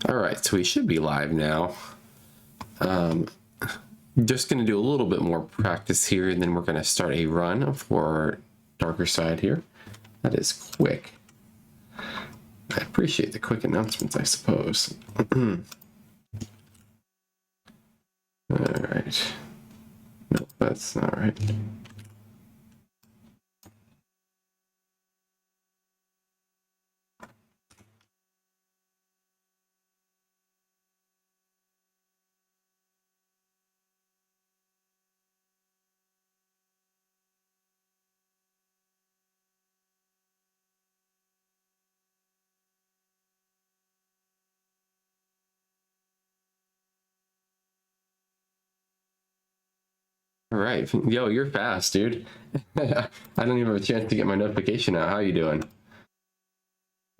All right, so we should be live now. Just going to do a little bit more practice here, and then we're going to start a run for Darker Side here. That is quick. I appreciate the quick announcements, I suppose. All right. Nope, that's not right. All right, yo, you're fast, dude. I don't even have a chance to get my notification out. How are you doing?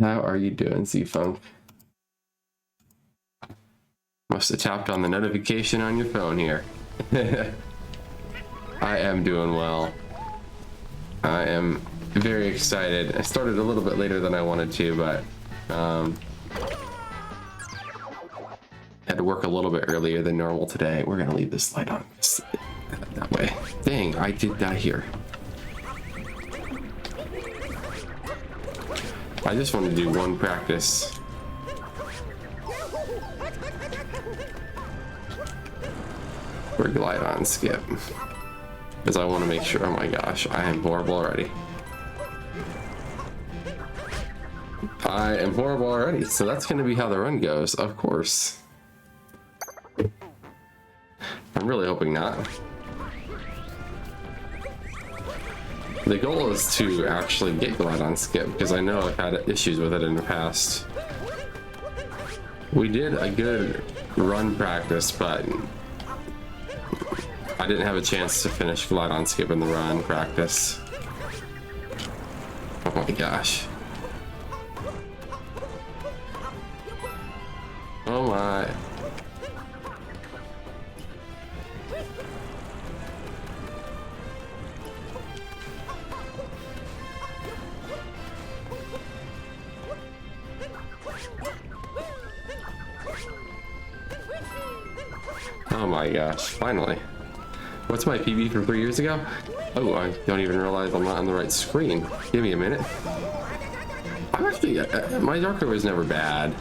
How are you doing, Z-Funk? Must have tapped on the notification on your phone here. I am doing well. I am very excited. I started a little bit later than I wanted to, but had to work a little bit earlier than normal today. We're gonna leave this light on that way. Dang, I did die here. I just want to do one practice. Or glide on skip. Because I want to make sure, oh my gosh, I am horrible already. I am horrible already, so that's going to be how the run goes, of course. I'm really hoping not. The goal is to actually get glide on skip, because I know I've had issues with it in the past. We did a good run practice, but I didn't have a chance to finish glide on skip in the run practice. Oh my gosh. Oh my. Oh my gosh, finally. What's my PB from 3 years ago? Oh, I don't even realize I'm not on the right screen. Give me a minute. I'm actually, my darker was never bad.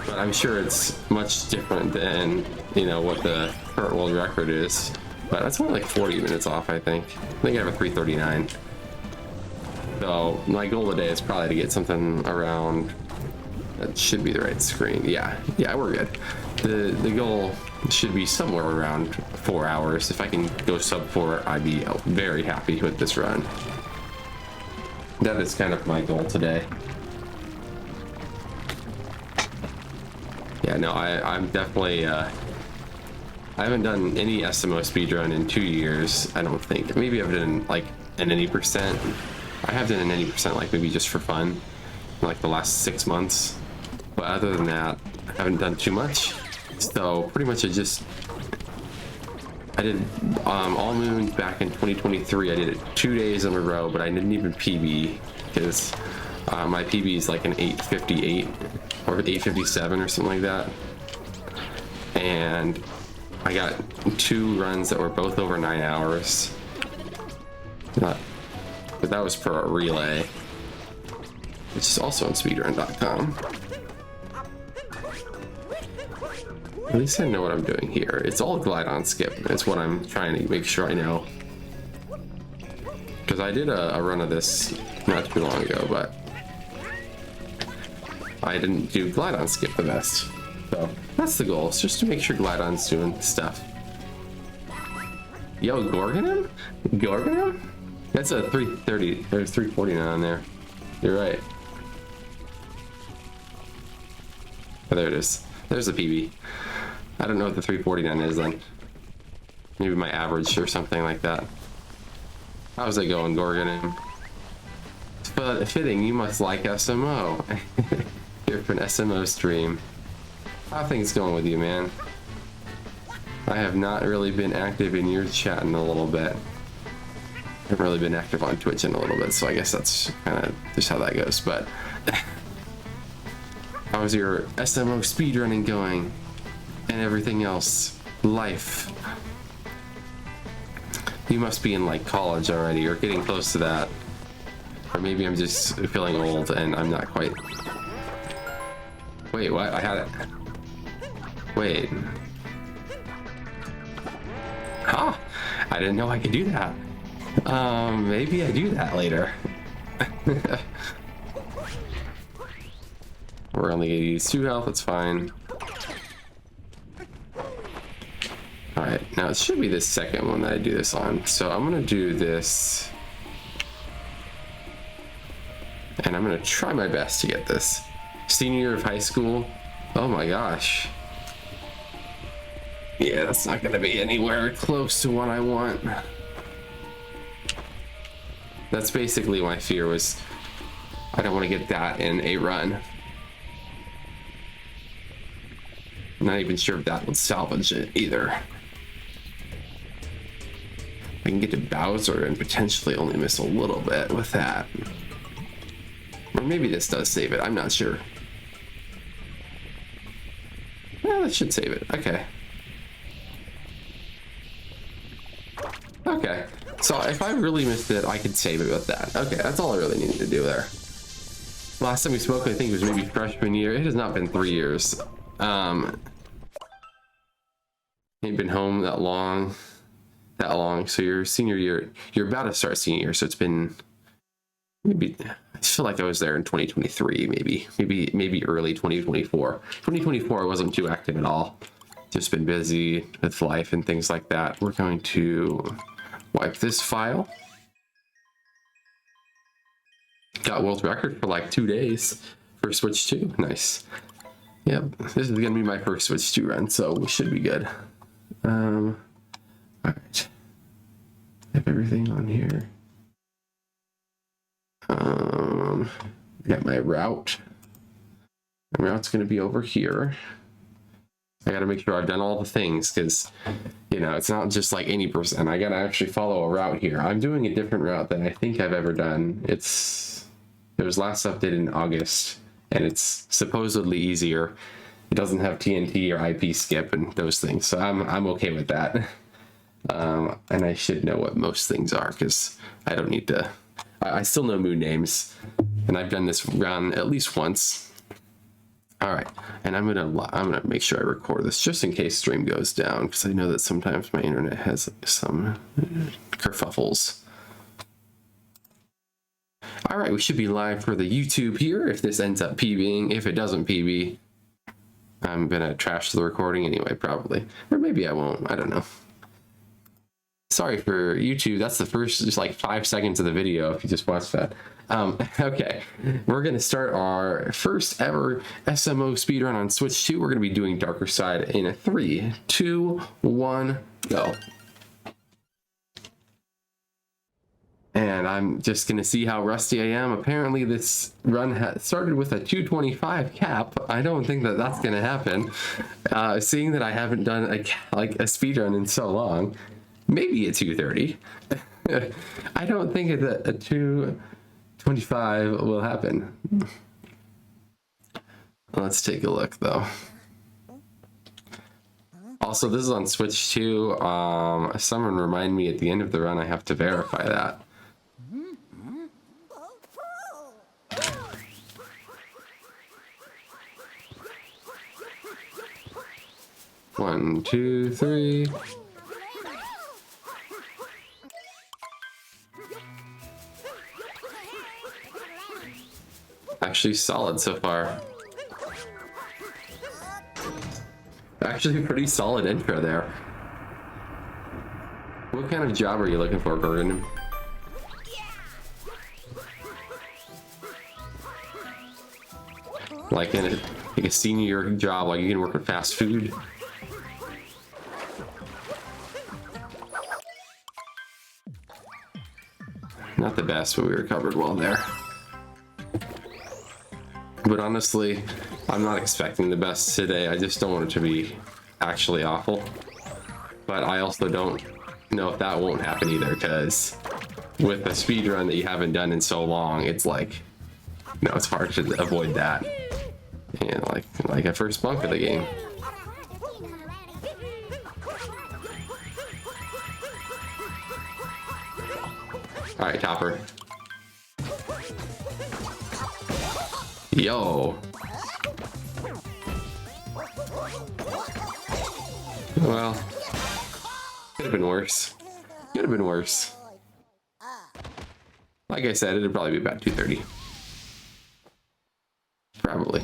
But I'm sure it's much different than, you know, what the current world record is. But that's only like 40 minutes off, I think. I think I have a 3:39. So my goal today is probably to get something around, that should be the right screen. Yeah, we're good. The goal should be somewhere around 4 hours. If I can go sub 4, I'd be very happy with this run. That is kind of my goal today. Yeah, no, I'm definitely, I haven't done any SMO speedrun in 2 years, I don't think. Maybe I've done like an any percent. I have done an any percent, like maybe just for fun, like the last 6 months. But other than that, I haven't done too much. So pretty much I did all moons back in 2023. I did it 2 days in a row, but I didn't even PB because my PB is like an 8:58 or 8:57 or something like that. And I got 2 runs that were both over 9 hours. But that was for a relay, which is also on speedrun.com. At least I know what I'm doing here. It's all glide on skip. It's what I'm trying to make sure I know. Because I did a run of this not too long ago, but I didn't do glide on skip the best. So that's the goal. It's just to make sure glide on's doing stuff. Yo, Gorgonum? Gorgonum? That's a 330. There's 349 on there. You're right. Oh, there it is. There's the PB. I don't know what the 349 is then. Maybe my average or something like that. How's it going, Gorgon? But fitting, you must like SMO. Here for an SMO stream. How are things going with you, man? I have not really been active in your chat in a little bit. I haven't really been active on Twitch in a little bit, so I guess that's kind of just how that goes, but How's your SMO speedrunning going? And everything else? Life? You must be in like college already, or getting close to that. Or maybe I'm just feeling old and I'm not quite. Wait, what? I had it. Wait. Huh? I didn't know I could do that. Maybe I do that later. We're only gonna use 2 health, it's fine. Alright, now it should be the second one that I do this on. So I'm gonna do this. And I'm gonna try my best to get this. Senior year of high school. Oh my gosh. Yeah, that's not gonna be anywhere close to what I want. That's basically my fear, was I don't want to get that in a run. I'm not even sure if that would salvage it either. I can get to Bowser and potentially only miss a little bit with that. Or maybe this does save it, I'm not sure. Well, that should save it, okay. Okay, so if I really missed it, I could save it with that. Okay, that's all I really needed to do there. Last time we spoke, I think it was maybe freshman year. It has not been 3 years. Ain't been home that long. So your senior year, you're about to start senior year, so it's been maybe, I feel like I was there in 2023, maybe early 2024. 2024 I wasn't too active at all. Just been busy with life and things like that. We're going to wipe this file. Got world record for like 2 days for Switch 2. Nice. Yep, this is gonna be my first Switch 2 run, so we should be good. All right. Have everything on here. Got my route. My route's gonna be over here. I gotta make sure I've done all the things, because, you know, it's not just like any percent. I gotta actually follow a route here. I'm doing a different route than I think I've ever done. It was last updated in August, and it's supposedly easier. It doesn't have TNT or IP skip and those things, so I'm okay with that. And I should know what most things are, because I don't need to. I still know moon names, and I've done this run at least once. All right, and I'm gonna make sure I record this just in case stream goes down, because I know that sometimes my internet has some kerfuffles. All right, we should be live for the YouTube here if this ends up PBing. If it doesn't PB, I'm gonna trash the recording anyway, probably, or maybe I won't. I don't know. Sorry for YouTube. That's the first just like 5 seconds of the video if you just watched that. Okay, we're gonna start our first ever SMO speedrun on Switch 2. We're gonna be doing Darker Side in a 3, 2, 1, go. And I'm just gonna see how rusty I am. Apparently this run started with a 225 cap. I don't think that that's gonna happen. Seeing that I haven't done a speedrun in so long, maybe a 230. I don't think that a 225 will happen. Let's take a look though. Also, this is on Switch 2. Someone remind me at the end of the run I have to verify that. One, two, three. Actually solid so far. Actually pretty solid intro there. What kind of job are you looking for, Gordon? Like in a senior job, like you can work with fast food? Not the best, but we recovered well there. But honestly, I'm not expecting the best today. I just don't want it to be actually awful. But I also don't know if that won't happen either, because with a speedrun that you haven't done in so long, it's like, you know, it's hard to avoid that. And like a first bunk of the game. All right, Topper. Yo. Well, could have been worse. Could have been worse. Like I said, it'd probably be about 230. Probably.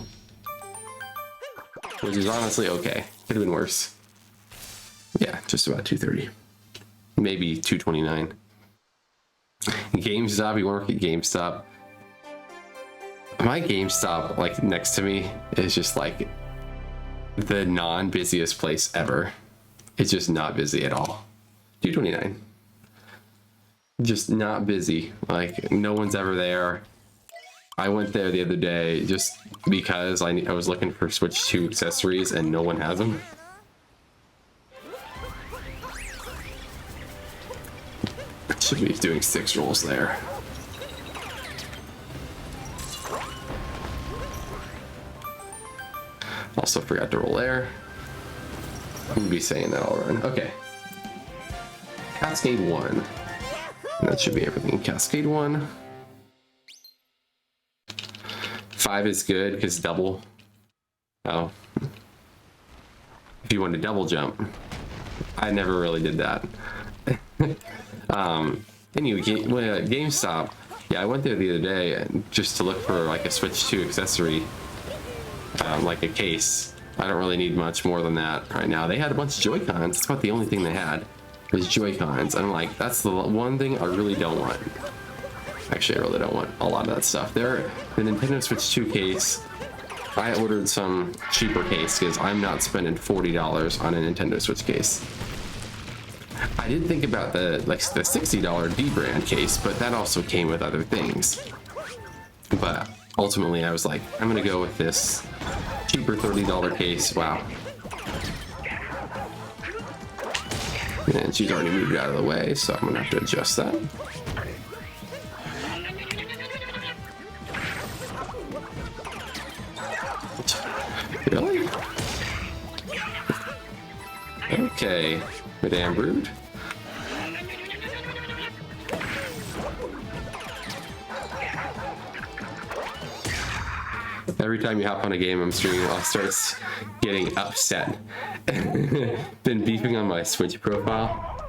Which is honestly okay. Could have been worse. Yeah, just about 230. Maybe 229. GameStop, you work at GameStop. My GameStop, like next to me, is just like the non-busiest place ever. It's just not busy at all. 229. Just not busy. Like no one's ever there. I went there the other day just because I was looking for Switch 2 accessories and no one has them. Should be doing 6 rolls there. Also forgot to roll there. I'm gonna be saying that all run. Okay. Cascade 1. And that should be everything. Cascade 1. 5 is good because double. Oh. If you want to double jump. I never really did that. Anyway, GameStop. Yeah, I went there the other day just to look for like a Switch 2 accessory. Like a case. I don't really need much more than that right now. They had a bunch of Joy-Cons. That's about the only thing they had was Joy-Cons. I'm like, that's the one thing I really don't want. Actually, I really don't want a lot of that stuff. The Nintendo Switch 2 case, I ordered some cheaper case because I'm not spending $40 on a Nintendo Switch case. I did think about the $60 D brand case, but that also came with other things. But ultimately, I was like, I'm gonna go with this cheaper $30 case. Wow. And she's already moved out of the way, so I'm gonna have to adjust that. Really? Okay, Madame Brood. Every time you hop on a game I'm streaming, I'll start getting upset. Been beeping on my Switch profile.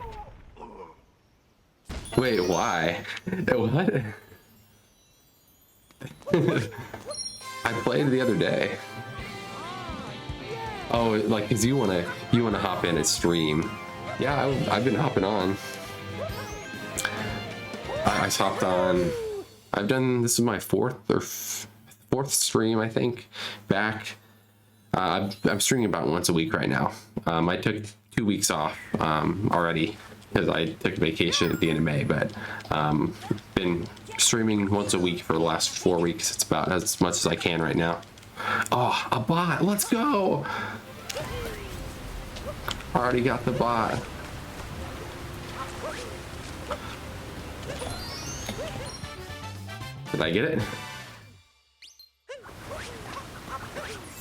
Wait, why? What? I played the other day. Oh, like, cause you wanna hop in and stream. Yeah, I've been hopping on. I hopped on. I've done, this is my fourth stream, I think, back. I'm streaming about once a week right now. I took 2 weeks off already because I took vacation at the end of May, but been streaming once a week for the last 4 weeks. It's about as much as I can right now. Oh, a bot, let's go. Already got the bot. Did I get it?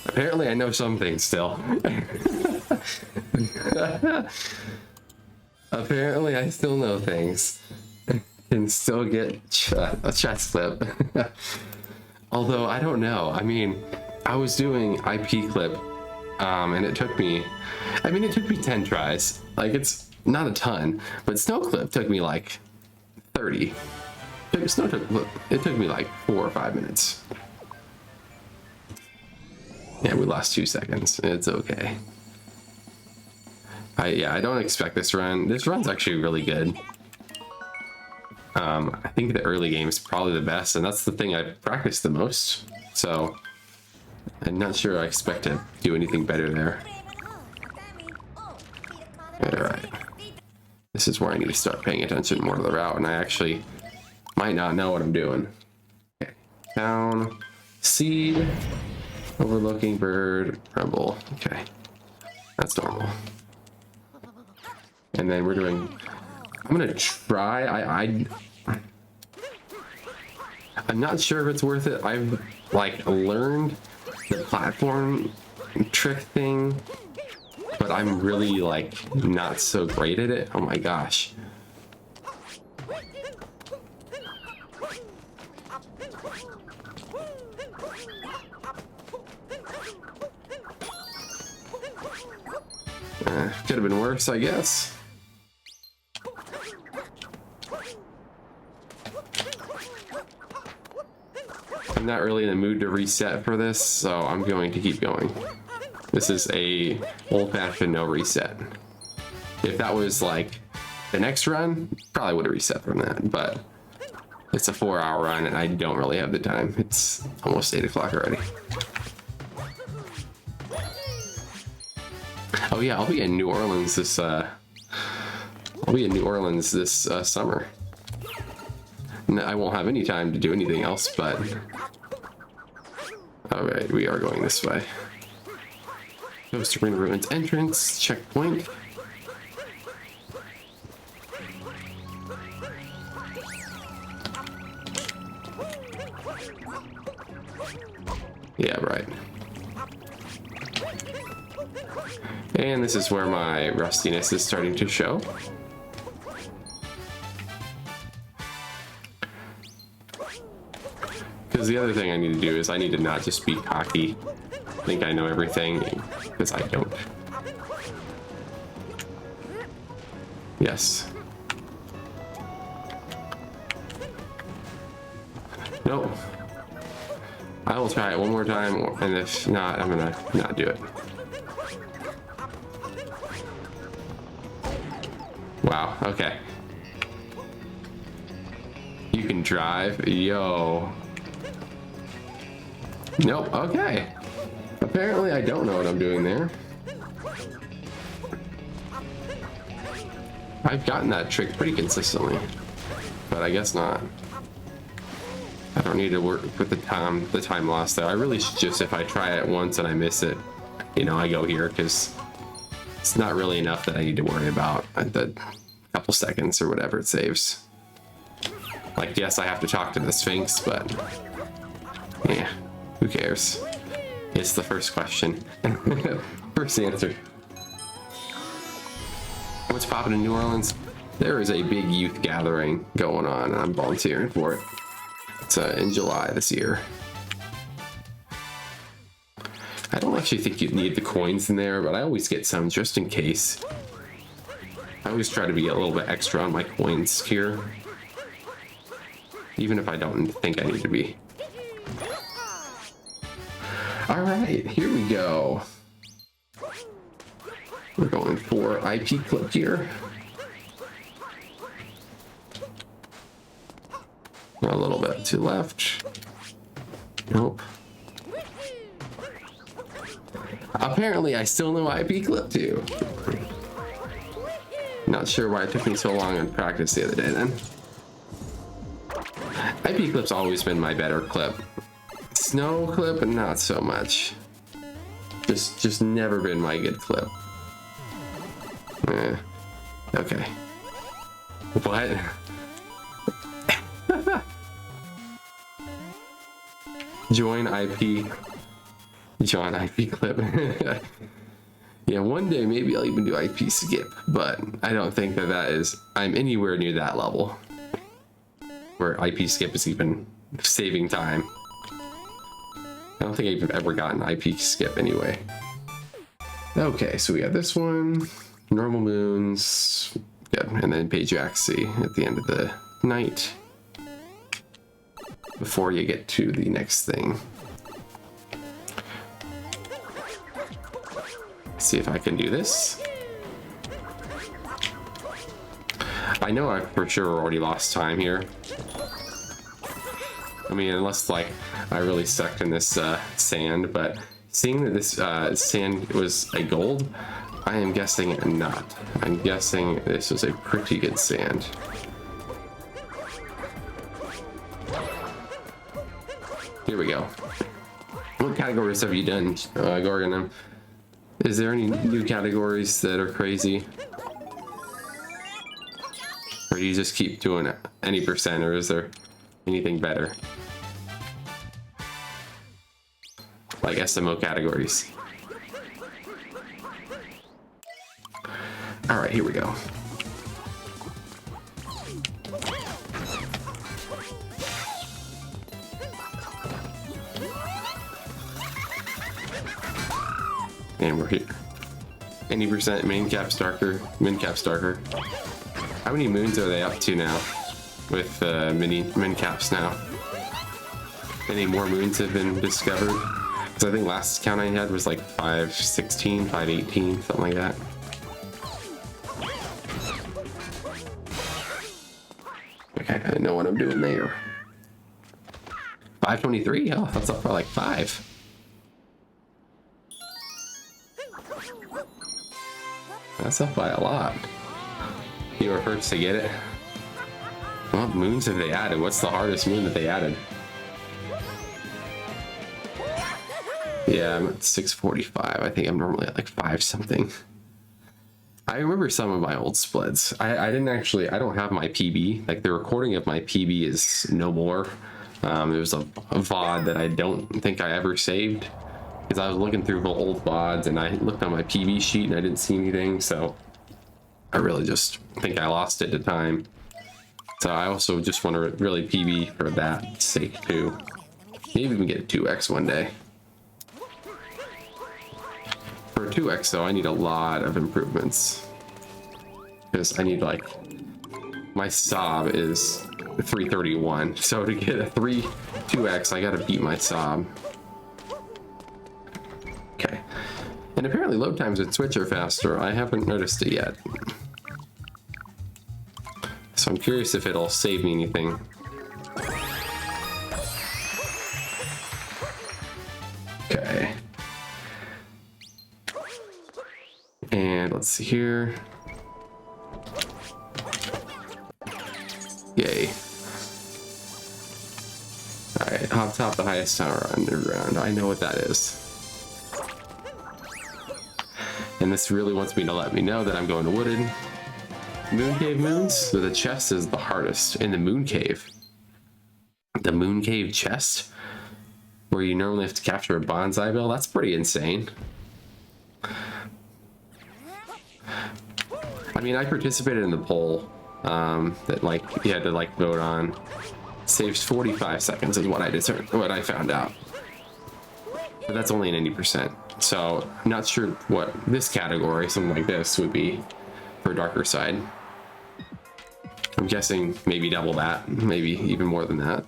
Apparently I know some things still. Apparently I still know things. Can still get a chest clip. Although I don't know. I mean, I was doing IP clip and it took me 10 tries. Like, it's not a ton, but snow clip took me like 30. It took me like 4 or 5 minutes. Yeah, we lost 2 seconds. It's okay. I don't expect this run. This run's actually really good. I think the early game is probably the best, and that's the thing I've practiced the most. So I'm not sure I expect to do anything better there. Alright. This is where I need to start paying attention more to the route, and I actually might not know what I'm doing. Okay. Down. Seed. Overlooking bird. Rumble. Okay. That's normal. And then we're doing... I'm gonna try. I'm not sure if it's worth it. I've like learned the platform trick thing, but I'm really like not so great at it. Oh my gosh. Could have been worse, I guess. I'm not really in the mood to reset for this, so I'm going to keep going. This is a old-fashioned no reset. If that was like the next run, probably would have reset from that, but it's a 4-hour run and I don't really have the time. It's almost 8 o'clock already. Oh yeah, I'll be in New Orleans this summer. No, I won't have any time to do anything else, but alright, we are going this way. Goes to Arena Ruins entrance, checkpoint. Yeah, right. And this is where my rustiness is starting to show. Because the other thing I need to do is I need to not just be cocky, think I know everything, because I don't. Yes. Nope. I will try it one more time, and if not, I'm gonna not do it. Wow, okay. You can drive? Yo. Nope, okay. Apparently I don't know what I'm doing there. I've gotten that trick pretty consistently, but I guess not. I don't need to work with the time loss though. I really should just, if I try it once and I miss it, you know, I go here, because it's not really enough that I need to worry about at the couple seconds or whatever it saves. Like, yes, I have to talk to the Sphinx, but yeah, who cares? It's the first question. First answer. What's popping in New Orleans? There is a big youth gathering going on, and I'm volunteering for it. It's in July this year. I don't actually think you'd need the coins in there, but I always get some just in case. I always try to be a little bit extra on my coins here, even if I don't think I need to be. All right, here we go. We're going for IP clip here. A little bit to left. Nope. Apparently I still know IP clip too. Not sure why it took me so long in practice the other day then. IP clip's always been my better clip. Snow clip, not so much. Just never been my good clip. Okay. What? Join IP clip. Yeah, one day maybe I'll even do IP skip, but I don't think that I'm anywhere near that level where IP skip is even saving time. I don't think I've ever gotten IP skip anyway. Okay, so we got this one, normal moons, good, and then Pajaxi at the end of the night before you get to the next thing. See if I can do this. I know I for sure already lost time here. I mean, unless like I really sucked in this sand, but seeing that this sand was a gold, I am guessing not. I'm guessing this was a pretty good sand. Here we go. What categories have you done, Gorgon? Is there any new categories that are crazy? Or do you just keep doing any percent, or is there anything better? like SMO categories. All right, here we go. And we're here. 80% main cap starker, min cap starker. How many moons are they up to now with min caps now? Any more moons have been discovered? Because I think last count I had was like 516, 518, something like that. Okay, I didn't know what I'm doing there. 523? Oh, that's up by like 5. That's up by a lot. You were first to get it. What moons have they added? What's the hardest moon that they added? Yeah, I'm at 645. I think I'm normally at like 5 something. I remember some of my old splits. I didn't actually, I don't have my PB. Like the recording of my PB is no more. There's a VOD that I don't think I ever saved. Because I was looking through old VODs and I looked on my PB sheet and I didn't see anything, so I really just think I lost it to time. So I also just want to really PB for that sake too. Maybe even get a 2x one day. For a 2x though, I need a lot of improvements. Because I need like, my sob is 331. So to get a 2x, I gotta beat my sob. Okay, and apparently load times at Switch are faster. I haven't noticed it yet. So I'm curious if it'll save me anything. Okay. And let's see here. Yay. Alright, hop top the highest tower underground. I know what that is. And this really wants me to let me know that I'm going to Wooded. Moon Cave moons? So the chest is the hardest in the Moon Cave. The Moon Cave chest? Where you normally have to capture a bonsai bill? That's pretty insane. I mean, I participated in the poll that like you had to like vote on. Saves 45 seconds is what I found out. But that's only an 80%. So I'm not sure what this category, something like this, would be for darker side. I'm guessing maybe double that, maybe even more than that,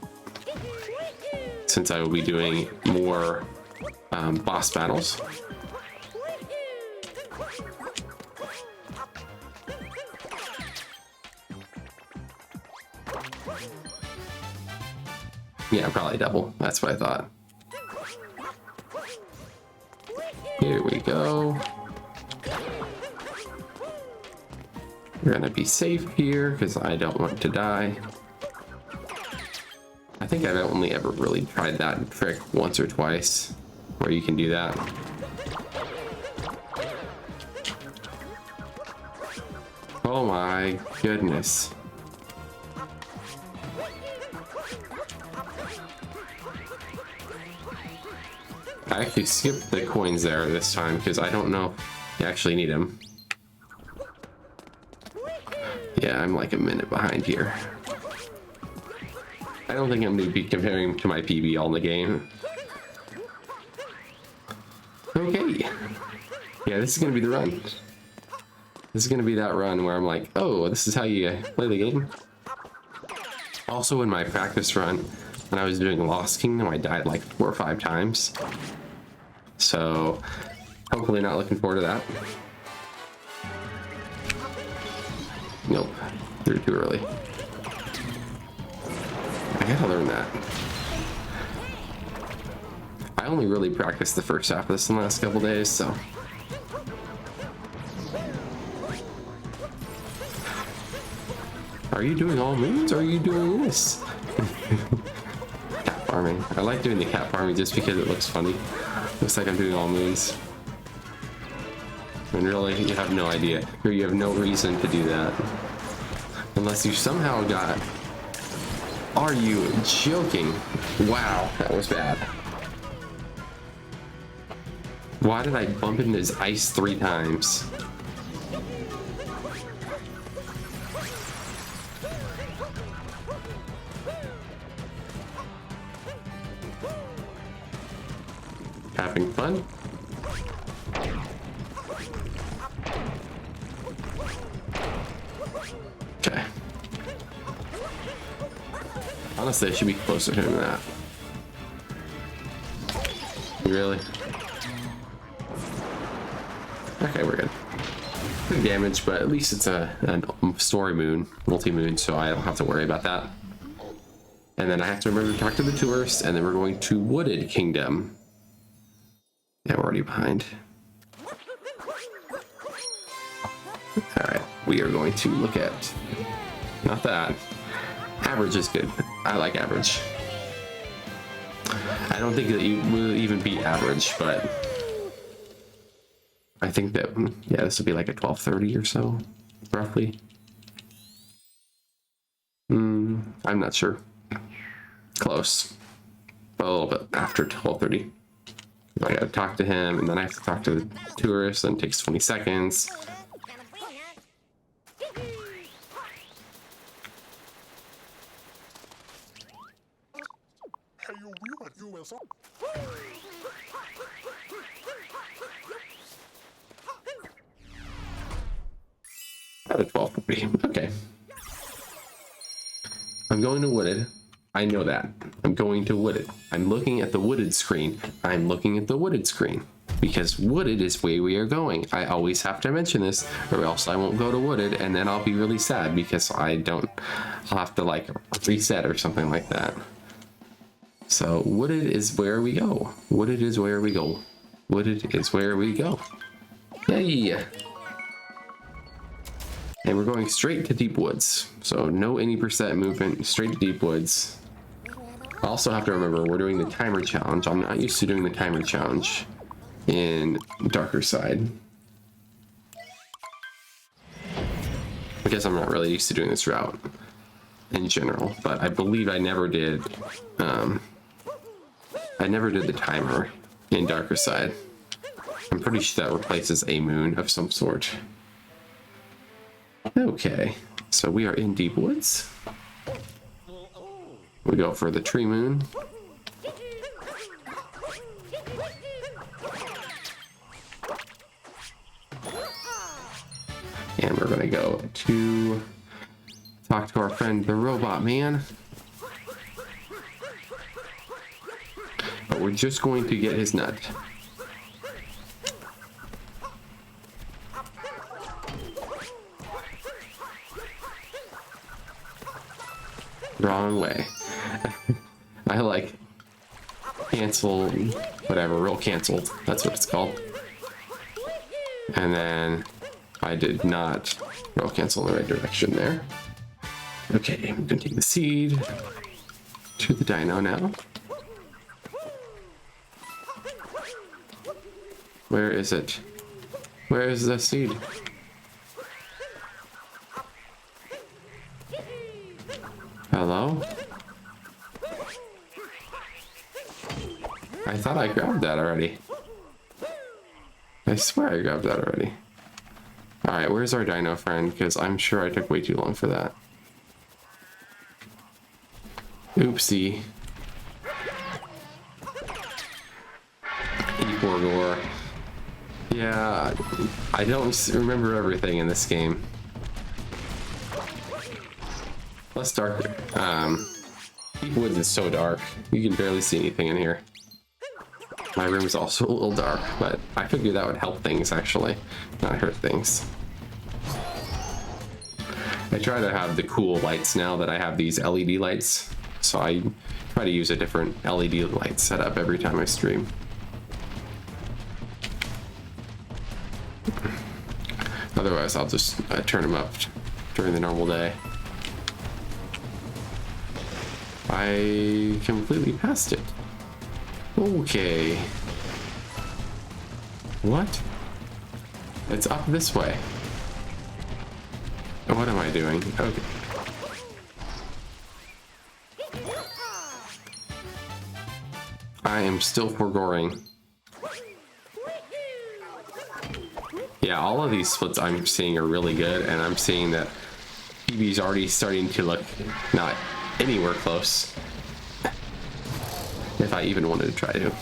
since I will be doing more boss battles. Yeah, probably double. That's what I thought. Here we go. We're gonna be safe here because I don't want to die. I think I've only ever really tried that trick once or twice where you can do that. Oh my goodness. I actually skipped the coins there this time because I don't know if you actually need them. Yeah, I'm like a minute behind here. I don't think I'm going to be comparing to my PB all in the game. Okay. Yeah, this is going to be the run. This is going to be that run where I'm like, oh, this is how you play the game. Also in my practice run, when I was doing Lost Kingdom, I died like 4 or 5 times. So, hopefully not looking forward to that. Nope, they're too early. I gotta learn that. I only really practiced the first half of this in the last couple days, so. Are you doing all moons, or are you doing this? Cat farming. I like doing the cat farming just because it looks funny. Looks like I'm doing all moons. And really, you have no idea, or you have no reason to do that. Unless you somehow got... Are you joking? Wow, that was bad. Why did I bump into his ice 3 times? Having fun? Okay. Honestly, I should be closer to him than that. Really? Okay, we're good. Good damage, but at least it's a story moon, multi-moon, so I don't have to worry about that. And then I have to remember to talk to the tourists, and then we're going to Wooded Kingdom. Yeah, we're already behind. Alright, we are going to look at... Not that. Average is good. I like average. I don't think that you will even beat average, but... I think that, yeah, this will be like a 12:30 or so, roughly. I'm not sure. Close. But a little bit after 12:30. I gotta talk to him, and then I have to talk to the tourists, and it takes 20 seconds. At a 12:40. Okay. I'm going to Wooded. I know that. I'm going to Wooded. I'm looking at the Wooded screen. I'm looking at the Wooded screen. Because Wooded is where we are going. I always have to mention this, or else I won't go to Wooded, and then I'll be really sad because I'll have to like reset or something like that. So Wooded is where we go. Wooded is where we go. Wooded is where we go. Yay! And we're going straight to Deep Woods. So no any percent movement, straight to Deep Woods. I also have to remember we're doing the timer challenge. I'm not used to doing the timer challenge in Darker Side. I guess I'm not really used to doing this route in general, but I believe I never did the timer in Darker Side. I'm pretty sure that replaces a moon of some sort. Okay, so we are in Deep Woods. We go for the tree moon. And we're gonna go to talk to our friend the robot man. But we're just going to get his nut. Wrong way. I like cancel, whatever, roll canceled. That's what it's called. And then I did not roll cancel in the right direction there. Okay, I'm gonna take the seed to the dino now. Where is it? Where is the seed? Hello? I thought I grabbed that already. I swear I grabbed that already. Alright, where's our dino friend? Because I'm sure I took way too long for that. Oopsie. E4 Yeah, I don't remember everything in this game. Plus darker. Deep Woods is so dark. You can barely see anything in here. My room is also a little dark, but I figured that would help things actually, not hurt things. I try to have the cool lights now that I have these LED lights, so I try to use a different LED light setup every time I stream. Otherwise, I'll just turn them up during the normal day. I completely passed it. Okay. What? It's up this way. What am I doing? Okay. I am still foregoing Yeah, all of these splits I'm seeing are really good, and I'm seeing that PB's already starting to look not anywhere close. If I even wanted to try to.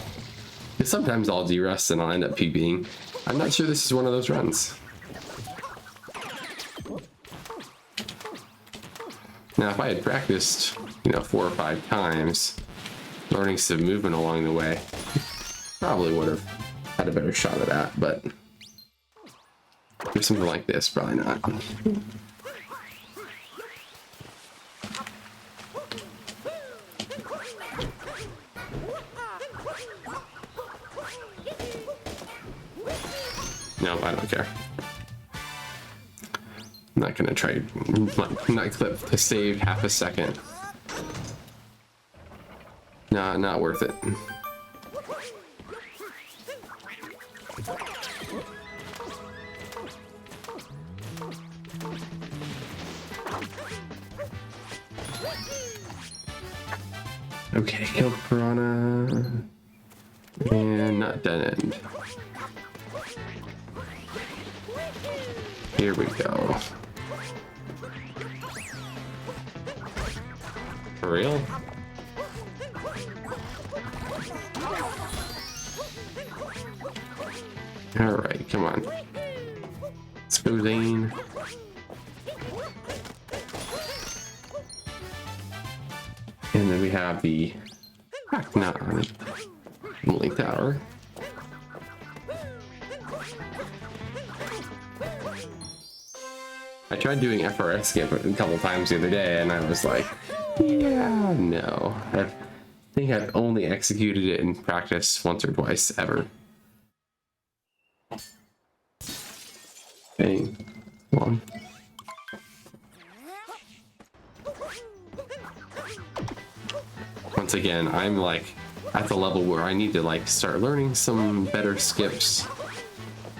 Because sometimes I'll derust and I'll end up PBing. I'm not sure this is one of those runs. Now, if I had practiced, you know, 4 or 5 times, learning some movement along the way, probably would have had a better shot at that, but for something like this, probably not. No, I don't care. I'm not gonna try not clip to save half a second. No, not worth it. Okay, kill piranha and not dead end. Here we go. For real? All right, come on. Let's go, Zane. And then we have the Link Tower. I tried doing FRS skip a couple times the other day, and I was like, yeah, no. I think I've only executed it in practice once or twice ever. Dang. Come on. Once again, I'm like at the level where I need to like start learning some better skips,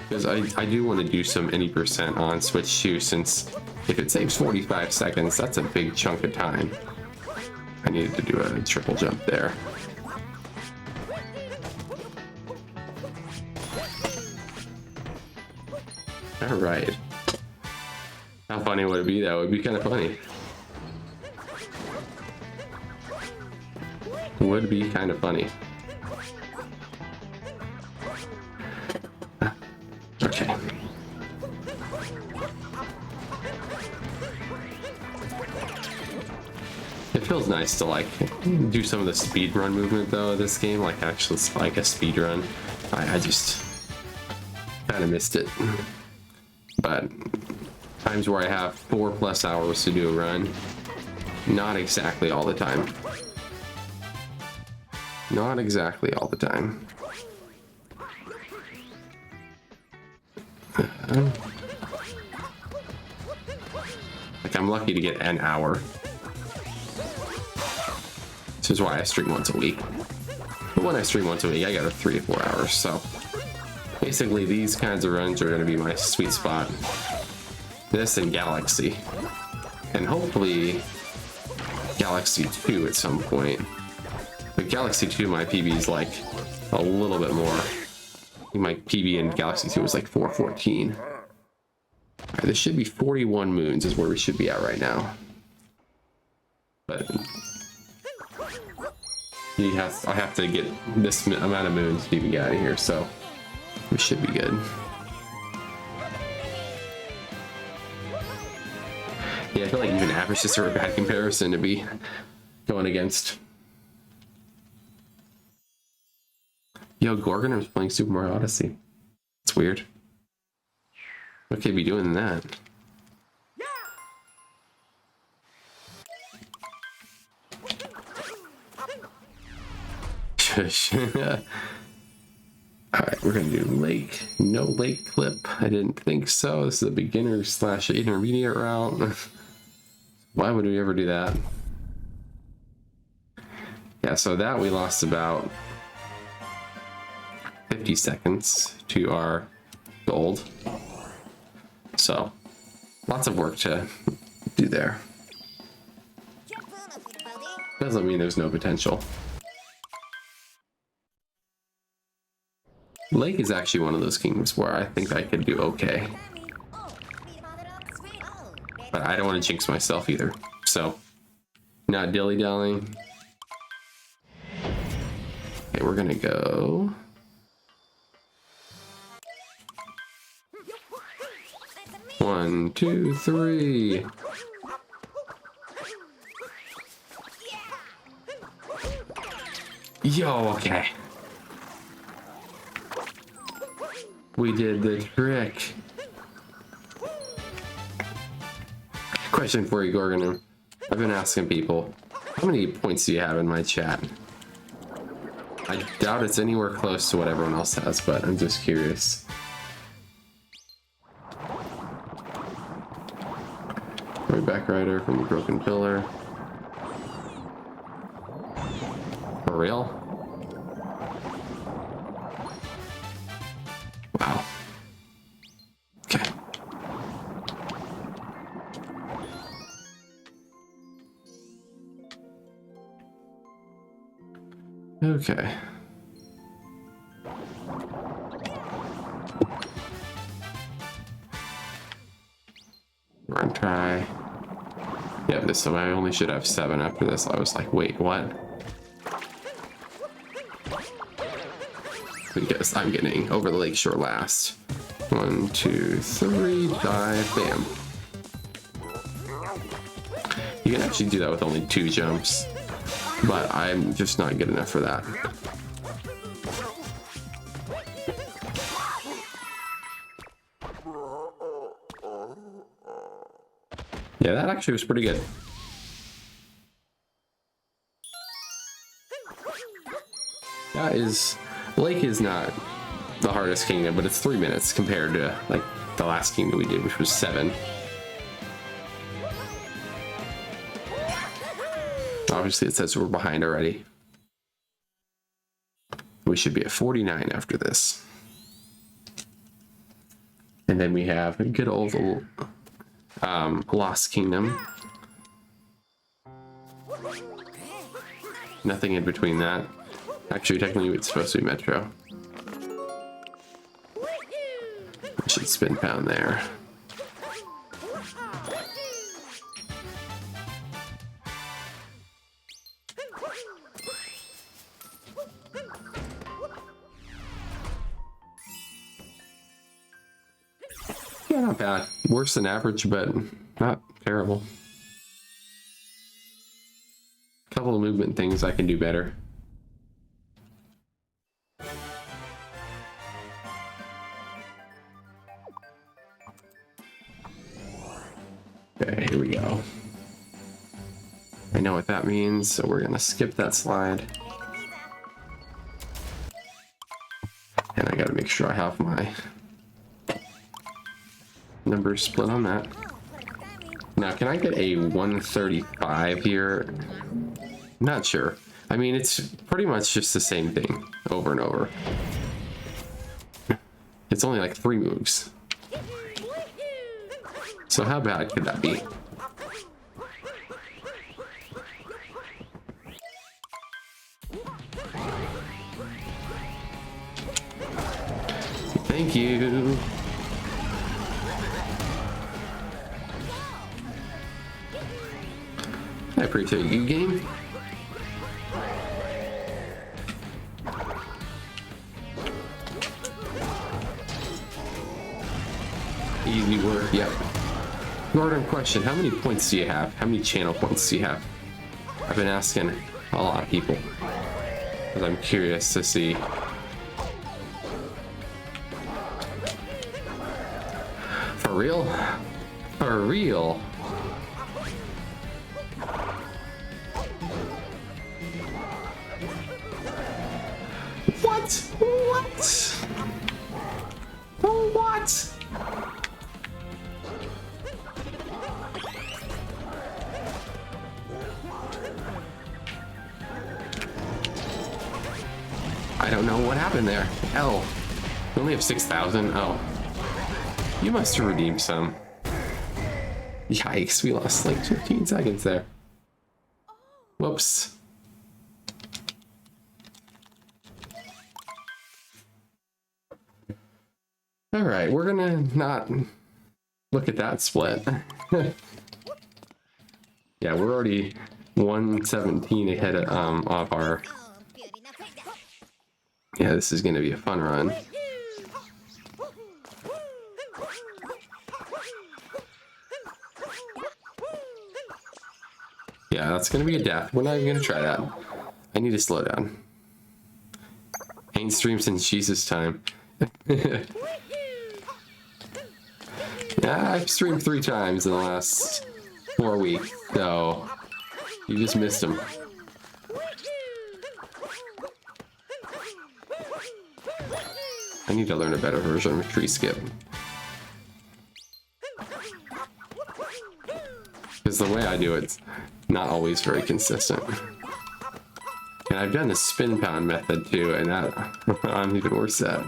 because I do want to do some any percent on switch 2, since if it saves 45 seconds, that's a big chunk of time. I needed to do a triple jump there. All right. How funny would it be? That would be kind of funny. Would be kind of funny. Okay. It feels nice to like do some of the speed run movement though. This game, like actually like a speed run. I just kind of missed it. But times where I have 4+ hours to do a run, not exactly all the time. Not exactly all the time. Like I'm lucky to get an hour. This is why I stream once a week. But when I stream once a week, I got 3 to 4 hours. So basically these kinds of runs are going to be my sweet spot. This and Galaxy. And hopefully Galaxy 2 at some point. But Galaxy 2, my PB is like a little bit more. My PB in Galaxy 2 was like 414. Alright, this should be 41 moons is where we should be at right now. But I have to get this amount of moons to even get out of here, so we should be good. Yeah, I feel like even averages are a bad comparison to be going against. Yo, Gorgon was playing Super Mario Odyssey. It's weird. What could he be doing in that? Alright, we're gonna do lake. No lake clip. I didn't think so. This is a beginner / intermediate route. Why would we ever do that? Yeah, so that we lost about 50 seconds to our gold. So lots of work to do there. Doesn't mean there's no potential. Lake is actually one of those kingdoms where I think I could do okay. But I don't want to jinx myself either. So, not dilly-dallying. Okay, we're gonna go... One, two, three. Yo, okay. We did the trick. Question for you, Gorgonum. I've been asking people, how many points do you have in my chat? I doubt it's anywhere close to what everyone else has, but I'm just curious. Back rider from the broken pillar. For real? Wow. Okay. Okay. Run try. Yeah, this time I only should have 7 after this. I was like, wait, what? Because I'm getting over the lakeshore last. 1, 2, 3, dive, bam. You can actually do that with only 2 jumps, but I'm just not good enough for that. Yeah, that actually was pretty good. That is... Lake is not the hardest kingdom, but it's 3 minutes compared to, like, the last kingdom we did, which was 7. Obviously, it says we're behind already. We should be at 49 after this. And then we have a good old... Lost Kingdom. Nothing in between that. Actually, technically, it's supposed to be Metro. We should spin pound there. Yeah, not bad. Worse than average, but not terrible. A couple of movement things I can do better. Okay, here we go. I know what that means, so we're gonna skip that slide. And I gotta make sure I have my numbers split on that. Now, can I get a 135 here? Not sure. I mean, it's pretty much just the same thing over and over. It's only like 3 moves. So how bad could that be? Thank you. I appreciate you, game. Easy work, yep. Gordon, question, how many points do you have? How many channel points do you have? I've been asking a lot of people, because I'm curious to see. For real? For real? What? What? What? I don't know what happened there. Hell, we only have 6,000. Oh, you must have redeemed some. Yikes, we lost like 15 seconds there. Whoops. All right, we're gonna not look at that split. Yeah, we're already 117 ahead of our. Yeah, this is gonna be a fun run. Yeah, that's gonna be a death. We're not even gonna try that. I need to slow down. Ain't streamed since Jesus time. Yeah, I've streamed 3 times in the last 4 weeks, so you just missed them. I need to learn a better version of tree skip. Because the way I do it's not always very consistent. And I've done the spin pound method too, and that I'm even worse at.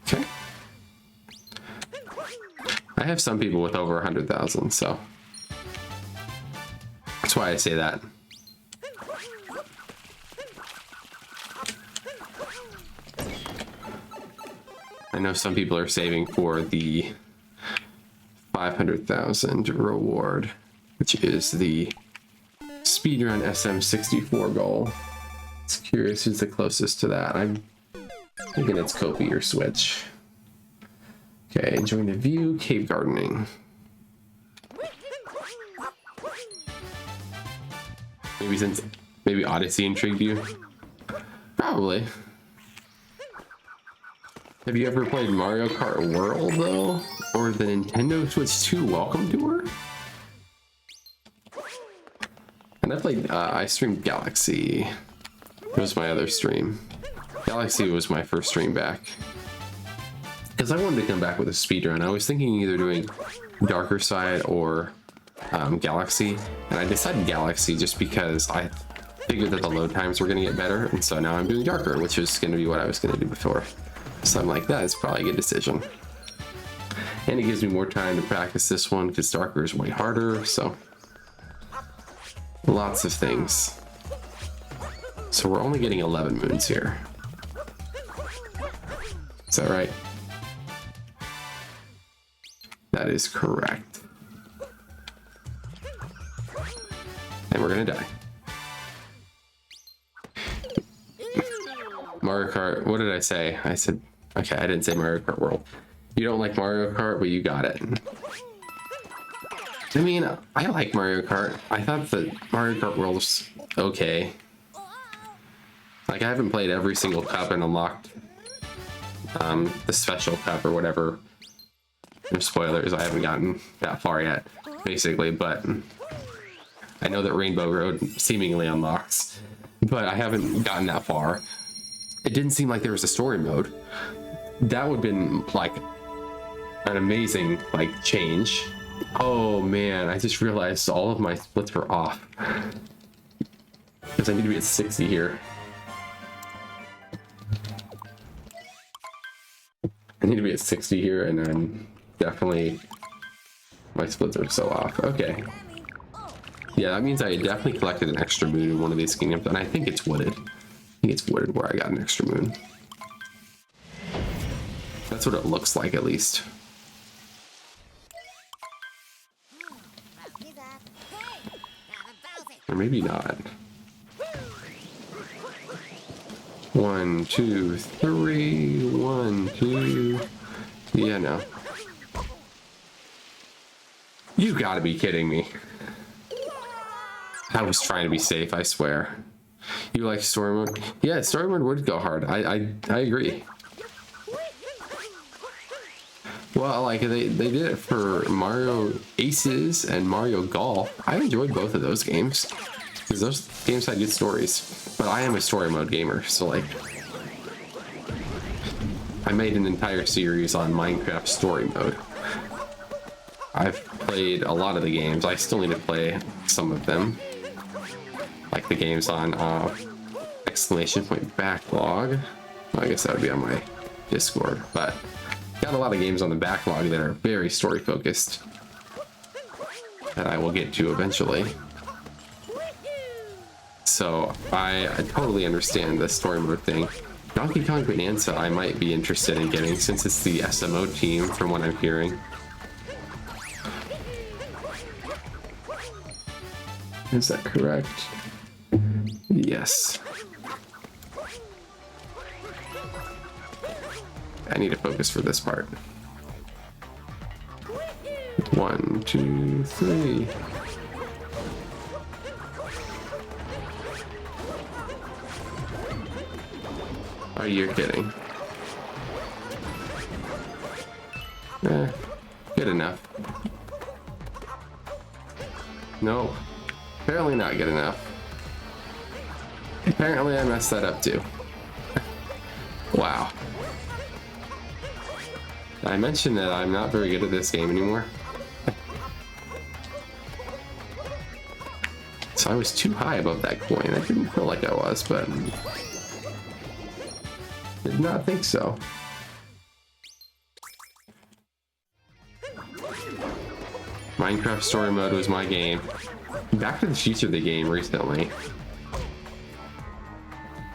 Okay. I have some people with over 100,000, so that's why I say that. I know some people are saving for the 500,000 reward, which is the Speedrun SM64 goal. It's curious who's the closest to that. I'm thinking it's Kopi or Switch. Okay, enjoying the view, cave gardening. Maybe Odyssey intrigued you? Probably. Have you ever played Mario Kart World though? Or the Nintendo Switch 2 Welcome Tour? And I streamed Galaxy. It was my other stream. Galaxy was my first stream back. Because I wanted to come back with a speedrun. I was thinking either doing Darker Side or Galaxy. And I decided Galaxy just because I figured that the load times were going to get better. And so now I'm doing Darker, which is going to be what I was going to do before. So I'm like, that is probably a good decision. And it gives me more time to practice this one because Darker is way harder, so lots of things. So we're only getting 11 moons here. Is that right? That is correct. And we're gonna die. Mario Kart, what did I say? I said, okay, I didn't say Mario Kart World. You don't like Mario Kart, but you got it. I mean, I like Mario Kart. I thought that Mario Kart World was okay. Like, I haven't played every single cup and unlocked the special cup or whatever. No spoilers, I haven't gotten that far yet, basically, but I know that Rainbow Road seemingly unlocks, but I haven't gotten that far. It didn't seem like there was a story mode. That would have been like an amazing change. Oh man, I just realized all of my splits were off. Because I need to be at 60 here. I need to be at 60 here, and then definitely my splits are so off. Okay. Yeah, that means I definitely collected an extra moon in one of these kingdoms, and I think it's wooded. I think it's wooded where I got an extra moon. That's what it looks like, at least. Or maybe not. 1, 2, 3. 1, 2. Yeah, no. You gotta be kidding me. I was trying to be safe, I swear. You like story mode? Yeah, story mode would go hard. I agree. Well, like they did it for Mario Aces and Mario Golf. I enjoyed both of those games because those games had good stories. But I am a story mode gamer, so like I made an entire series on Minecraft story mode. I've played a lot of the games. I still need to play some of them, like the games on exclamation point backlog. Well, I guess that would be on my Discord, but got a lot of games on the backlog that are very story focused that I will get to eventually. So I totally understand the story mode thing. Donkey Kong Bonanza I might be interested in getting since it's the SMO team from what I'm hearing. Is that correct? Yes. I need to focus for this part. 1, 2, 3. Oh, you're kidding. Good enough. No, apparently not good enough. Apparently I messed that up too. Wow. I mentioned that I'm not very good at this game anymore. So I was too high above that coin. I didn't feel like I was, but did not think so. Minecraft story mode was my game. Back to the Future the game recently.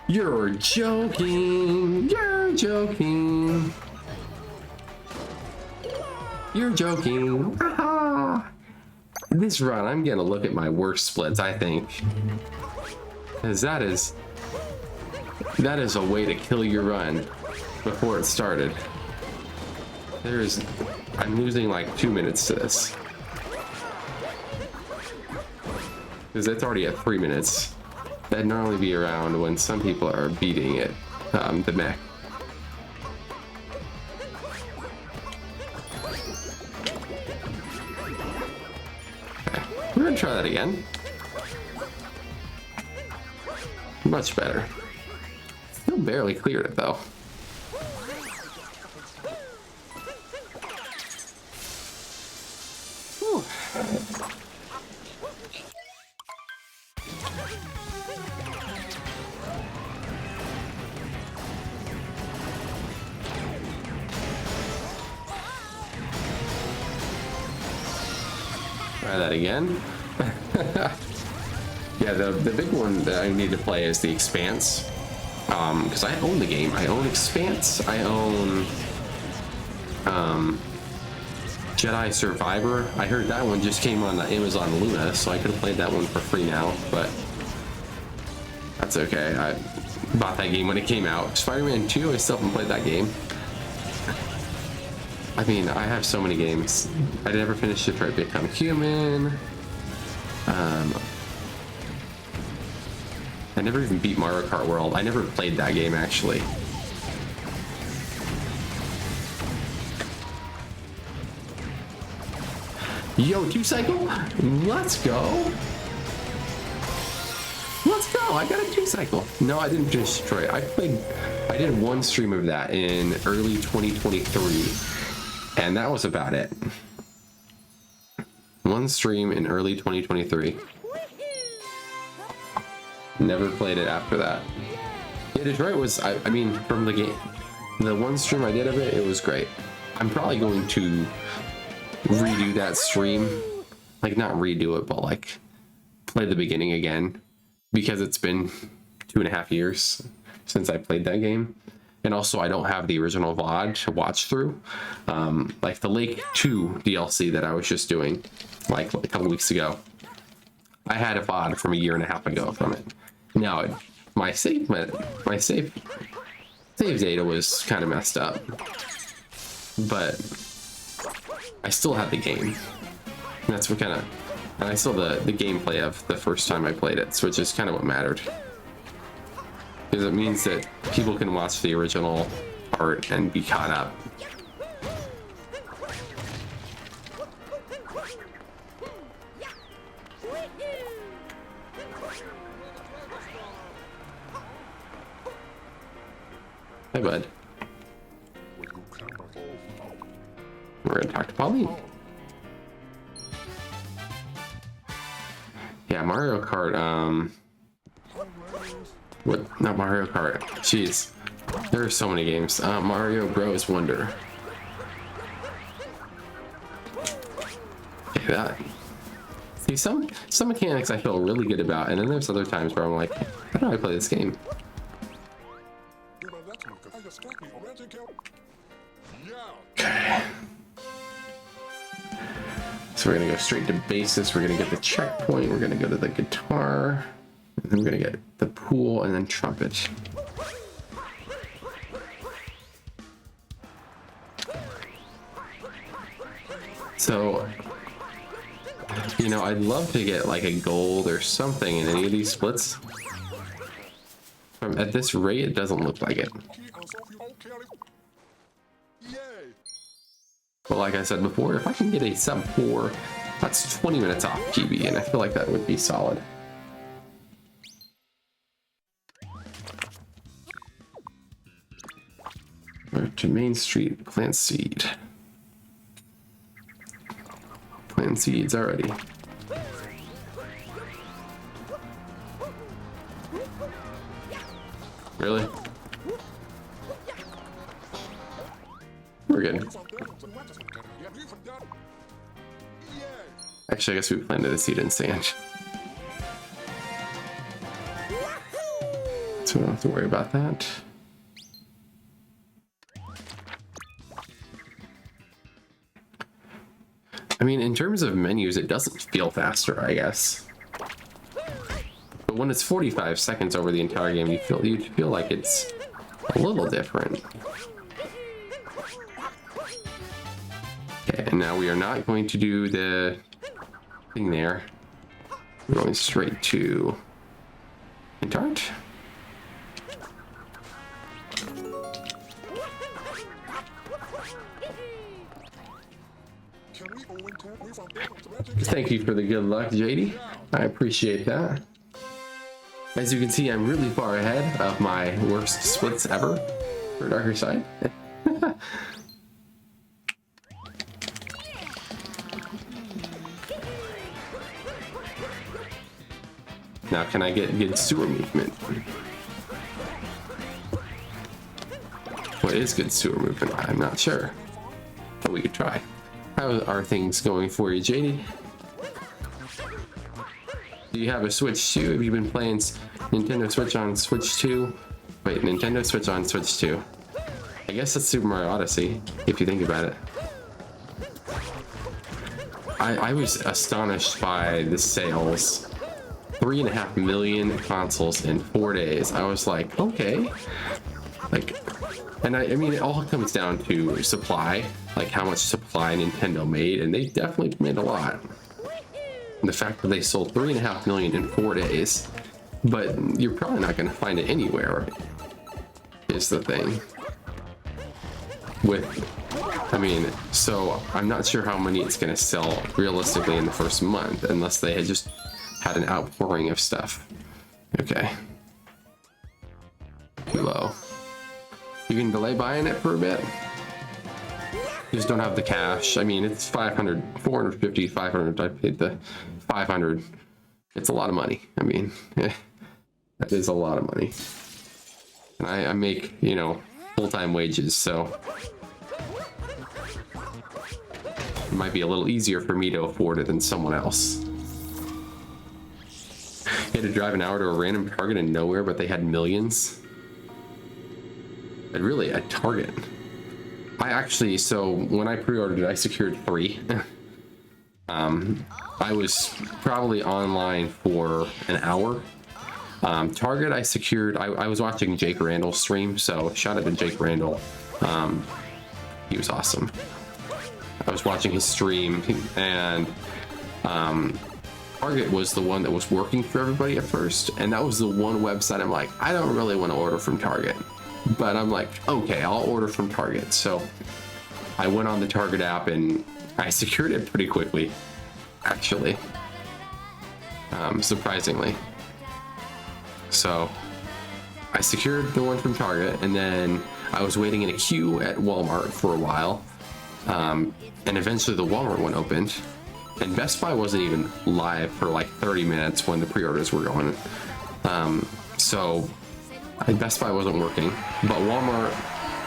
You're joking. You're joking. You're joking. Aha. This run, I'm gonna look at my worst splits, I think. Because that is a way to kill your run before it started. I'm losing like 2 minutes to this. Because it's already at 3 minutes. That'd normally be around when some people are beating it, the mech. Okay, we're gonna try that again. Much better. Still barely cleared it though. Whew. Try that again. Yeah, the big one that I need to play is the Expanse. Because I own the game. I own Expanse. I own Jedi Survivor. I heard that one just came on Amazon Luna, so I could have played that one for free now, but that's okay. I bought that game when it came out. Spider-Man 2, I still haven't played that game. I mean, I have so many games. I never finished Detroit Become Human. I never even beat Mario Kart World. I never played that game, actually. Yo, 2-cycle? Let's go! Let's go! I got a 2-cycle. No, I didn't finish Detroit. I did one stream of that in early 2023. And that was about it. One stream in early 2023. Never played it after that. Yeah, Detroit was, I mean, from the game, the one stream I did of it, it was great. I'm probably going to redo that stream. Like, not redo it, but like, play the beginning again. Because it's been 2.5 years since I played that game. And also, I don't have the original VOD to watch through. Like the Lake 2 DLC that I was just doing, like a couple weeks ago. I had a VOD from 1.5 years ago from it. Now, my save data was kind of messed up, but I still had the game. And that's what kind of, and I still the gameplay of the first time I played it, which is kind of what mattered. Because it means that people can watch the original part and be caught up. Hi, bud. We're gonna talk to Pauline. Yeah, Mario Kart, what? Not Mario Kart. Jeez. There are so many games. Mario Bros. Wonder. Okay, that. See, some mechanics I feel really good about, and then there's other times where I'm like, how do I play this game? Okay. So we're gonna go straight to basis. We're gonna get the checkpoint. We're gonna go to the guitar. And then we're gonna get the pool and then trumpet. So, you know, I'd love to get like a gold or something in any of these splits. At this rate, it doesn't look like it. But like I said before, if I can get a sub 4, that's 20 minutes off GB, and I feel like that would be solid. We're to Main Street, plant seed. Plant seeds already. Really? We're good. Actually, I guess we planted a seed in sand. So we don't have to worry about that. I mean, in terms of menus, it doesn't feel faster, I guess. But when it's 45 seconds over the entire game, you feel like it's a little different. Okay, and now we are not going to do the thing there. We're going straight to Intart. Thank you for the good luck, JD. I appreciate that. As you can see, I'm really far ahead of my worst splits ever for Darker Side. Now, can I get good sewer movement? What is good sewer movement? I'm not sure, but we could try. How are things going for you, JD? Do you have a Switch 2? Have you been playing Nintendo Switch on Switch 2? Wait, Nintendo Switch on Switch 2. I guess that's Super Mario Odyssey, if you think about it. I was astonished by the sales. 3.5 million consoles in 4 days. I was like, okay. Like, and I mean, it all comes down to supply, like how much supply Nintendo made, and they definitely made a lot. And the fact that they sold 3.5 million in 4 days, but you're probably not going to find it anywhere, is the thing. I mean, so I'm not sure how many it's going to sell realistically in the first month, unless they had just had an outpouring of stuff. Okay. Too low. You can delay buying it for a bit. You just don't have the cash. I mean, it's 500, 450, 500. I paid the 500. It's a lot of money. I mean, that is a lot of money. And I make, you know, full-time wages, so it might be a little easier for me to afford it than someone else. You had to drive an hour to a random Target in nowhere, but they had millions. And really, at Target. I actually, so when I pre-ordered it, I secured 3. I was probably online for an hour. Target, I secured, I was watching Jake Randall's stream, so shout out to Jake Randall. He was awesome. I was watching his stream, and Target was the one that was working for everybody at first, and that was the one website I'm like, I don't really want to order from Target. But I'm like, okay, I'll order from Target. So I went on the Target app and I secured it pretty quickly, actually, surprisingly. So I secured the one from Target, and then I was waiting in a queue at Walmart for a while. And eventually the Walmart one opened, and Best Buy wasn't even live for like 30 minutes when the pre-orders were going. So Best Buy wasn't working, but Walmart,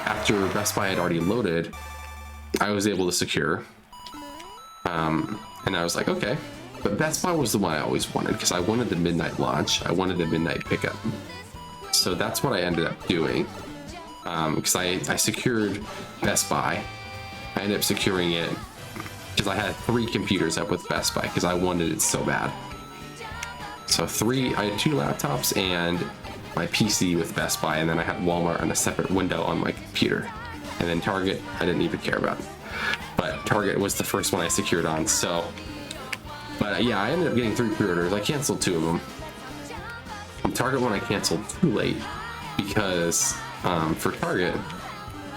after Best Buy had already loaded, I was able to secure. And I was like, okay, But Best Buy was the one I always wanted because I wanted the midnight launch. I wanted the midnight pickup. So that's what I ended up doing. Because I secured Best Buy. I ended up securing it because I had 3 computers up with Best Buy because I wanted it so bad. So I had 2 laptops and my PC with Best Buy, and then I had Walmart on a separate window on my computer. And then Target, I didn't even care about. But Target was the first one I secured on, so. But yeah, I ended up getting 3 pre-orders. I canceled 2 of them. And Target one I canceled too late because for Target,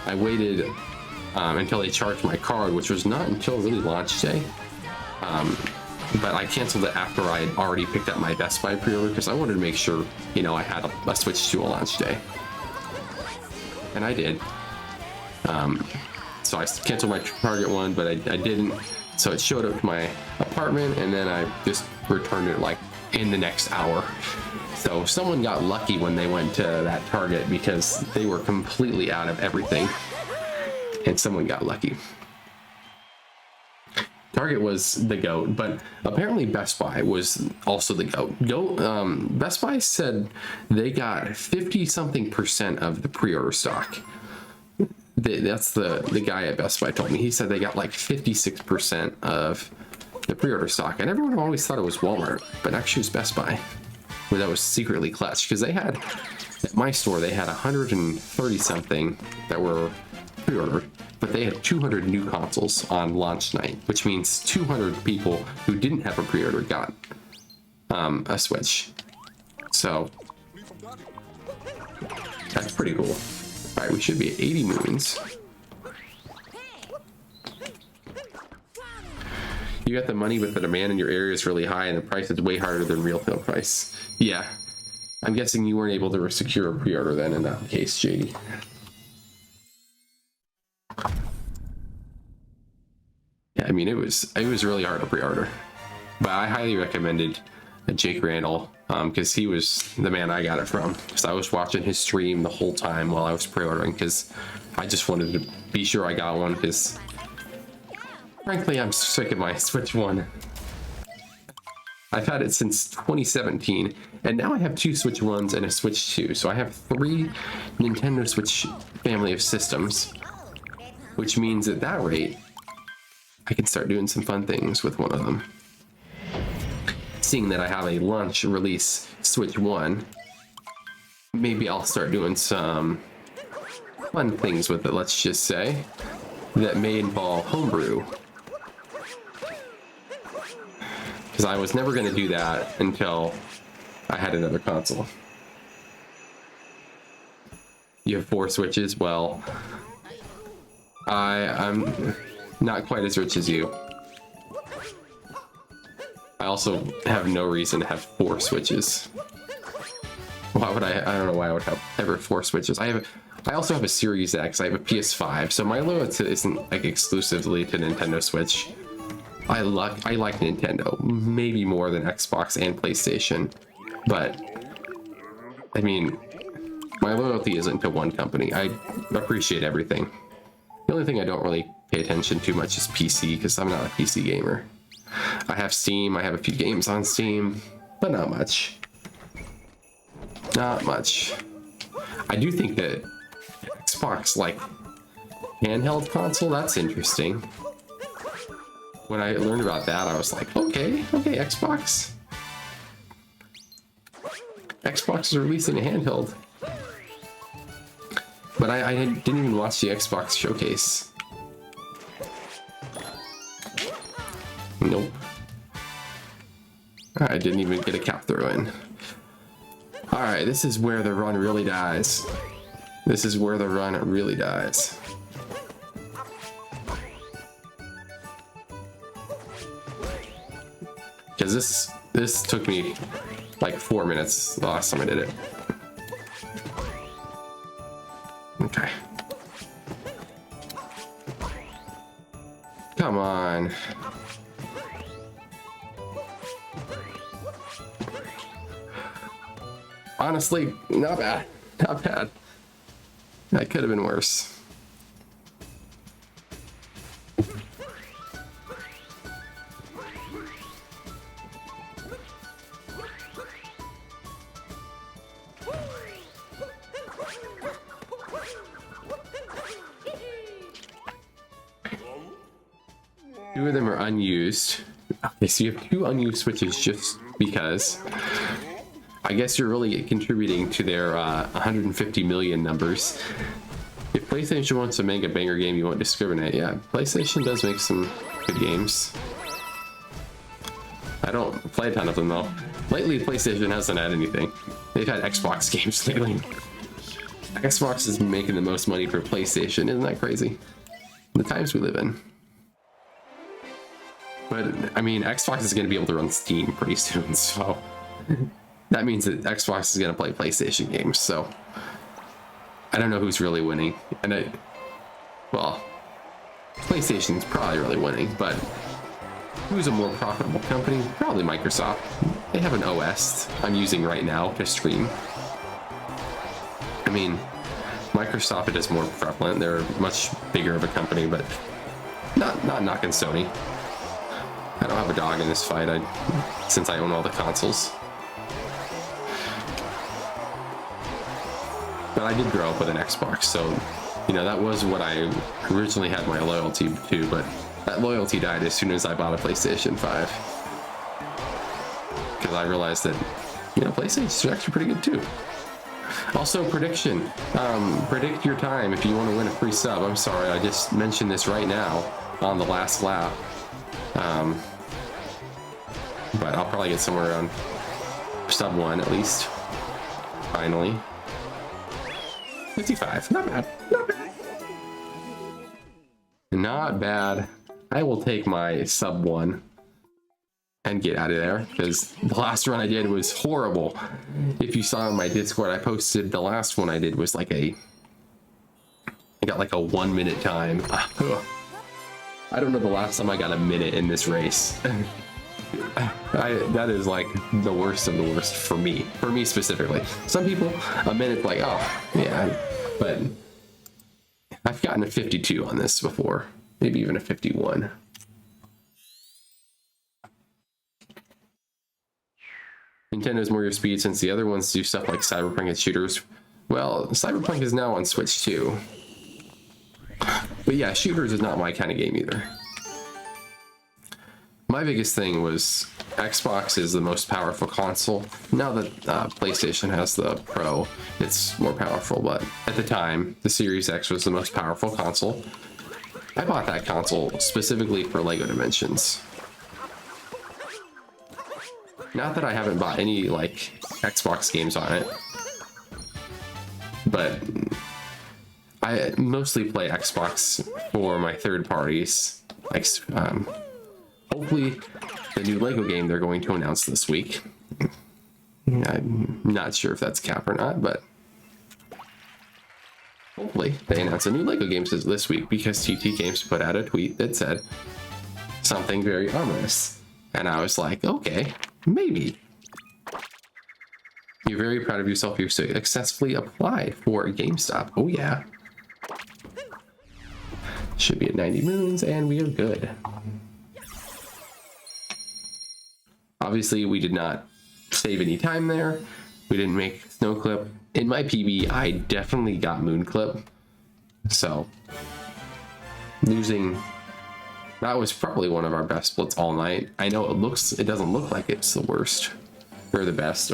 I waited until they charged my card, which was not until really launch day. But I canceled it after I had already picked up my Best Buy pre-order because I wanted to make sure, you know, I had a Switch 2 on launch day. And I did. So I canceled my Target one, but I didn't. So it showed up to my apartment, and then I just returned it like in the next hour. So someone got lucky when they went to that Target because they were completely out of everything. And someone got lucky. Target was the GOAT, but apparently Best Buy was also the GOAT. Best Buy said they got 50-something% of the pre-order stock. That's the guy at Best Buy told me. He said they got like 56% of the pre-order stock, and everyone always thought it was Walmart, but actually it was Best Buy. Where that was secretly clutch because they had, at my store, they had 130-something that were pre-ordered, but they had 200 new consoles on launch night, which means 200 people who didn't have a pre-order got a Switch. So that's pretty cool. All right, we should be at 80 moons. You got the money, but the demand in your area is really high, and the price is way harder than retail price. Yeah, I'm guessing you weren't able to secure a pre-order then in that case, JD. Yeah, I mean, it was really hard to pre-order, but I highly recommended Jake Randall because he was the man I got it from. Because I was watching his stream the whole time while I was pre-ordering because I just wanted to be sure I got one because frankly I'm sick of my Switch 1. I've had it since 2017 and now I have 2 Switch 1s and a Switch 2, so I have 3 Nintendo Switch family of systems, which means at that rate I can start doing some fun things with one of them. Seeing that I have a launch release Switch 1, maybe I'll start doing some fun things with it, let's just say, that may involve homebrew. Because I was never going to do that until I had another console. You have 4 Switches? Well, I'm not quite as rich as you. I also have no reason to have 4 Switches. Why would I don't know why I would have ever 4 Switches. I also have a Series X. I have a PS5, so my loyalty isn't like exclusively to Nintendo Switch. I like Nintendo, maybe more than Xbox and PlayStation, but I mean, my loyalty isn't to one company. I appreciate everything. The only thing I don't really pay attention too much is PC, because I'm not a PC gamer. I have Steam, I have a few games on Steam, but not much. Not much. I do think that Xbox, like, handheld console, that's interesting. When I learned about that, I was like, okay, Xbox. Xbox is releasing a handheld. But I didn't even watch the Xbox showcase. Nope. I didn't even get a cap throw in. Alright, this is where the run really dies. This is where the run really dies. Because this took me like 4 minutes the last time I did it. Okay. Come on. Honestly, not bad. Not bad. That could have been worse. 2 of them are unused. Okay, so you have 2 unused switches just because. I guess you're really contributing to their 150 million numbers. If PlayStation wants to make a banger game, you won't discriminate. Yeah, PlayStation does make some good games. I don't play a ton of them though. Lately, PlayStation hasn't had anything. They've had Xbox games lately. Xbox is making the most money for PlayStation. Isn't that crazy? The times we live in. But I mean, Xbox is going to be able to run Steam pretty soon, so that means that Xbox is going to play PlayStation games. So I don't know who's really winning, and well, PlayStation's probably really winning, but who's a more profitable company? Probably Microsoft. They have an OS I'm using right now to stream. I mean, Microsoft is more prevalent. They're much bigger of a company, but not knocking Sony. I don't have a dog in this fight since I own all the consoles. But I did grow up with an Xbox, so you know that was what I originally had my loyalty to, but that loyalty died as soon as I bought a PlayStation 5. Because I realized that, you know, PlayStation's actually pretty good too. Also, prediction. Predict your time if you want to win a free sub. I'm sorry, I just mentioned this right now on the last lap. But I'll probably get somewhere around sub 1 at least. Finally. 55. Not bad. Not bad. Not bad. I will take my sub 1 and get out of there, because the last run I did was horrible. If you saw in my Discord, I posted the last one I did was like I got like a 1 minute time. I don't know the last time I got a minute in this race. That is like the worst of the worst for me specifically. Some people, a minute's like, oh yeah, but I've gotten a 52 on this before, maybe even a 51. Nintendo's more your speed since the other ones do stuff like Cyberpunk and shooters. Well, Cyberpunk is now on Switch too. But yeah, shooters is not my kind of game either. My biggest thing was Xbox is the most powerful console. Now that PlayStation has the Pro, it's more powerful, but at the time, the Series X was the most powerful console. I bought that console specifically for LEGO Dimensions. Not that I haven't bought any like Xbox games on it, but I mostly play Xbox for my third parties. Like, hopefully the new LEGO game they're going to announce this week. I'm not sure if that's cap or not, but hopefully they announce a new LEGO game this week, because TT Games put out a tweet that said something very ominous. And I was like, okay, maybe. You're very proud of yourself. You successfully applied for GameStop. Oh yeah. Should be at 90 moons and we are good. Obviously, we did not save any time there. We didn't make snow clip. In my PB, I definitely got moon clip. So losing, that was probably one of our best splits all night. I know it doesn't look like it's the worst or the best.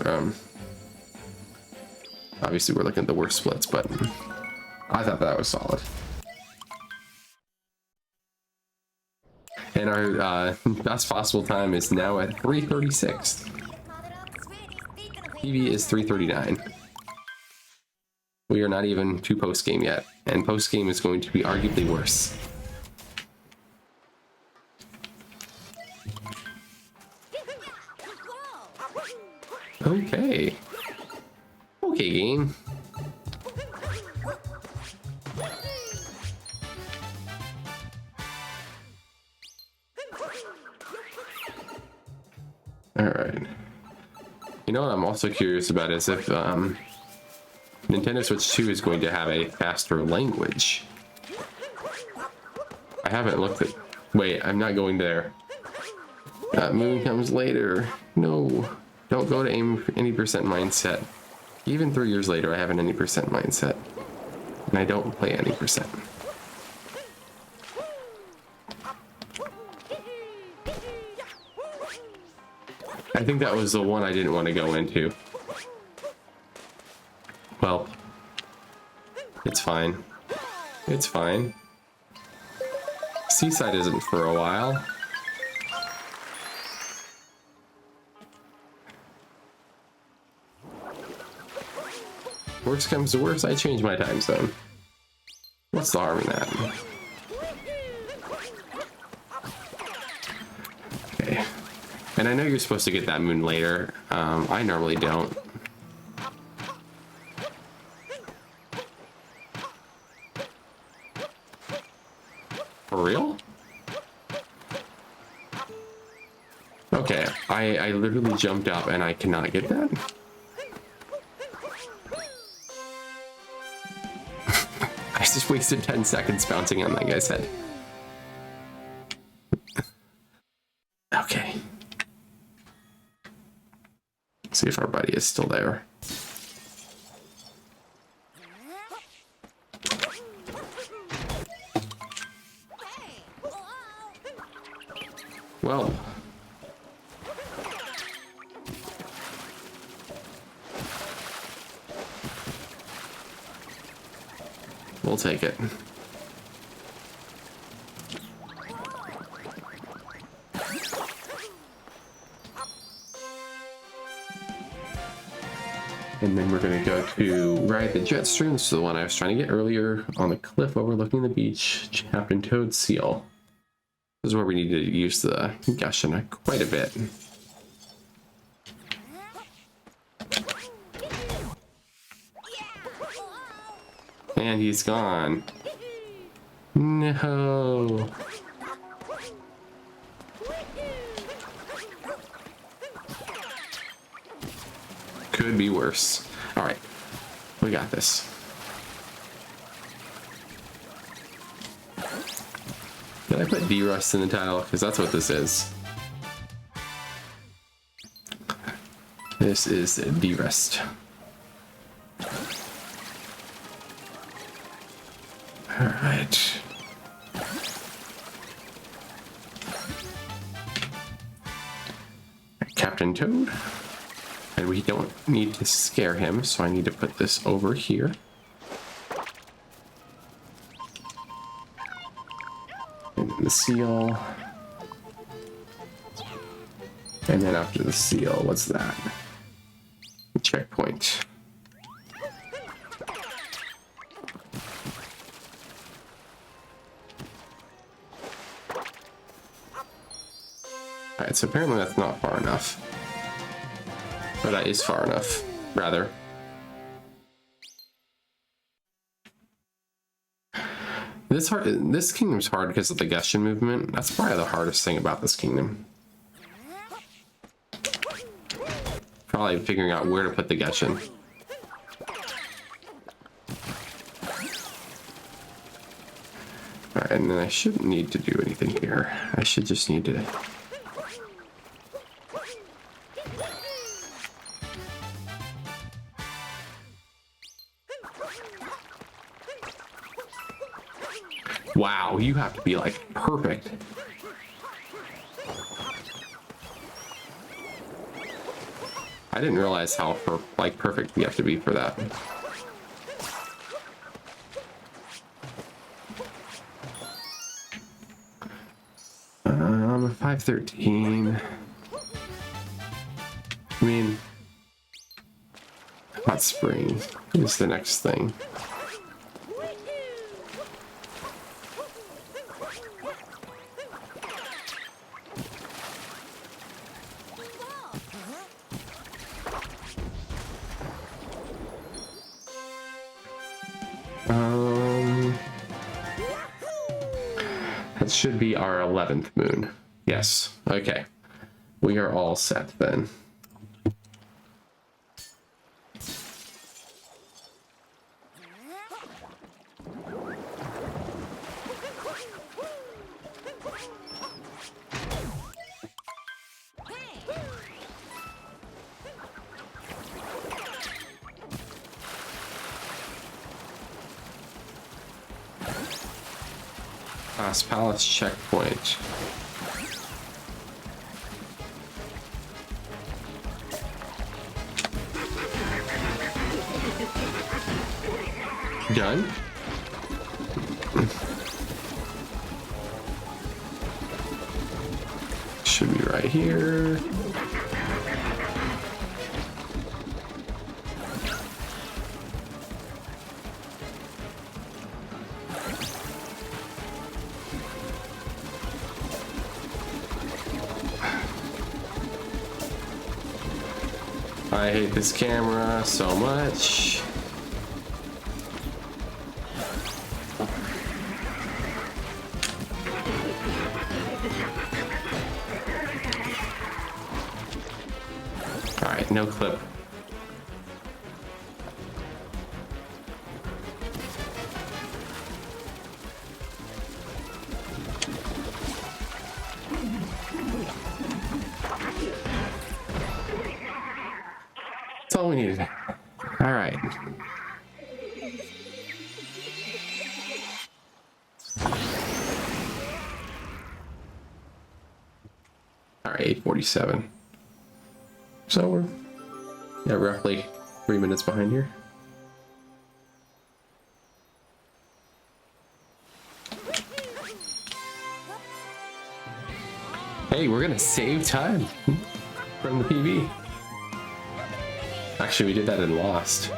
Obviously, we're looking at the worst splits, but I thought that was solid. And our best possible time is now at 3:36. PB is 3:39. We are not even to post game yet, and post game is going to be arguably worse. Okay. Okay, game. All right. You know what I'm also curious about is if Nintendo Switch 2 is going to have a faster language. I haven't looked at... Wait, I'm not going there. That moon comes later. No. Don't go to any percent mindset. Even 3 years later, I have an any percent mindset. And I don't play any percent. I think that was the one I didn't want to go into. Well, it's fine. It's fine. Seaside isn't for a while. Worst comes to worst, I change my time zone. What's the harm in that? Okay. And I know you're supposed to get that moon later. I normally don't. For real? Okay, I literally jumped up and I cannot get that? I just wasted 10 seconds bouncing on that guy's head. Okay. See if our buddy is still there. Well. We'll take it. And then we're gonna go to ride the jet stream. This is the one I was trying to get earlier on the cliff overlooking the beach. Captain Toad Seal. This is where we need to use the Gushing quite a bit. And he's gone. No. Could be worse. All right, we got this. Did I put D-Rust in the title? Because that's what this is. This is D-Rust. All right. Captain Toad. And we don't need to scare him, so I need to put this over here. And then the seal. And then after the seal, what's that? Checkpoint. Alright, so apparently that's not far enough. But that is far enough, rather. This kingdom's hard because of the Gushin movement. That's probably the hardest thing about this kingdom. Probably figuring out where to put the Gushin. Alright, and then I shouldn't need to do anything here. I should just need to... Wow, you have to be like perfect. I didn't realize how perfect you have to be for that. 513. I mean, hot spring is the next thing. That should be our 11th moon. Yes. Okay. We are all set then. Last palace checkpoint. Done. Should be right here. I hate this camera so much. All right, no clip. That's all we needed. All right. All right, 8:47. So we're roughly 3 minutes behind here. Hey, we're gonna save time from the PB. Actually, we did that in Lost.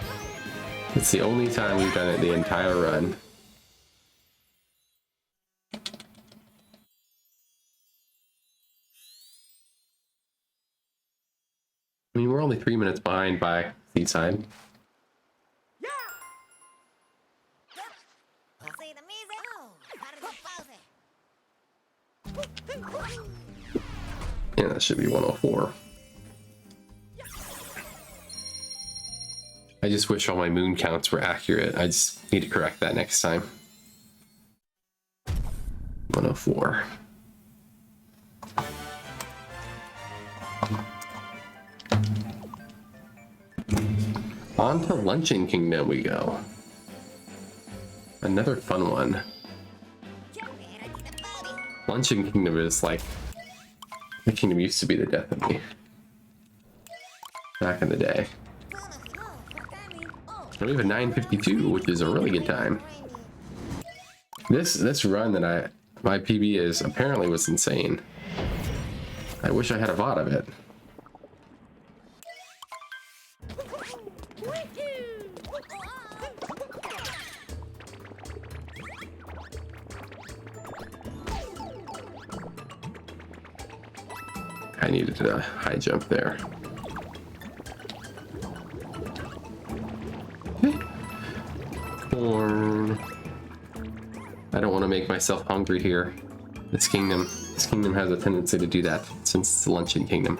It's the only time we've done it the entire run. I mean, we're only 3 minutes behind by Seaside. Yeah, that should be 104. I just wish all my moon counts were accurate. I just need to correct that next time. 104. On to Luncheon Kingdom we go. Another fun one. Luncheon Kingdom is like... The kingdom used to be the death of me. Back in the day. And we have a 9:52, which is a really good time. This run that my PB is apparently was insane. I wish I had a VOD of it. I needed a high jump there. Corn. I don't want to make myself hungry here. This kingdom has a tendency to do that since it's the Luncheon Kingdom.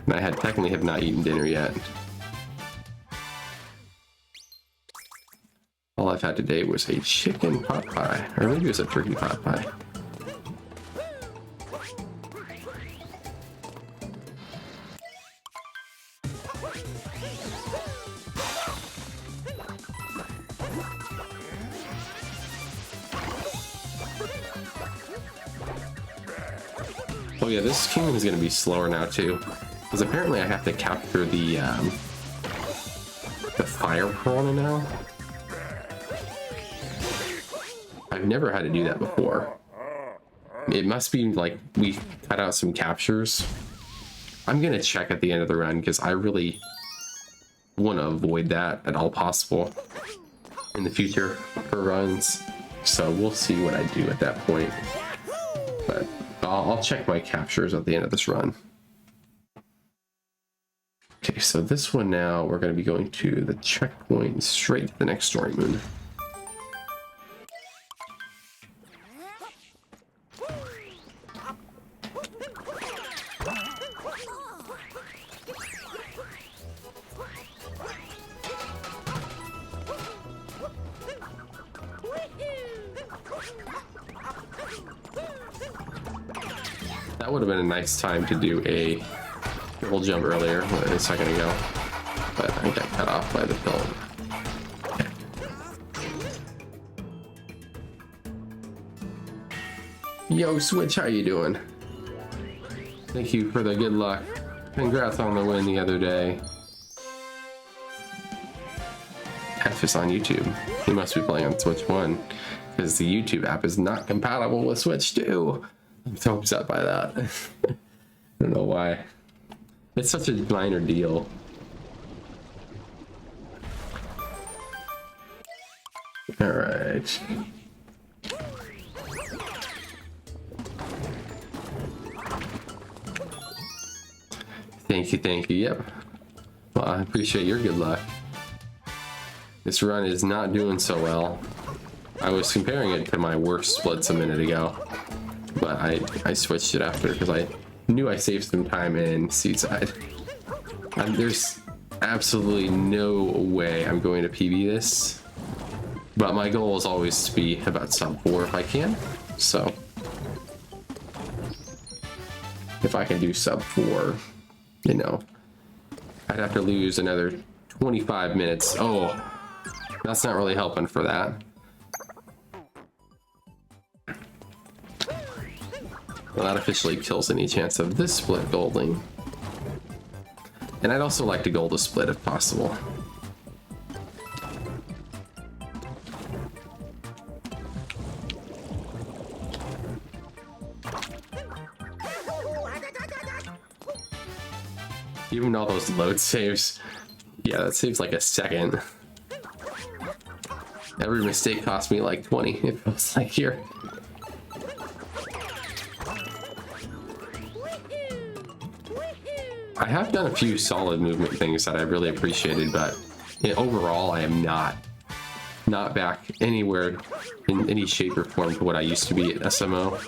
And I technically have not eaten dinner yet. All I've had today was a chicken pot pie, or maybe it was a turkey pot pie. Oh yeah, this kingdom is going to be slower now too, because apparently I have to capture the fire piranha now. I've never had to do that before. It must be like we cut out some captures. I'm going to check at the end of the run because I really want to avoid that at all possible in the future for runs. So we'll see what I do at that point. But I'll check my captures at the end of this run. Okay, so this one now, we're going to be going to the checkpoint straight to the next story moon. That would have been a nice time to do a triple jump earlier, a second ago, but I got cut off by the film. Okay. Yo, Switch, how you doing? Thank you for the good luck. Congrats on the win the other day. F is on YouTube. He must be playing on Switch 1 because the YouTube app is not compatible with Switch 2. I'm so upset by that. I don't know why. It's such a minor deal. All right. Thank you, thank you. Yep. Well, I appreciate your good luck. This run is not doing so well. I was comparing it to my worst splits a minute ago, but I switched it after because I knew I saved some time in Seaside. And there's absolutely no way I'm going to PB this, but my goal is always to be about sub 4 if I can. So if I can do sub 4, you know, I'd have to lose another 25 minutes. Oh, that's not really helping for that. Well, that officially kills any chance of this split golding. And I'd also like to gold a split if possible. Even all those load saves. Yeah, that saves like a second. Every mistake cost me like 20, it feels like here. I have done a few solid movement things that I really appreciated, but overall I am not back anywhere in any shape or form to what I used to be at SMO.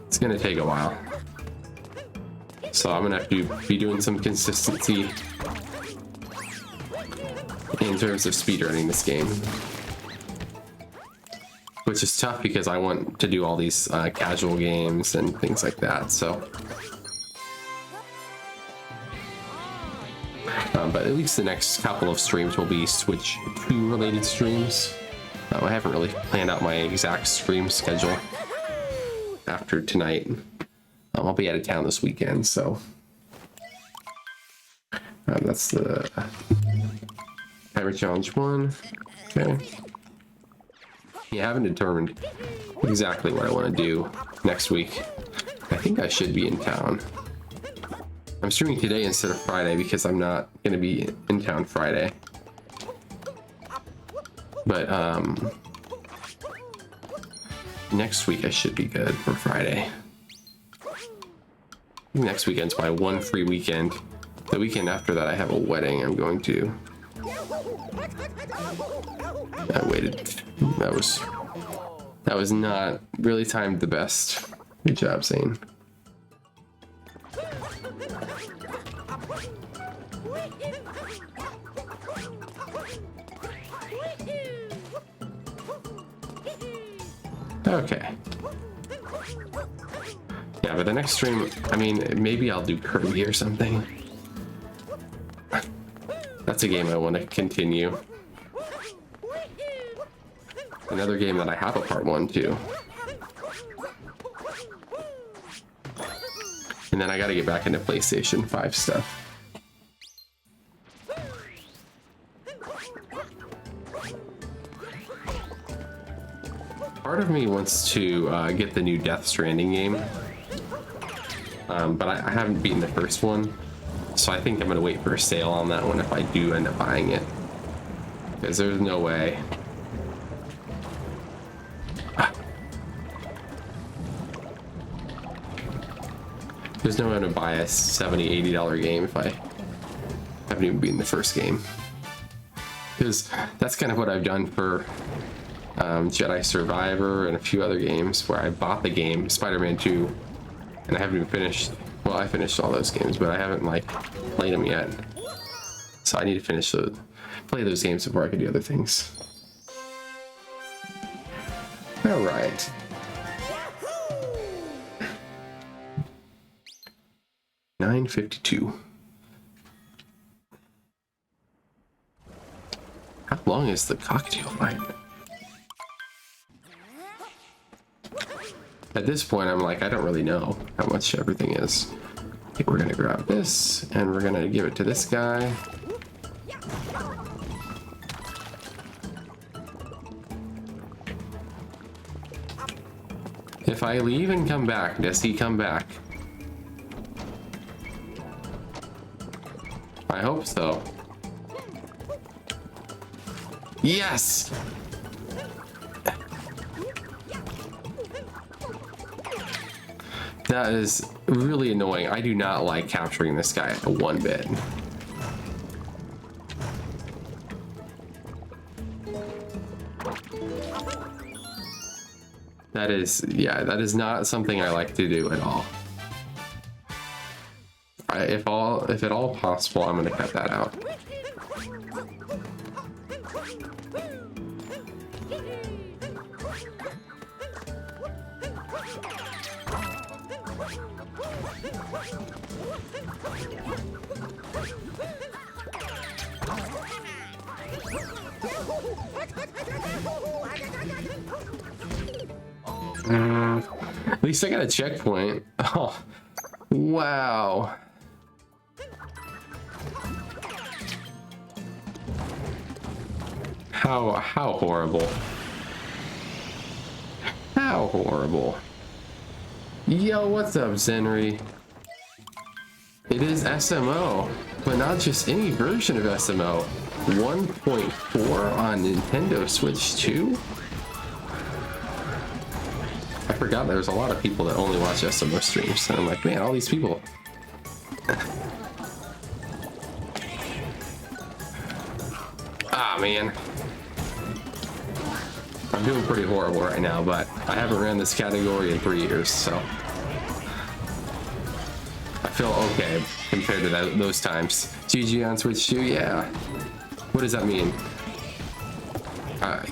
It's gonna take a while. So I'm gonna have to be doing some consistency in terms of speedrunning this game. Which is tough because I want to do all these casual games and things like that, so. But at least the next couple of streams will be Switch 2 related streams. I haven't really planned out my exact stream schedule after tonight. I'll be out of town this weekend, so. That's the Timer Challenge 1. Okay. Yeah, I haven't determined exactly what I want to do next week. I think I should be in town. I'm streaming today instead of Friday because I'm not going to be in town Friday. But next week I should be good for Friday. Next weekend's my one free weekend. The weekend after that I have a wedding I'm going to. I waited. That was not really timed the best. Good job, Zane. Okay. Yeah, but the next stream, I mean, maybe I'll do Kirby or something. That's a game I want to continue. Another game that I have a part 1 too. And then I gotta get back into PlayStation 5 stuff. Part of me wants to get the new Death Stranding game. But I haven't beaten the first one. So I think I'm gonna wait for a sale on that one if I do end up buying it. Because there's no way. There's no way I'm gonna buy a $70, $80 game if I haven't even beaten the first game. Because that's kind of what I've done for Jedi Survivor and a few other games where I bought the game, Spider-Man 2, and I haven't even finished. Well, I finished all those games, but I haven't like played them yet. So I need to play those games before I can do other things. All right. $9.52. How long is the cocktail fight? At this point, I'm like, I don't really know how much everything is. Okay, we're gonna grab this, and we're gonna give it to this guy. If I leave and come back, does he come back? I hope so. Yes! That is really annoying. I do not like capturing this guy one bit. That is, yeah, that is not something I like to do at all. If at all possible, I'm gonna cut that out. At least I got a checkpoint. Oh, wow. How horrible. How horrible. Yo, what's up, Zenry? It is SMO, but not just any version of SMO. 1.4 on Nintendo Switch 2? I forgot there was a lot of people that only watch SMO streams, and I'm like, man, all these people. Ah, man. I'm doing pretty horrible right now, but I haven't ran this category in 3 years, so I feel okay compared to those times. GG on Switch 2, yeah. What does that mean?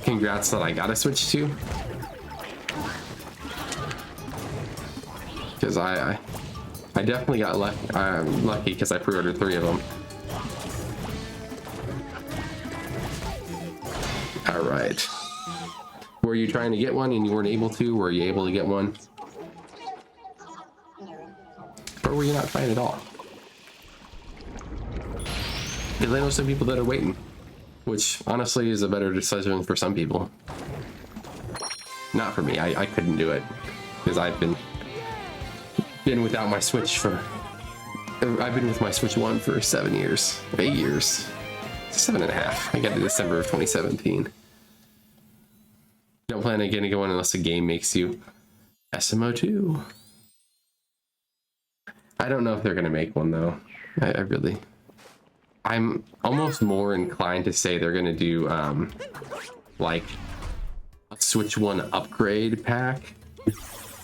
Congrats that I got a Switch 2. Because I definitely got lucky because I pre-ordered 3 of them. All right. Were you trying to get one and you weren't able to? Were you able to get one? Or were you not trying at all? Because I know some people that are waiting, which honestly is a better decision for some people. Not for me. I couldn't do it because I've been without my Switch I've been with my Switch 1 for 7 years, 8 years, 7.5. I got to December of 2017. Don't plan on getting one unless a game makes you. SMO 2. I don't know if they're gonna make one though. I'm almost more inclined to say they're gonna do like a Switch 1 upgrade pack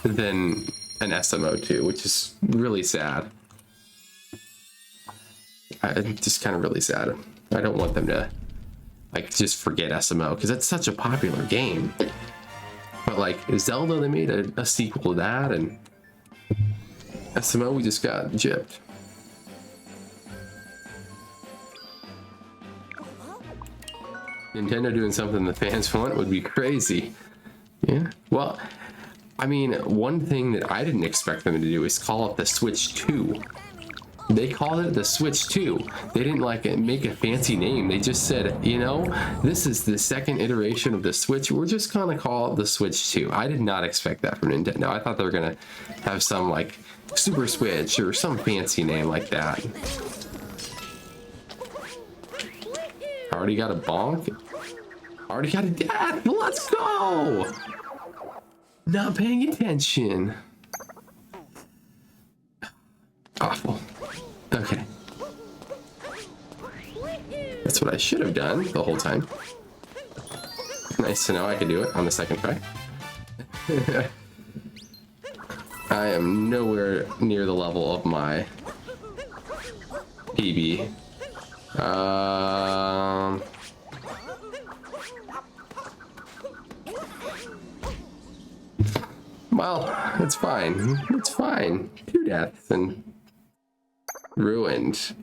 than an SMO 2, which is really sad. It's just kind of really sad. I don't want them to like just forget SMO because it's such a popular game. But like Zelda, they made a sequel to that, and SMO, we just got gypped. Nintendo doing something the fans want would be crazy. Yeah. Well, I mean, one thing that I didn't expect them to do is call it the Switch 2. They called it the Switch 2. They didn't like make a fancy name. They just said, you know, this is the second iteration of the Switch. We're just gonna call it the Switch 2. I did not expect that from Nintendo. I thought they were gonna have some like Super Switch or some fancy name like that. Already got a bonk. Already got a death. Let's go. Not paying attention. Awful. Okay. That's what I should have done the whole time. Nice to know I could do it on the second try. I am nowhere near the level of my PB. Well, it's fine. It's fine. 2 deaths and ruined.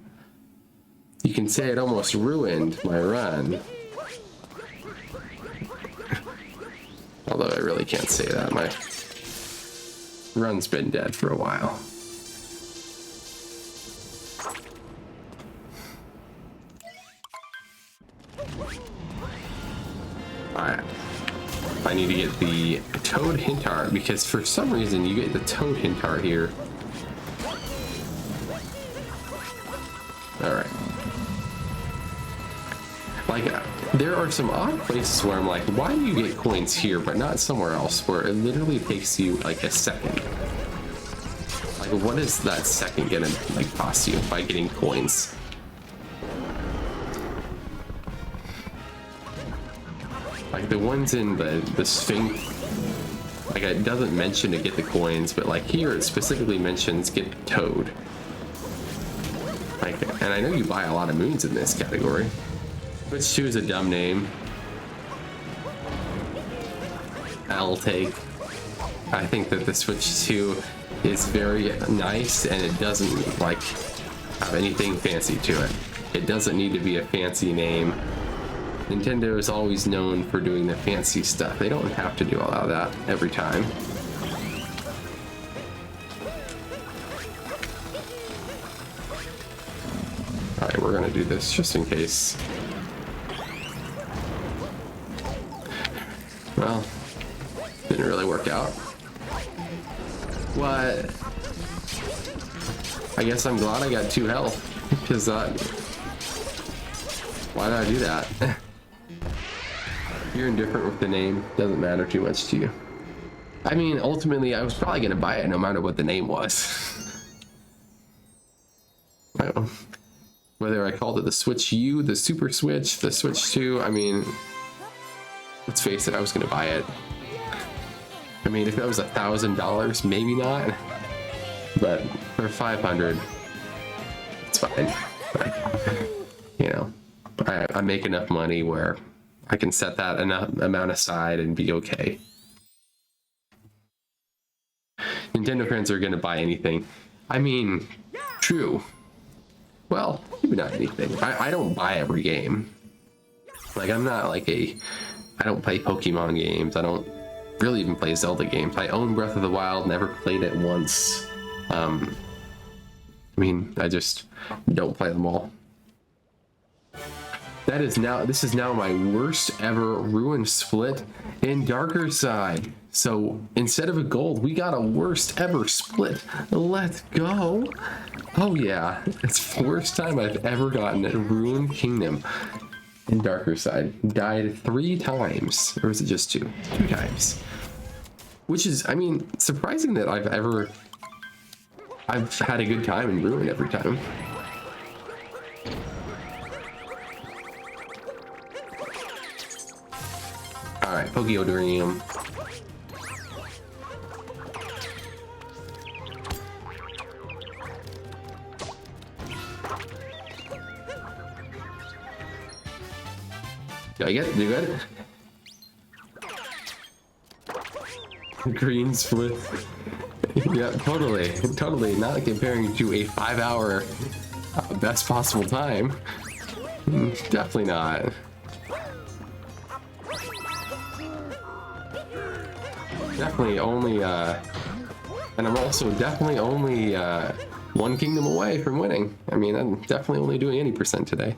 You can say it almost ruined my run. Although I really can't say that. My run's been dead for a while. Alright. if I need to get the Toad hint art, because for some reason you get the Toad hint art here. Alright. Like, there are some odd places where I'm like, why do you get coins here but not somewhere else, where it literally takes you like a second? Like, what is that second gonna like cost you by getting coins? Like the ones in the Sphinx, like it doesn't mention to get the coins, but like here it specifically mentions get the Toad. Like, and I know you buy a lot of moons in this category. Switch 2 is a dumb name. I'll take. I think that the Switch 2 is very nice and it doesn't like have anything fancy to it. It doesn't need to be a fancy name. Nintendo is always known for doing the fancy stuff. They don't have to do all of that every time. Alright, we're gonna do this just in case. Well, didn't really work out. What? I guess I'm glad I got 2 health, because why did I do that? You're indifferent with the name, doesn't matter too much to you. I mean, ultimately, I was probably gonna buy it no matter what the name was. Whether I called it the Switch U, the Super Switch, the Switch 2, I mean, let's face it, I was gonna buy it. I mean, if it was $1,000, maybe not, but for 500, it's fine. You know, I make enough money where I can set that enough amount aside and be okay. Nintendo fans are gonna buy anything. I mean, true. Well, maybe not anything. I don't buy every game. Like, I'm not like I don't play Pokemon games. I don't really even play Zelda games. I own Breath of the Wild, never played it once. I mean, I just don't play them all. This is now my worst ever ruined split in Darker Side. So instead of a gold, we got a worst ever split. Let's go. Oh yeah, it's the worst time I've ever gotten a ruined kingdom in Darker Side. Died 3 times, or was it just 2? 2 times. Which is, I mean, surprising that I've had a good time in Ruin every time. Alright, Pokeodorium. Do I get it? Do good? Green split. Yeah, totally. Not comparing to a 5-hour best possible time. Definitely not. Definitely only, and I'm also definitely only 1 kingdom away from winning. I mean, I'm definitely only doing 80% today.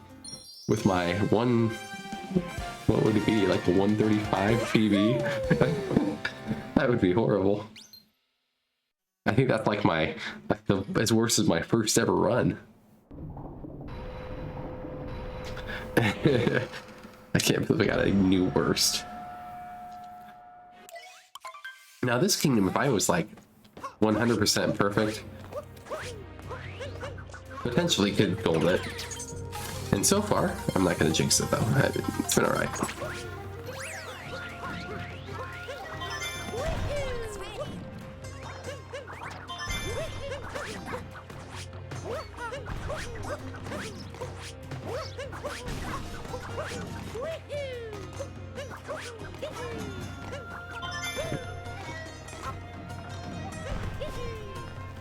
With my what would it be, like a 135 PB? That would be horrible. I think that's like as worse as my first ever run. I can't believe I got a new worst. Now this kingdom, if I was like 100% perfect, potentially could gold it. And so far, I'm not gonna jinx it though. It's been alright.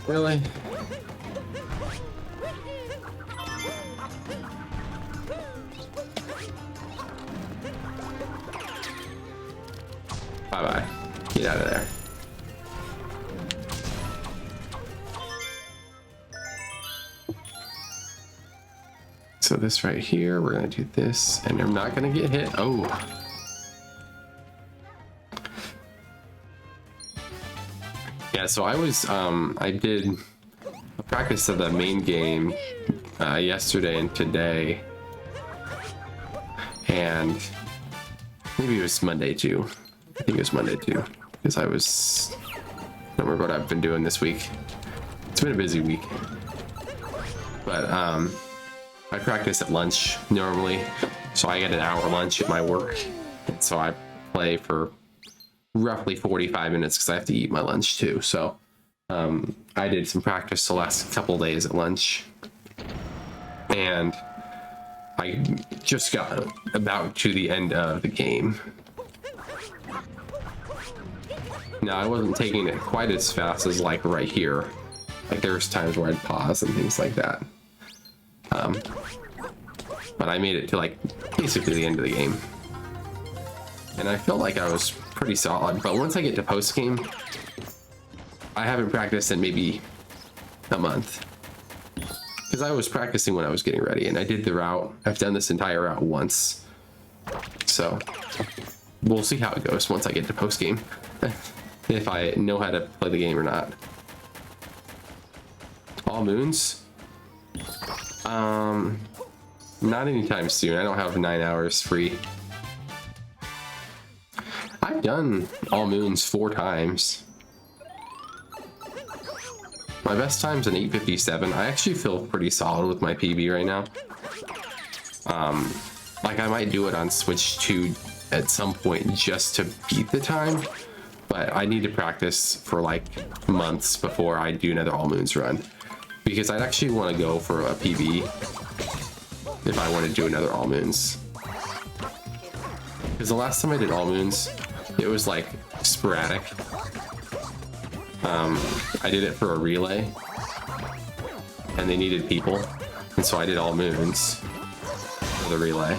Really? Bye-bye. Get out of there. So this right here, we're gonna do this, and I'm not gonna get hit. Oh. Yeah, so I did a practice of the main game yesterday and today, and maybe it was Monday too. I think it was Monday too, because I don't remember what I've been doing this week. It's been a busy week, but I practice at lunch normally, so I get an hour lunch at my work, and so I play for roughly 45 minutes because I have to eat my lunch too. So I did some practice the last couple days at lunch, and I just got about to the end of the game. Now, I wasn't taking it quite as fast as like right here. Like there's times where I'd pause and things like that. But I made it to like basically the end of the game. And I felt like I was pretty solid, but once I get to post game, I haven't practiced in maybe a month. Because I was practicing when I was getting ready, and I did the route. I've done this entire route once. So we'll see how it goes once I get to post game. If I know how to play the game or not. All moons? Not anytime soon. I don't have 9 hours free. I've done all moons 4 times. My best time's an 8:57. I actually feel pretty solid with my PB right now. Like I might do it on Switch 2 at some point just to beat the time, but I need to practice for like months before I do another all moons run, because I'd actually want to go for a PB if I want to do another all moons. Because the last time I did all moons, it was like sporadic. I did it for a relay, and they needed people, and so I did all moons for the relay,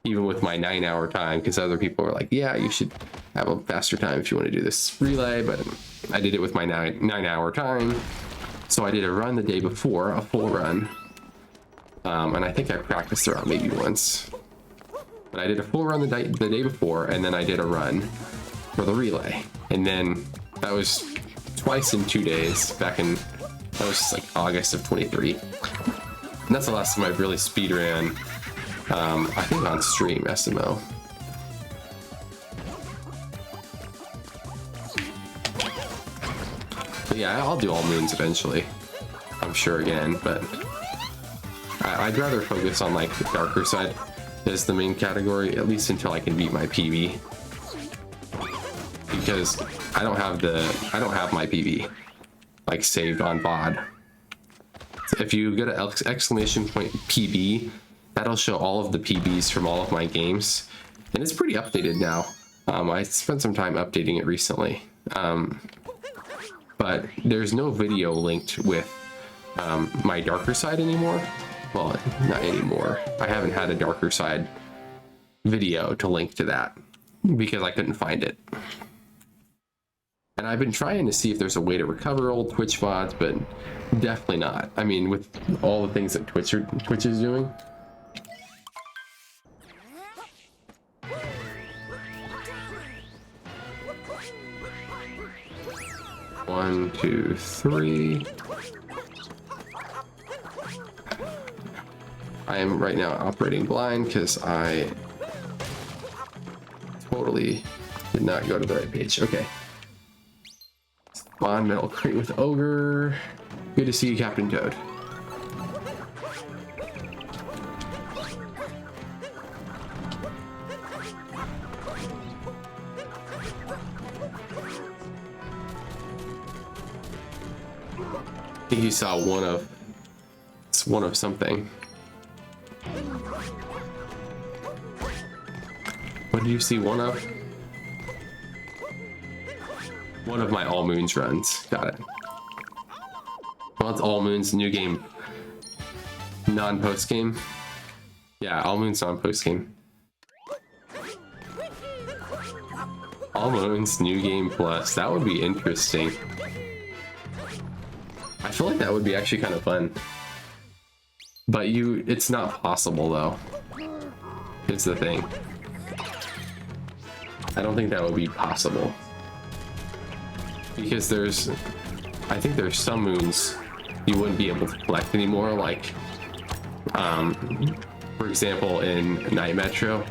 even with my 9-hour time, because other people were like, yeah, you should have a faster time if you want to do this relay, but I did it with my 9-hour time. So I did a run the day before, a full run, and I think I practiced around maybe once, but I did a full run the day before, and then I did a run for the relay, and then that was twice in 2 days back in, that was like August of 23, and that's the last time I've really speedran. I think on stream, SMO. But yeah, I'll do all moons eventually, I'm sure again, but I'd rather focus on like the darker side as the main category, at least until I can beat my PB. Because I don't have my PB like saved on VOD. So if you go to exclamation point PB, that'll show all of the PBs from all of my games, and it's pretty updated now. I spent some time updating it recently, but there's no video linked with my darker side anymore. Well, not anymore. I haven't had a darker side video to link to that because I couldn't find it. And I've been trying to see if there's a way to recover old Twitch VODs, but definitely not. I mean, with all the things that Twitch is doing. One, two, three. I am right now operating blind because I totally did not go to the right page. Okay. Spawn metal crate with ogre. Good to see you, Captain Toad. I think you saw one of something. What did you see one of? One of my all moons runs. Got it. Well, it's all moons, new game, non-post game. Yeah, all moons, non-post game. All moons, new game plus. That would be interesting. I feel like that would be actually kind of fun. But it's not possible though. It's the thing. I don't think that would be possible. because I think there's some moons you wouldn't be able to collect anymore, like for example in Night Metro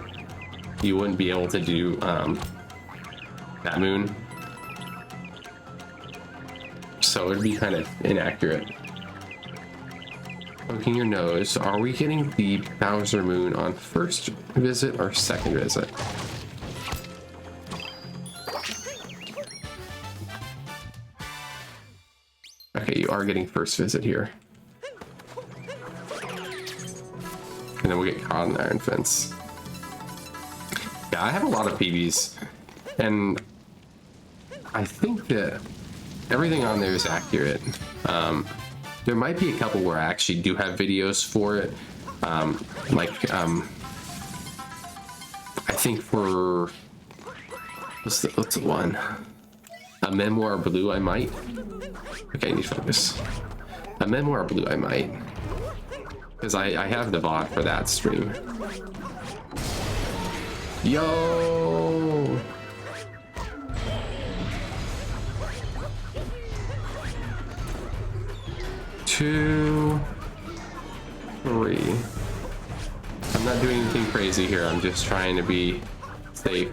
you wouldn't be able to do that moon, so it'd be kind of inaccurate. Poking your nose, are we getting the Bowser moon on first visit or second visit? Okay, you are getting first visit here. And then we get caught in the iron fence. Yeah, I have a lot of PBs, and I think that everything on there is accurate. There might be a couple where I actually do have videos for it. I think for what's the one? A Memoir Blue, I might. Okay, I need to focus. A Memoir Blue, I might, because I have the VOD for that stream. Yo. 2, 3. I'm not doing anything crazy here. I'm just trying to be safe.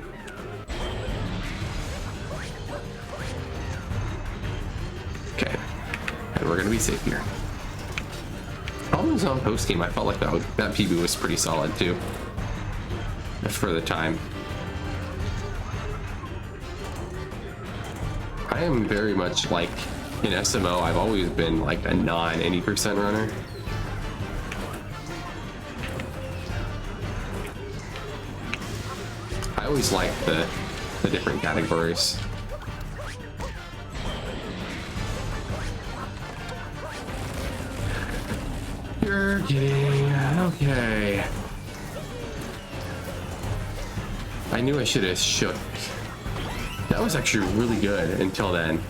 Okay, and we're gonna be safe here. Probably was on post game. I felt like that PB was pretty solid too for the time. I am very much like in SMO. I've always been like a non 80% runner. I always like the different categories. You're kidding. Okay. I knew I should have shook. That was actually really good until then.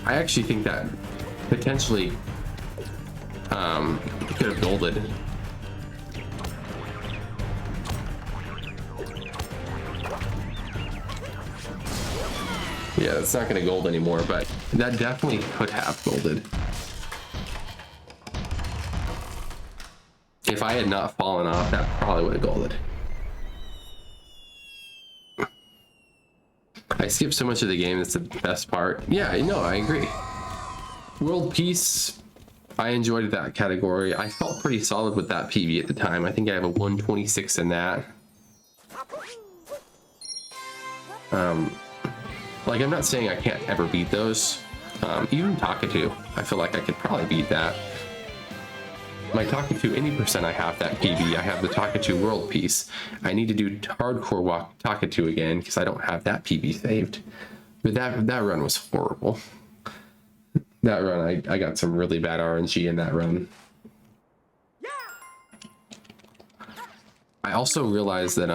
I actually think that potentially could have golded. Yeah, it's not going to gold anymore, but that definitely could have golded. If I had not fallen off, that probably would have golded. I skipped so much of the game, that's the best part. Yeah, no, I agree. World Peace, I enjoyed that category. I felt pretty solid with that PB at the time. I think I have a 126 in that. Like, I'm not saying I can't ever beat those. Even Takatu, I feel like I could probably beat that. My Takatu, any percent I have that PB, I have the Takatu World Peace. I need to do Hardcore Walk Takatu again because I don't have that PB saved. But that run was horrible. That run, I got some really bad RNG in that run. I also realized that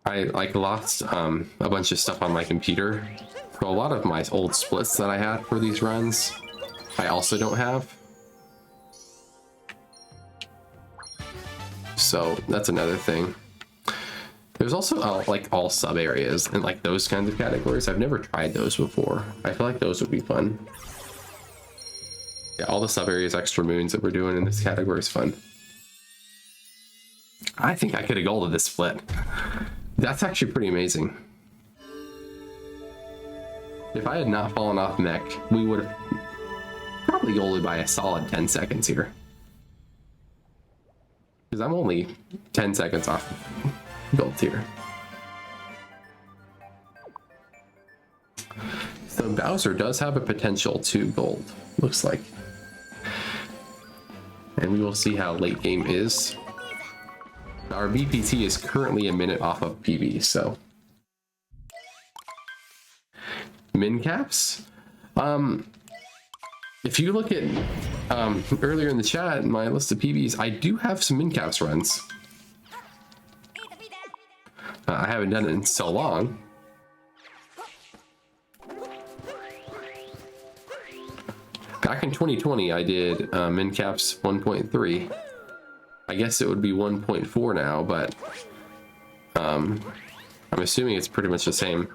I like lost a bunch of stuff on my computer. So a lot of my old splits that I had for these runs, I also don't have. So that's another thing. There's also like all sub areas and like those kinds of categories. I've never tried those before. I feel like those would be fun. Yeah, all the sub areas, extra moons that we're doing in this category is fun. I think I could have golded this split. That's actually pretty amazing. If I had not fallen off mech, we would have probably golded by a solid 10 seconds here. Because I'm only 10 seconds off gold tier. So Bowser does have a potential to gold, looks like. And we will see how late game is. Our BPT is currently a minute off of PB, so. Min caps? If you look at earlier in the chat, my list of PBs, I do have some min caps runs. I haven't done it in so long. Back in 2020, I did min caps 1.3. I guess it would be 1.4 now, but I'm assuming it's pretty much the same.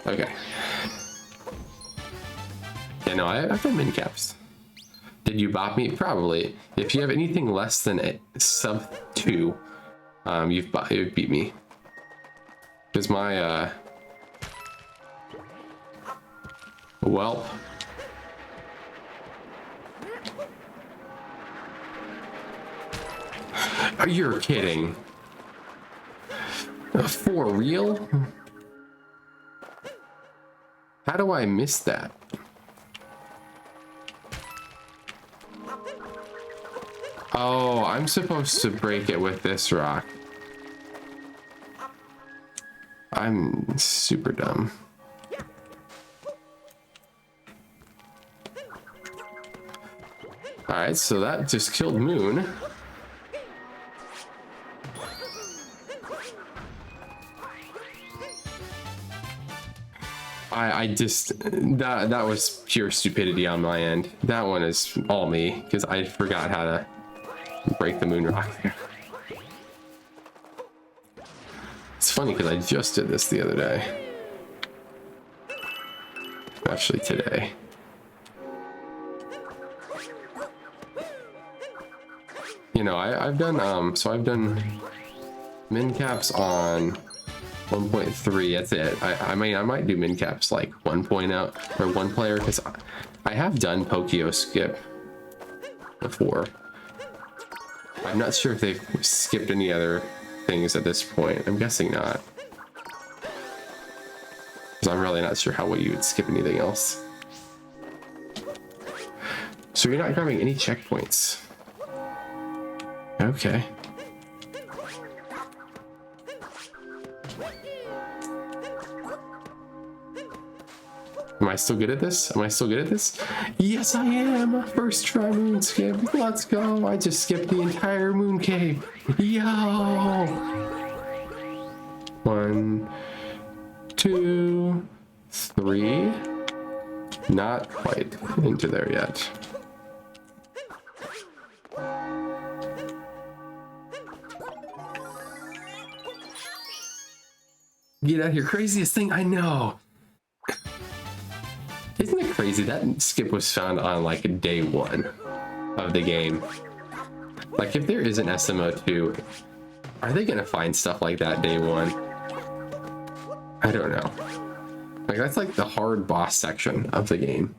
Okay. Yeah, no, I've done min caps. Did you bop me? Probably. If you have anything less than a sub 2, you've beat me. Because my, well. Are you kidding? For real? How do I miss that? Oh, I'm supposed to break it with this rock. I'm super dumb. Alright, so that just killed Moon. I just, that was pure stupidity on my end. That one is all me, because I forgot how to break the moon rock there. It's funny because I just did this the other day. Actually today. You know, I've done, so I've done min caps on 1.3, that's it. I mean, I might do min caps like 1.0 or one player, because I have done Pokio skip before. I'm not sure if they've skipped any other things at this point. I'm guessing not, because I'm really not sure how well you would skip anything else. So you're not grabbing any checkpoints. Okay. Am I still good at this? Am I still good at this? Yes, I am! First try moon skip. Let's go! I just skipped the entire moon cave. Yo! 1, 2, 3. Not quite into there yet. Get out of here. Craziest thing I know. Isn't it crazy that skip was found on like day 1 of the game? Like if there is an SMO 2, are they gonna find stuff like that day 1? I don't know. Like that's like the hard boss section of the game,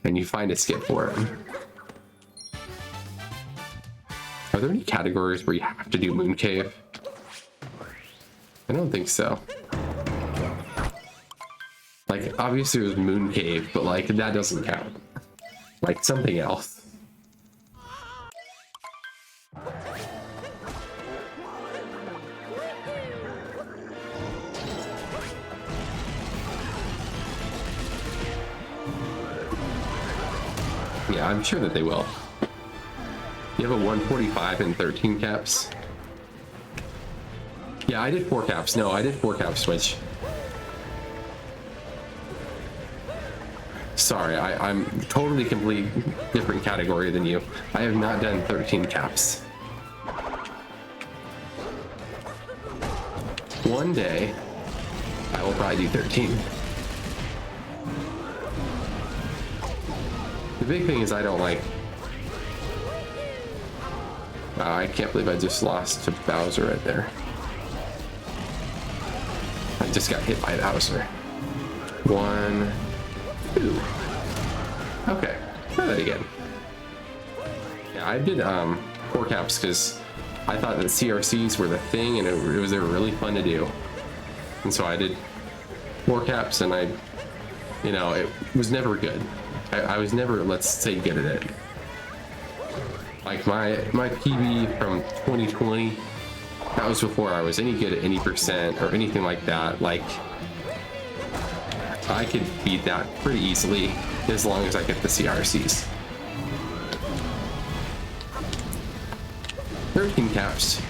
and you find a skip for it. Are there any categories where you have to do Moon Cave? I don't think so. Like, obviously it was Moon Cave, but like, that doesn't count. Like, something else. Yeah, I'm sure that they will. You have a 145 and 13 caps? Yeah, I did 4 caps. No, I did 4 cap switch. Sorry, I'm totally complete different category than you. I have not done 13 caps. One day, I will probably do 13. The big thing is I don't like... I can't believe I just lost to Bowser right there. I just got hit by Bowser. 1, 2. Okay, try that again. Yeah, I did 4 caps because I thought that CRCs were the thing, and they were really fun to do. And so I did 4 caps, and I, you know, it was never good. I was never, let's say, good at it. Like my PB from 2020, that was before I was any good at any percent or anything like that. Like, I could beat that pretty easily as long as I get the CRCs. 13 caps.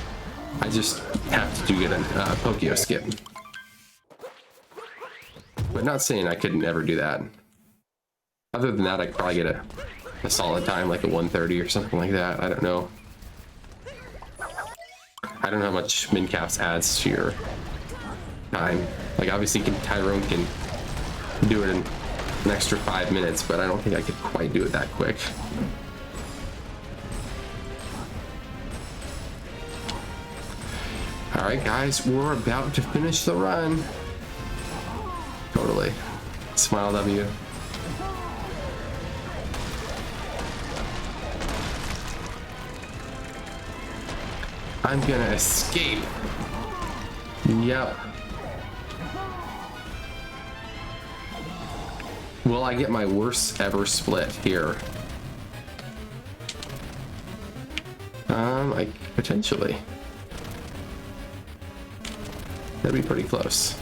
I just have to do get a Pokio skip. But not saying I couldn't ever do that. Other than that, I could probably get a solid time, like a 1:30 or something like that. I don't know. I don't know how much min caps adds to your time. Like obviously Tyrone can do it in an extra 5 minutes, but I don't think I could quite do it that quick. All right, guys, we're about to finish the run. Totally. Smile W. I'm gonna escape. Yep. Will I get my worst ever split here? I potentially. That'd be pretty close.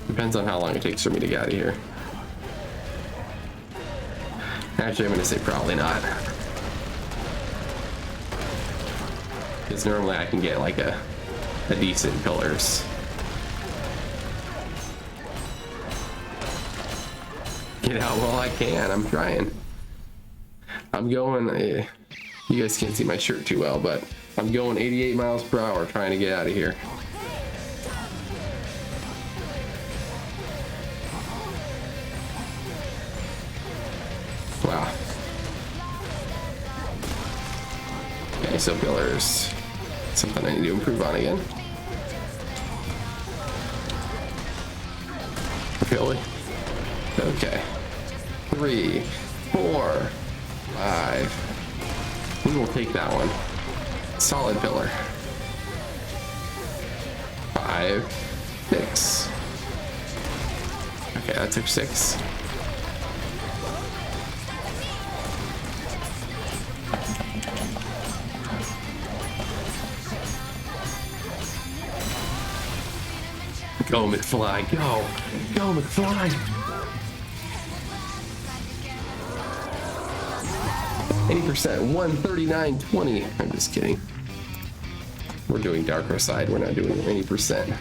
Depends on how long it takes for me to get out of here. Actually, I'm gonna say probably not. Because normally I can get like a decent pillars. Get out while I can. I'm trying. I'm going. You guys can't see my shirt too well, but I'm going 88 miles per hour trying to get out of here. Wow. Okay, so pillars. Something I need to improve on again. Really? Okay. 3, 4, 5. We will take that one. Solid pillar. 5, 6. Okay, that took 6. Go McFly, go! Go McFly! 80%, 139.20. I'm just kidding. We're doing darker side, we're not doing 80%.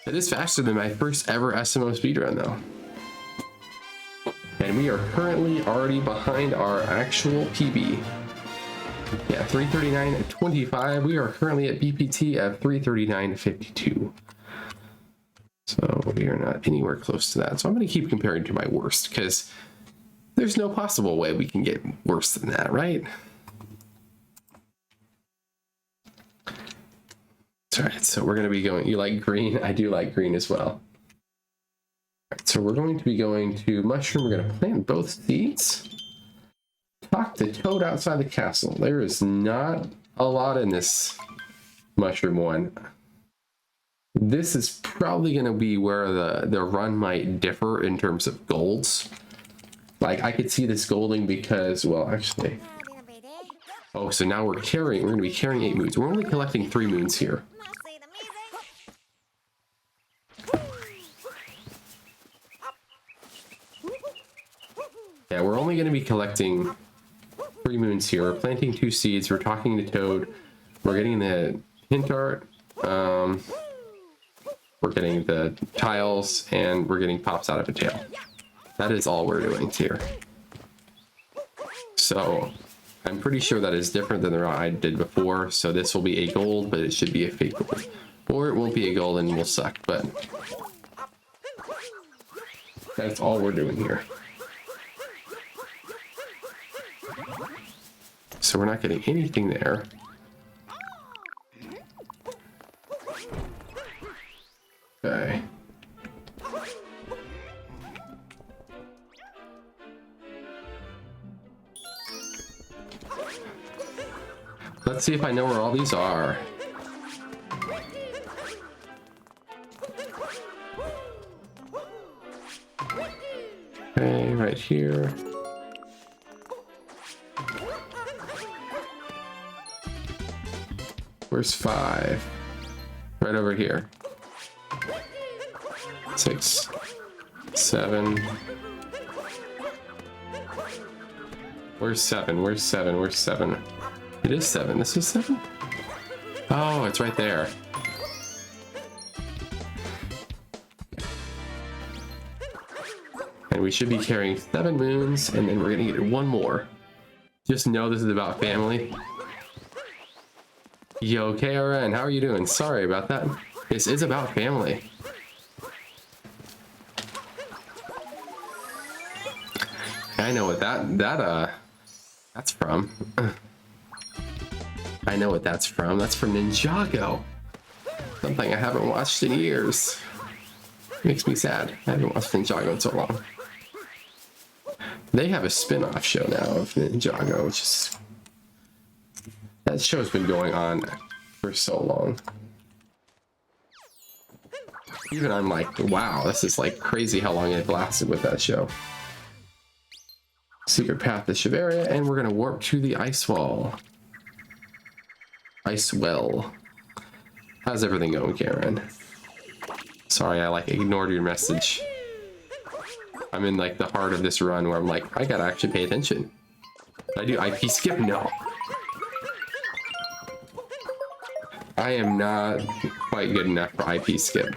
It is faster than my first ever SMO speedrun though. And we are currently already behind our actual PB. Yeah, 339.25. We are currently at BPT at 339.52. So we are not anywhere close to that. So I'm going to keep comparing to my worst because there's no possible way we can get worse than that, right? All right, so we're going to be going, you like green? I do like green as well. All right, so we're going to be going to mushroom. We're going to plant both seeds. Talk to Toad outside the castle. There is not a lot in this mushroom one. This is probably going to be where the run might differ in terms of golds. Like I could see this golding because, well, actually. Oh, so now we're going to be carrying 8 moons. We're only collecting 3 moons here. Yeah, we're only going to be collecting 3 moons here. We're planting 2 seeds. We're talking to Toad. We're getting the hint art. We're getting the tiles, and we're getting pops out of a tail. That is all we're doing here. So I'm pretty sure that is different than the route I did before. So this will be a gold, but it should be a fake gold. Or it won't be a gold and will suck, but that's all we're doing here. So we're not getting anything there. Okay. Let's see if I know where all these are. Okay, right here. Where's 5? Right over here. 6, 7. Where's 7? Where's 7? Where's 7? It is 7. This is 7? Oh, it's right there. And we should be carrying 7 moons, and then we're gonna get 1 more. Just know this is about family. Yo, KRN, how are you doing? Sorry about that. This is about family. I know what that's from. I know what that's from. That's from Ninjago. Something I haven't watched in years. Makes me sad. I haven't watched Ninjago in so long. They have a spin-off show now of Ninjago, which is... That show's been going on for so long. Even I'm like, wow, this is like crazy how long it lasted with that show. Secret path to Shiveria, and we're gonna warp to the ice wall. Ice well. How's everything going, Karen? Sorry, I like ignored your message. I'm in like the heart of this run where I'm like, I gotta actually pay attention. Did I do IP skip? No. I am not quite good enough for IP skip.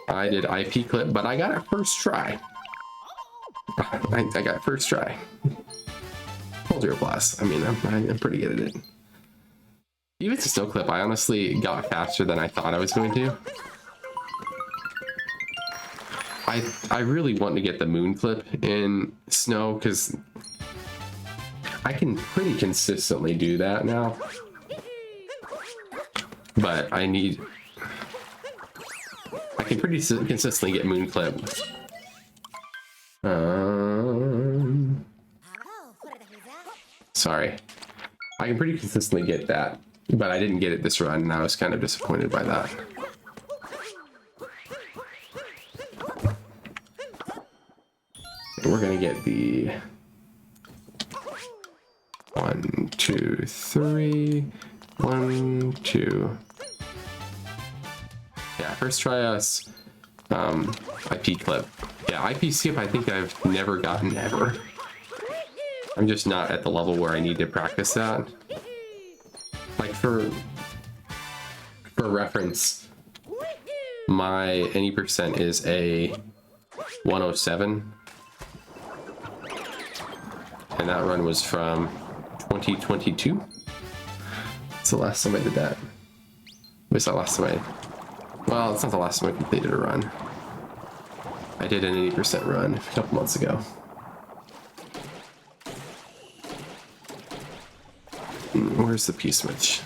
I did IP clip, but I got it first try. I got it first try. Hold your applause. I mean, I'm pretty good at it. Even to snow clip, I honestly got faster than I thought I was going to. I really want to get the moon clip in snow because I can pretty consistently do that now. But I can pretty consistently get moon clip. Sorry. I can pretty consistently get that, but I didn't get it this run, and I was kind of disappointed by that. And we're gonna get the 1, 2, 3, 1, 2. Yeah, first try us IP clip. Yeah, IP skip I think I've never gotten ever. I'm just not at the level where I need to practice that. Like for reference, my any percent is a 107. And that run was from 2022. It's the last time I did that. It's the last time well, it's not the last time I completed a run. I did an 80% run a couple months ago. Where's the P-switch?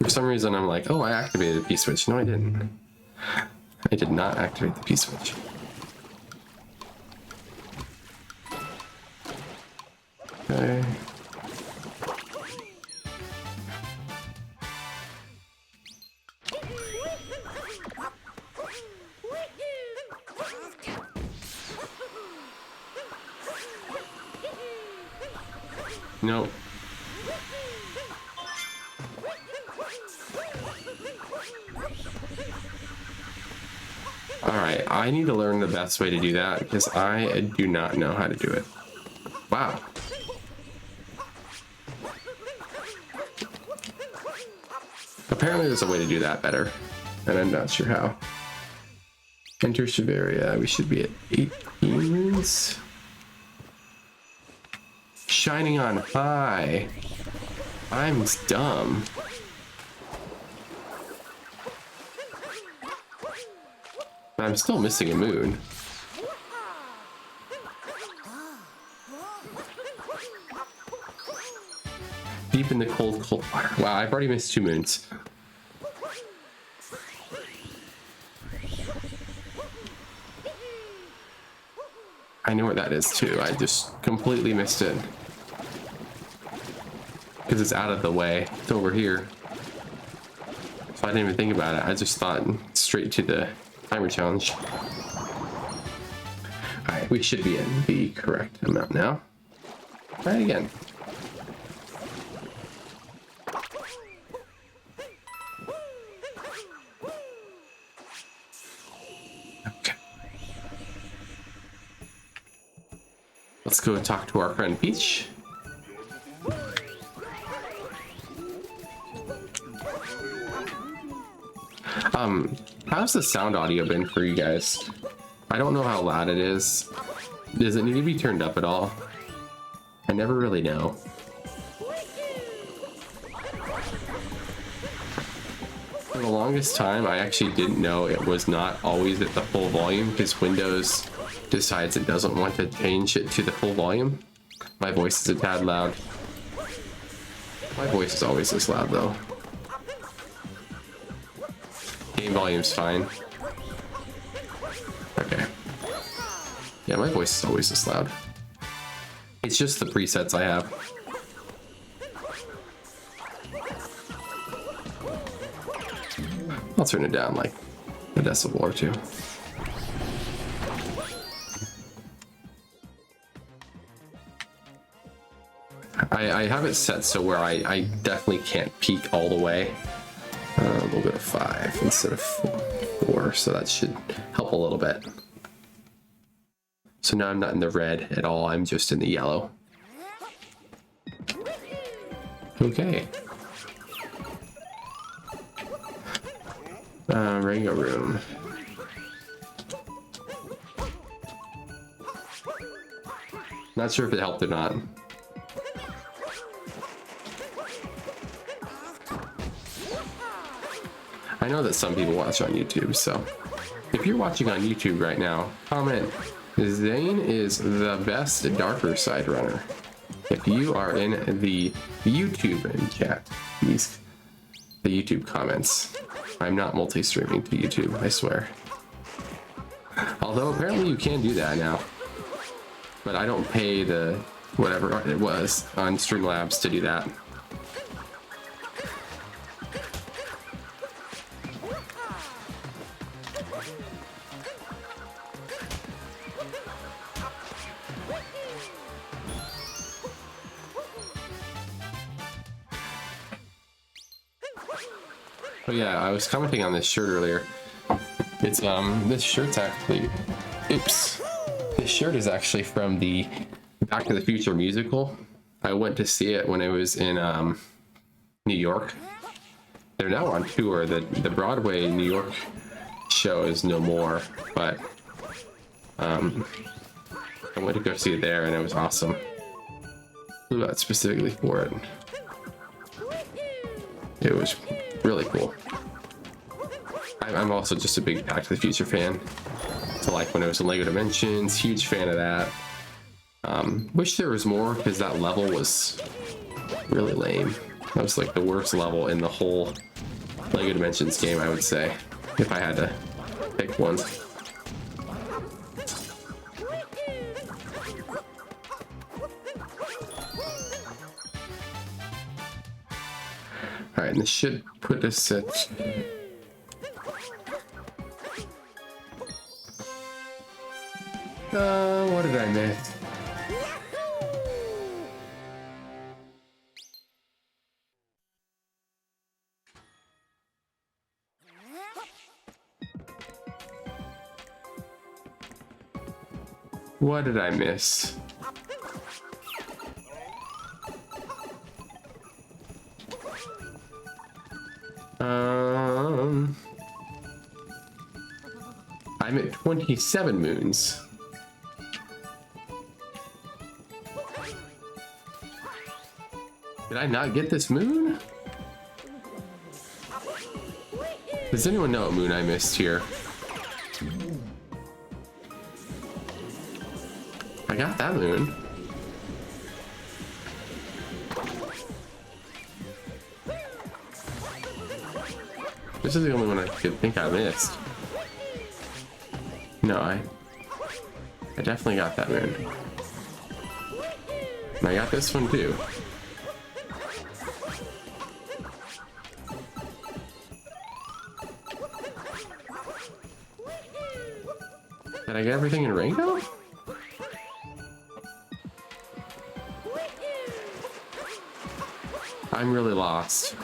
For some reason I'm like, oh, I activated the P-switch. No, I didn't. I did not activate the P-switch. Okay. Nope. Alright, I need to learn the best way to do that because I do not know how to do it. Wow. Apparently there's a way to do that better, and I'm not sure how. Enter Shiveria, we should be at 18. Shining on high. I'm dumb. I'm still missing a moon. Deep in the cold, cold water. Wow, I've already missed 2 moons. I know where that is too. I just completely missed it. Because it's out of the way. It's over here. So I didn't even think about it. I just thought straight to the timer challenge. Alright, we should be in the correct amount now. Try it again. Okay. Let's go talk to our friend Peach. How's the sound audio been for you guys? I don't know how loud it is. Does it need to be turned up at all? I never really know. For the longest time, I actually didn't know it was not always at the full volume because Windows decides it doesn't want to change it to the full volume. My voice is a tad loud. My voice is always this loud though. Game volume's fine. Okay. Yeah, my voice is always this loud. It's just the presets I have. I'll turn it down like a decibel or two. I have it set so where I definitely can't peak all the way. We'll go to 5 instead of 4, so that should help a little bit. So now I'm not in the red at all, I'm just in the yellow. Okay. Rango room. Not sure if it helped or not. I know that some people watch on YouTube, so if you're watching on YouTube right now, comment, Zane is the best darker side runner. If you are in the YouTube chat, the YouTube comments. I'm not multi-streaming to YouTube, I swear. Although apparently you can do that now. But I don't pay the whatever it was on Streamlabs to do that. Oh yeah, I was commenting on this shirt earlier. It's this shirt's actually, oops. This shirt is actually from the Back to the Future musical. I went to see it when it was in New York. They're now on tour. The Broadway New York show is no more, but I went to go see it there and it was awesome. Flew out specifically for it. It was really cool. I'm also just a big Back to the Future fan. So like when it was in LEGO Dimensions, huge fan of that. Wish there was more because that level was really lame. That was like the worst level in the whole LEGO Dimensions game, I would say, if I had to pick one. Alright, and this should put us at... what did I miss? What did I miss? I'm at 27 moons. Did I not get this moon? Does anyone know what moon I missed here? I got that moon. This is the only one I could think I missed. No, I definitely got that moon. And I got this one too. Did I get everything in Rango? I'm really lost.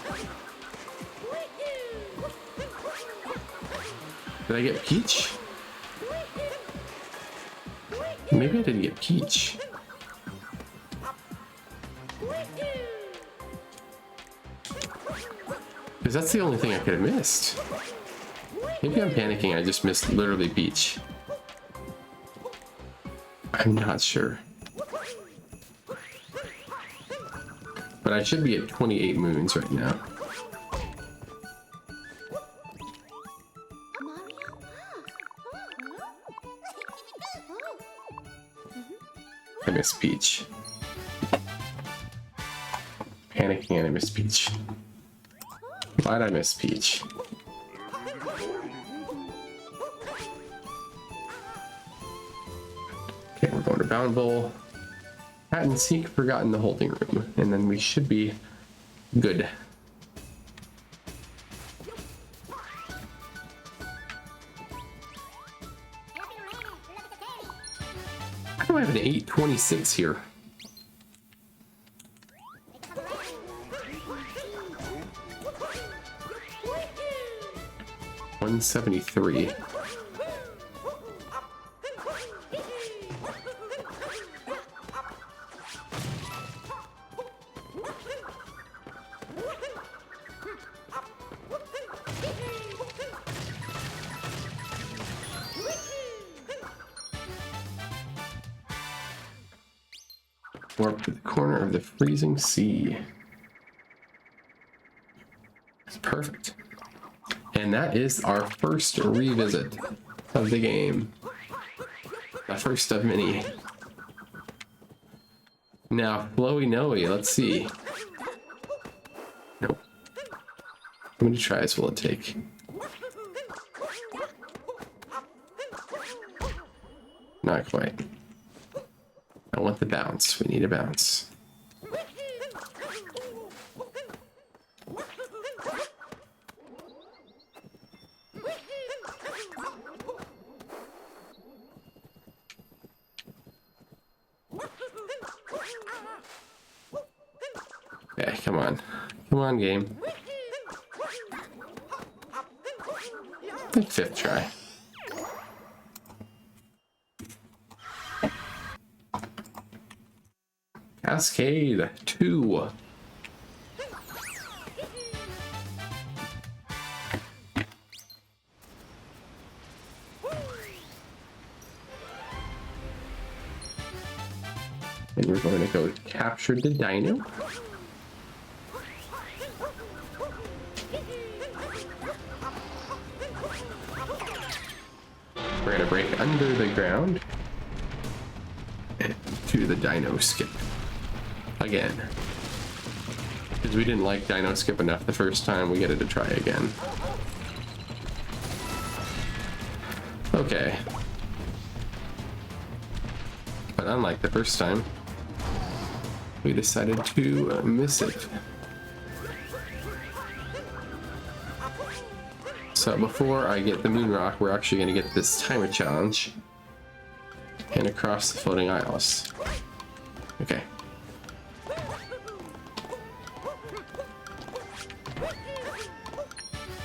Did I get Peach? Maybe I didn't get Peach. Because that's the only thing I could have missed. Maybe I'm panicking, I just missed literally Peach. I'm not sure. But I should be at 28 moons right now. I miss Peach. Panicking and I miss Peach. Why'd I miss Peach? Okay, we're going to Bountiful. Hat and Seek, Forgotten the Holding Room. And then we should be good. How do I have an 826 here? $173. Warp to the corner of the freezing sea. Perfect. And that is our first revisit of the game. The first of many. Now, Flowy Noey, let's see. Nope. How many tries will it take? Not quite. I want the bounce. We need a bounce. Okay, come on. Come on, game. The fifth try. Cascade 2. And we're going to go capture the dino. We're going to break under the ground and do the dino skip again. Because we didn't like dino skip enough the first time, we get it to try again. Okay. But unlike the first time, we decided to miss it. So before I get the moon rock, we're actually going to get this timer challenge and across the floating isles. Okay.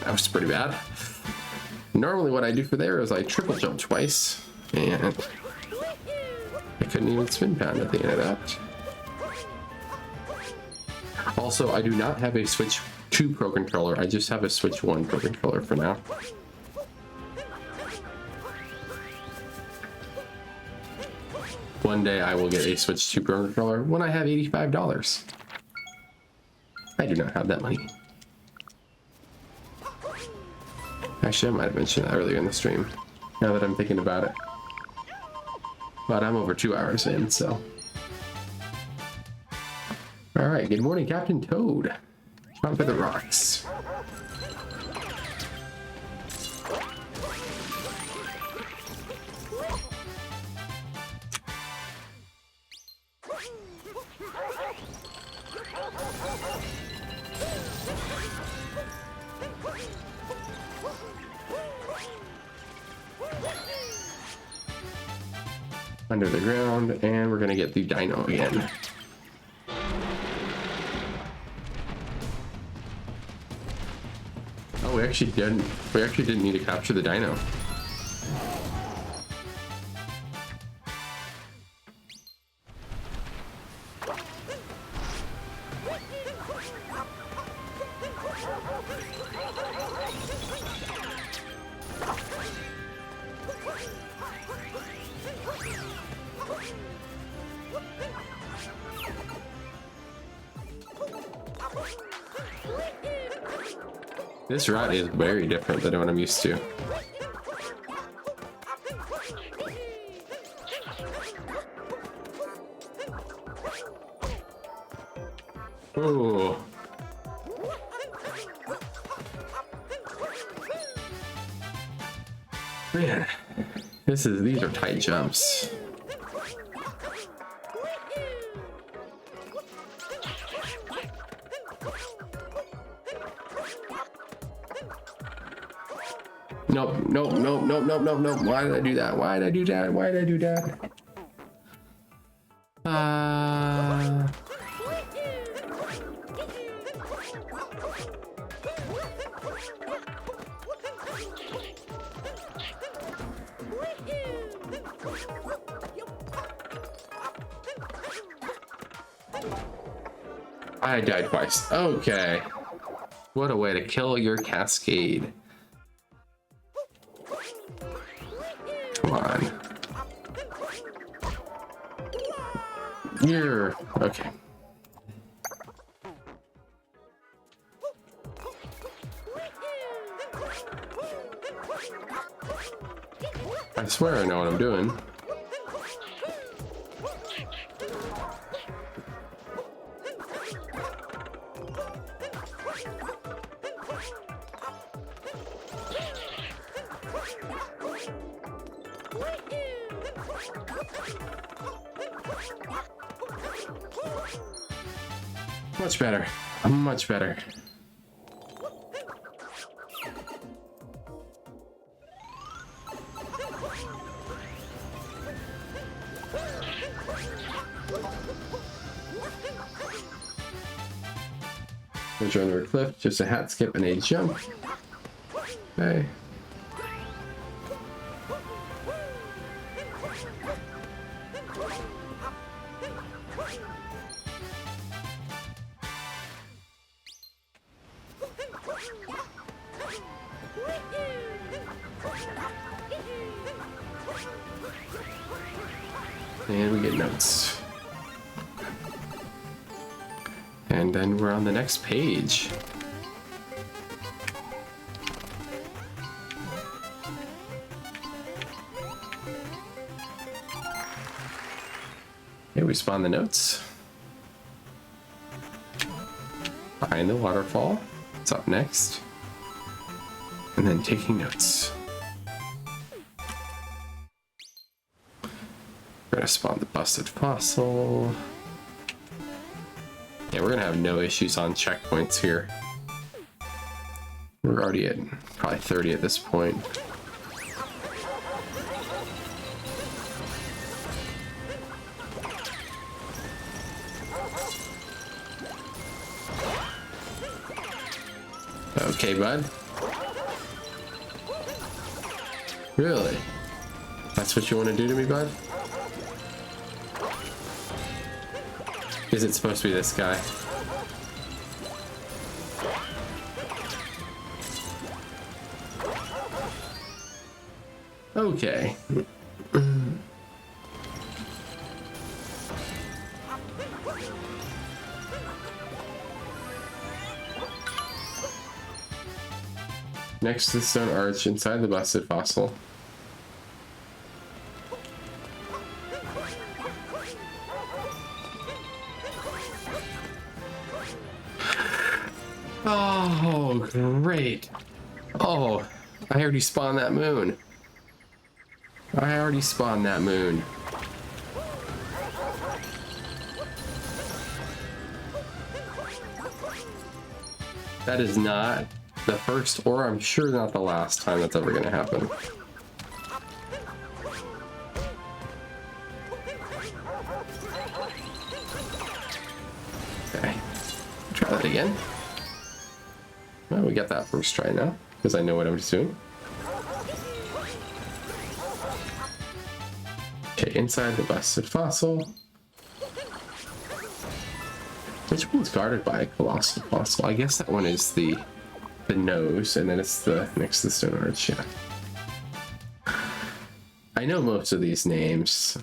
That was pretty bad. Normally what I do for there is I triple jump twice, and I couldn't even spin pound at the end of that. Also, I do not have a Switch 2 Pro Controller, I just have a Switch 1 Pro Controller for now. One day I will get a Switch 2 Pro Controller when I have $85. I do not have that money. Actually, I might have mentioned that earlier in the stream, now that I'm thinking about it. But I'm over 2 hours in, so. Alright, good morning, Captain Toad. Jump at the rocks. Under the ground, and we're gonna get the dino again. Oh, we actually didn't need to capture the dino. This route is very different than what I'm used to. Ooh. Man, these are tight jumps. Nope, nope, nope, nope, nope, nope, nope. Why did I do that? Why did I do that? Why did I do that? I died twice. Okay. What a way to kill your cascade. Come on. You're okay. I swear I know what I'm doing. Much better. Much better. We're under a cliff, just a hat skip and a jump. Okay. And we get notes. And then we're on the next page. Okay, we spawn the notes. Behind the waterfall. What's up next? And then taking notes. We're gonna spawn the busted fossil. Yeah, we're gonna have no issues on checkpoints here. We're already at probably 30 at this point. Okay, bud. Really? That's what you want to do to me, bud? Is it supposed to be this guy? Okay. Next to the stone arch inside the busted fossil. Oh, great. Oh, I already spawned that moon. I already spawned that moon. That is not the first, or I'm sure not the last time that's ever gonna happen. Okay, try that again. Well, we got that first try now, because I know what I'm doing. Okay, inside the busted fossil. Which one's guarded by a colossal fossil? I guess that one is the nose, and then it's the next to the stone arch. Yeah. I know most of these names.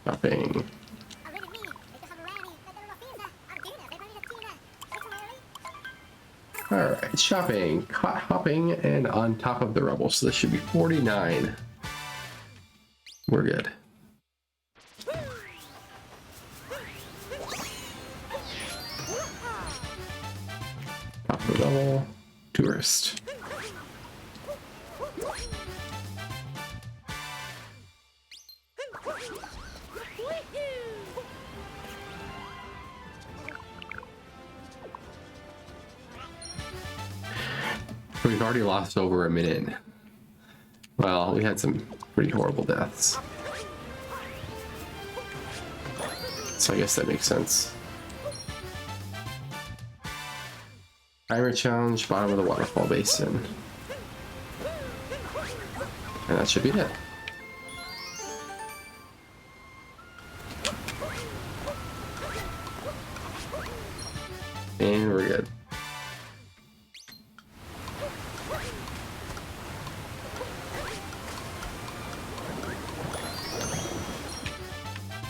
Shopping. Alright, shopping, caught hopping, and on top of the rubble. So this should be 49. We're good. Top of the rubble, tourist. We've already lost over a minute. Well, we had some pretty horrible deaths. So I guess that makes sense. Timer challenge, bottom of the waterfall basin. And that should be it. And we're good.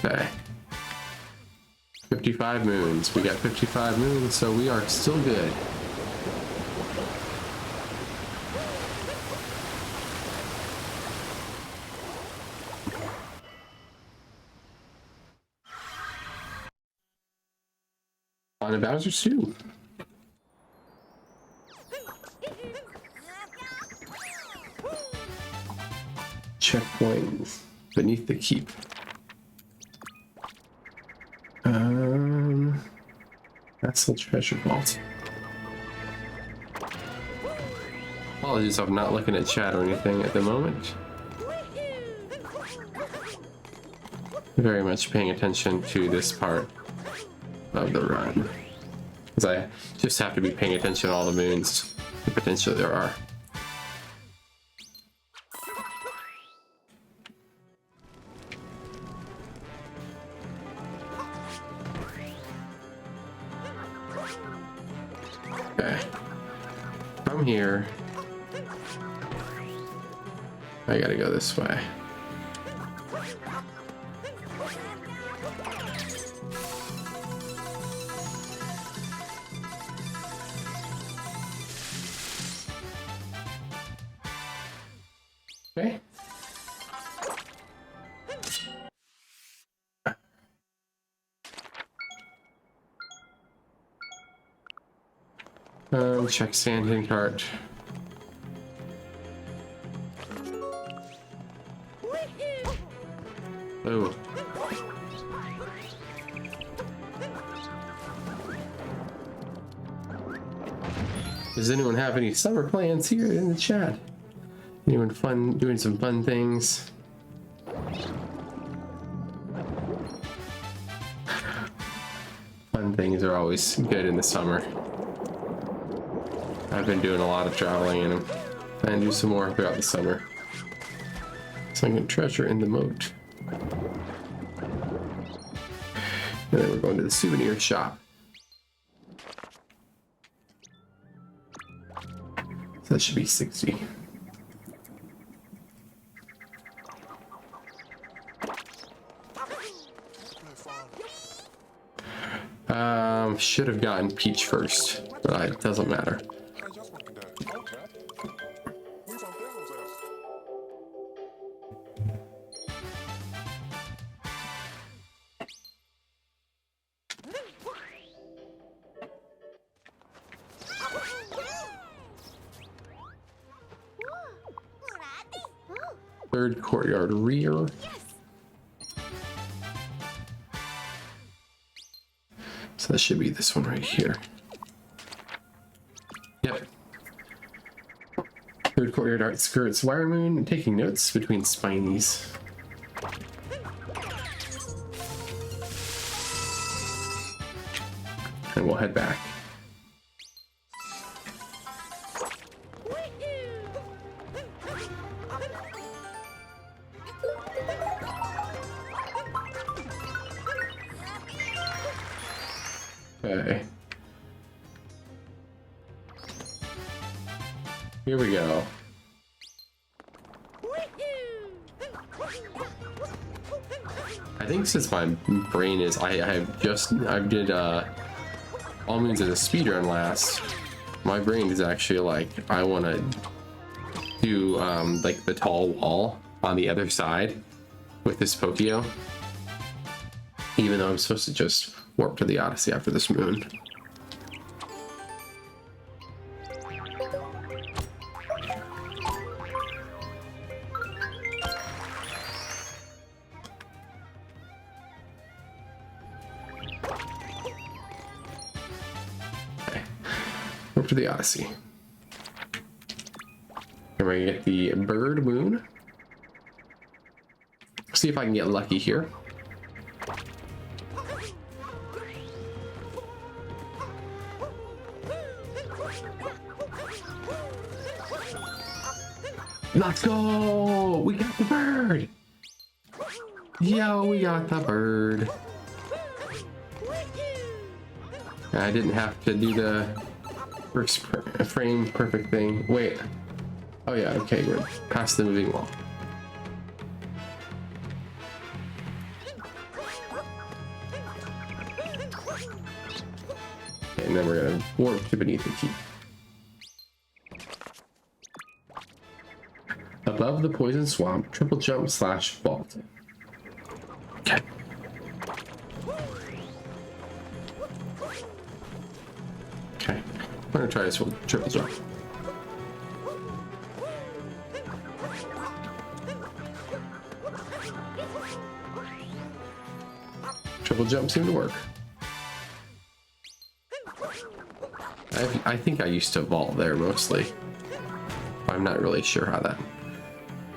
Okay. 55 moons. We got 55 moons, so we are still good. On to Bowser 2. Checkpoint beneath the keep. That's the treasure vault. Apologies, I'm not looking at chat or anything at the moment. Very much paying attention to this part of the run, because I just have to be paying attention to all the moons that potentially there are. Okay, from here I gotta go this way. Okay. Check sand in cart. Oh. Does anyone have any summer plans here in the chat? Anyone fun, doing some fun things? Fun things are always good in the summer. I've been doing a lot of traveling and I'm planning to do some more throughout the summer. Sunken treasure in the moat. And then we're going to the souvenir shop. So that should be 60. Should have gotten Peach first, but it doesn't matter. Third courtyard rear. So that should be this one right here. Yep. Third courtyard outskirts. Wire Moon taking notes between spinies. And we'll head back. Okay. Here we go. I think since my brain is, I did all moons as a speedrun last. My brain is actually like, I want to do like the tall wall on the other side with this Pokio, even though I'm supposed to just warp to the Odyssey after this moon. To the Odyssey. And we're gonna get the bird moon. See if I can get lucky here. Let's go! We got the bird! Yo, we got the bird. I didn't have to do the first frame perfect thing. Wait. Oh yeah, okay, we're past the moving wall. Okay, and then we're gonna warp to beneath the keep. Above the poison swamp, triple jump / vault. Okay. Okay. I'm gonna try this one, triple jump. Triple jump seemed to work. I think I used to vault there mostly. I'm not really sure how that,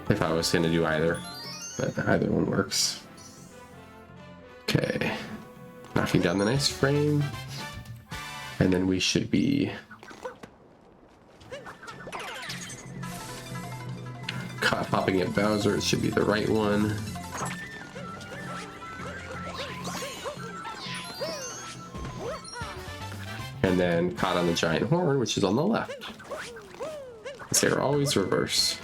if I was gonna do either, but either one works. Okay, knocking down the nice frame, and then we should be caught popping at Bowser. It should be the right one. And then caught on the giant horn, which is on the left. They're always reverse.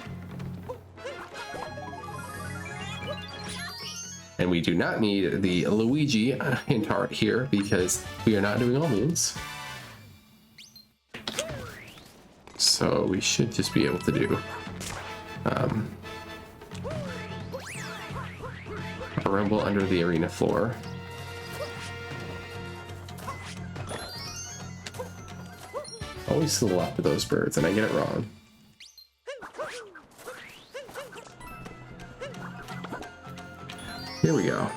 And we do not need the Luigi hint art here because we are not doing all moons. So we should just be able to do a rumble under the arena floor. Always to the left of those birds, and I get it wrong. Here we go.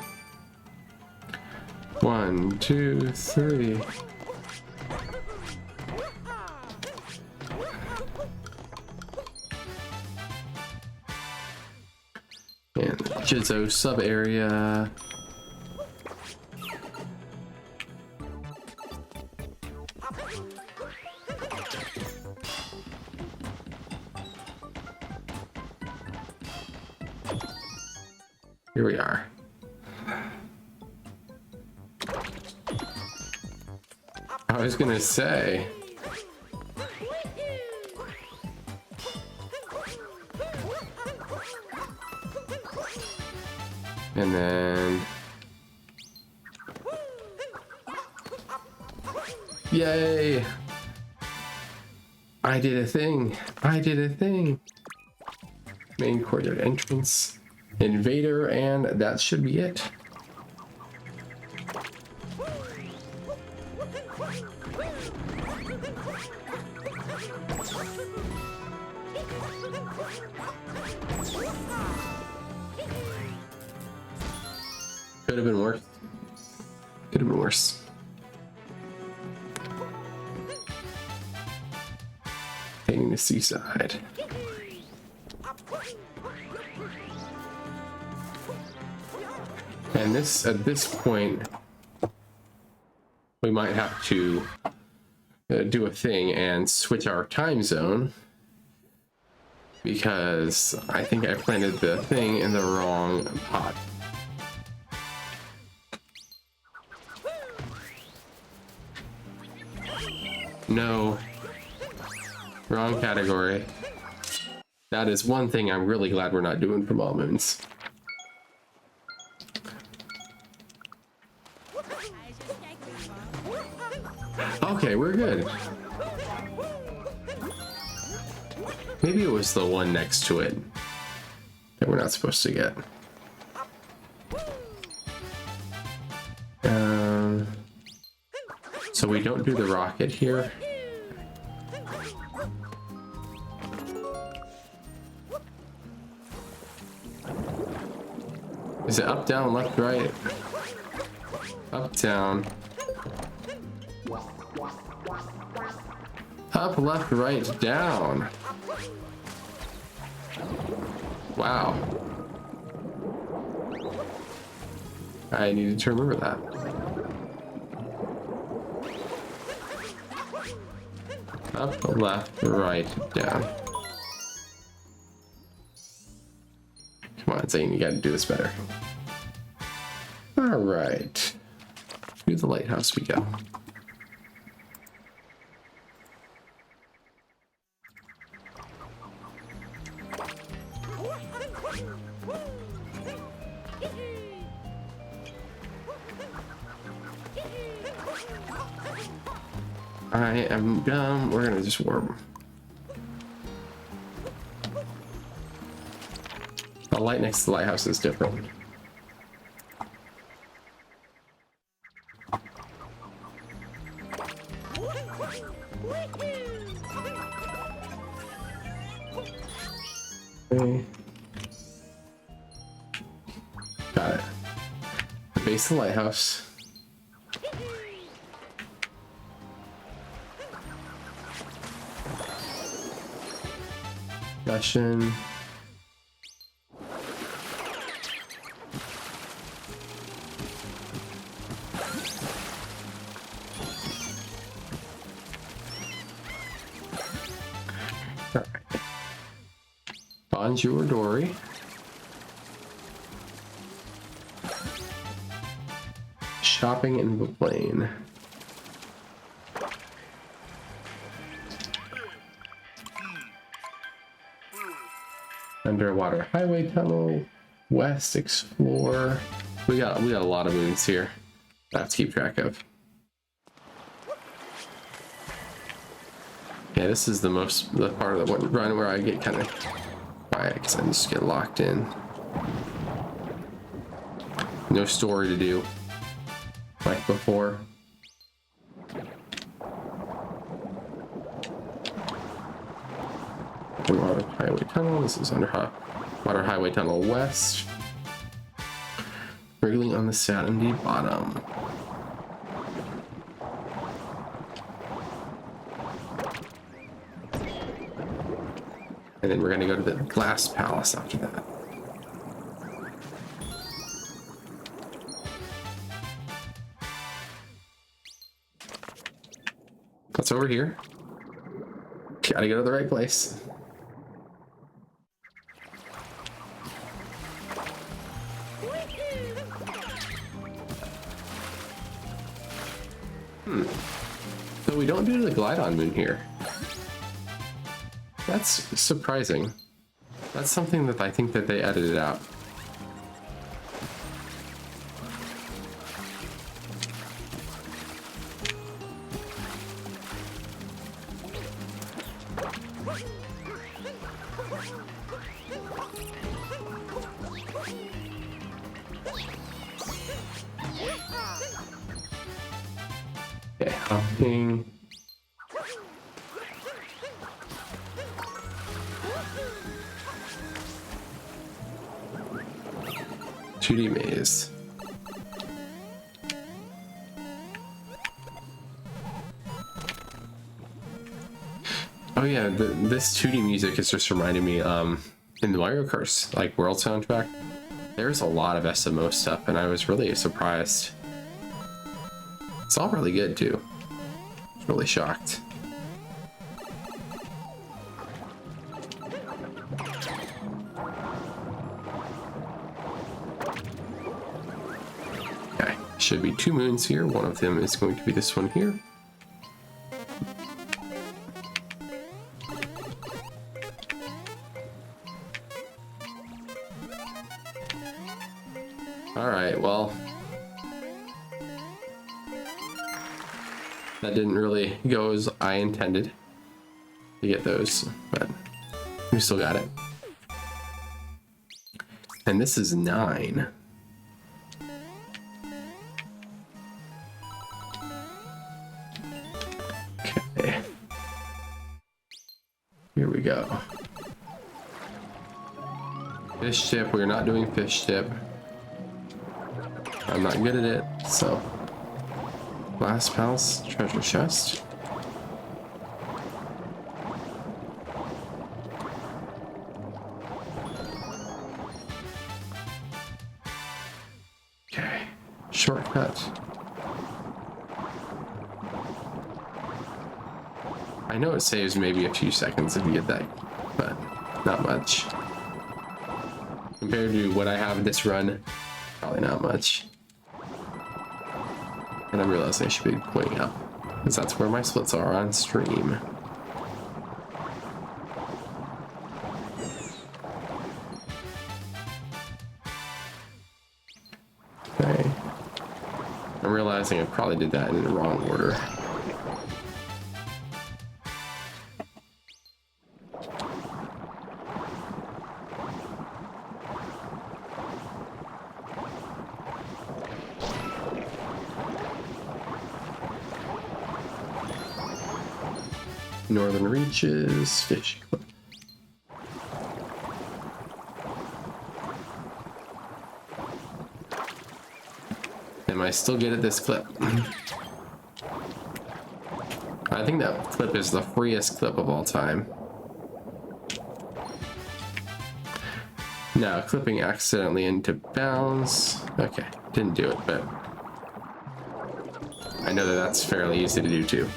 1, 2, 3. And Jizzo sub area. Here we are. I was gonna say. And then. Yay! I did a thing. I did a thing. Main courtyard entrance. Invader, and that should be it. Could have been worse. Could have been worse. Taking the seaside. And this, at this point, we might have to do a thing and switch our time zone, because I think I planted the thing in the wrong pot. No, wrong category. That is one thing I'm really glad we're not doing from all moons. Okay, we're good. Maybe it was the one next to it that we're not supposed to get. So we don't do the rocket here. Is it up, down, left, right? Up, down. Up, left, right, down. Wow. I needed to remember that. Up, left, right, down. Come on, Zane, you gotta do this better. Alright. To the lighthouse we go. I am dumb. We're gonna just warp. The light next to the lighthouse is different. Okay. Got it. The base of the lighthouse. Discussion. All right. Bonjour, Dory. Shopping in the plane. Underwater highway tunnel, west explore. We got a lot of moons here. I have to keep track of. Yeah, this is the part of the run where I get kind of quiet because I just get locked in. No story to do like before. Water highway tunnel. This is water highway tunnel west. Wriggling on the sandy bottom. And then we're gonna go to the glass palace after that. What's over here? Gotta go to the right place. So we don't do the glide-on moon here. That's surprising. That's something that I think that they edited out. Okay, hopping. 2D maze. Oh yeah, this 2D music is just reminding me, in the Mario Kart like world soundtrack, there's a lot of SMO stuff, and I was really surprised. It's all really good too. I was really shocked. Okay, should be 2 moons here. One of them is going to be this one here. All right, well, That didn't really go as I intended to get those, but we still got it. And this is 9. Okay. Here we go. Fish tip, we're not doing fish tip. I'm not good at it, so. Last palace treasure chest. Okay, shortcut. I know it saves maybe a few seconds if you get that, but not much. Compared to what I have this run, probably not much. And I realized I should be pointing up, because that's where my splits are on stream. Okay. I'm realizing I probably did that in the wrong order. Northern Reaches, fish clip. Am I still good at this clip? I think that clip is the freest clip of all time. Now, clipping accidentally into bounds. Okay, didn't do it, but I know that that's fairly easy to do too.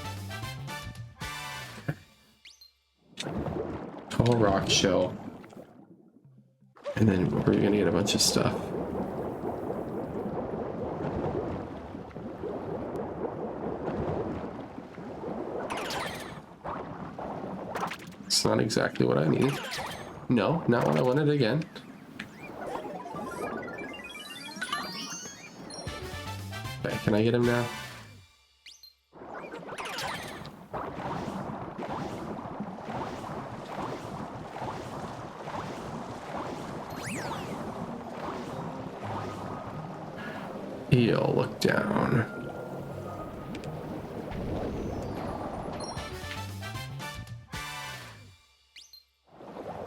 Tall rock shell. And then we're gonna get a bunch of stuff. It's not exactly what I needed. No, not what I wanted again. Okay, can I get him now? He'll look down.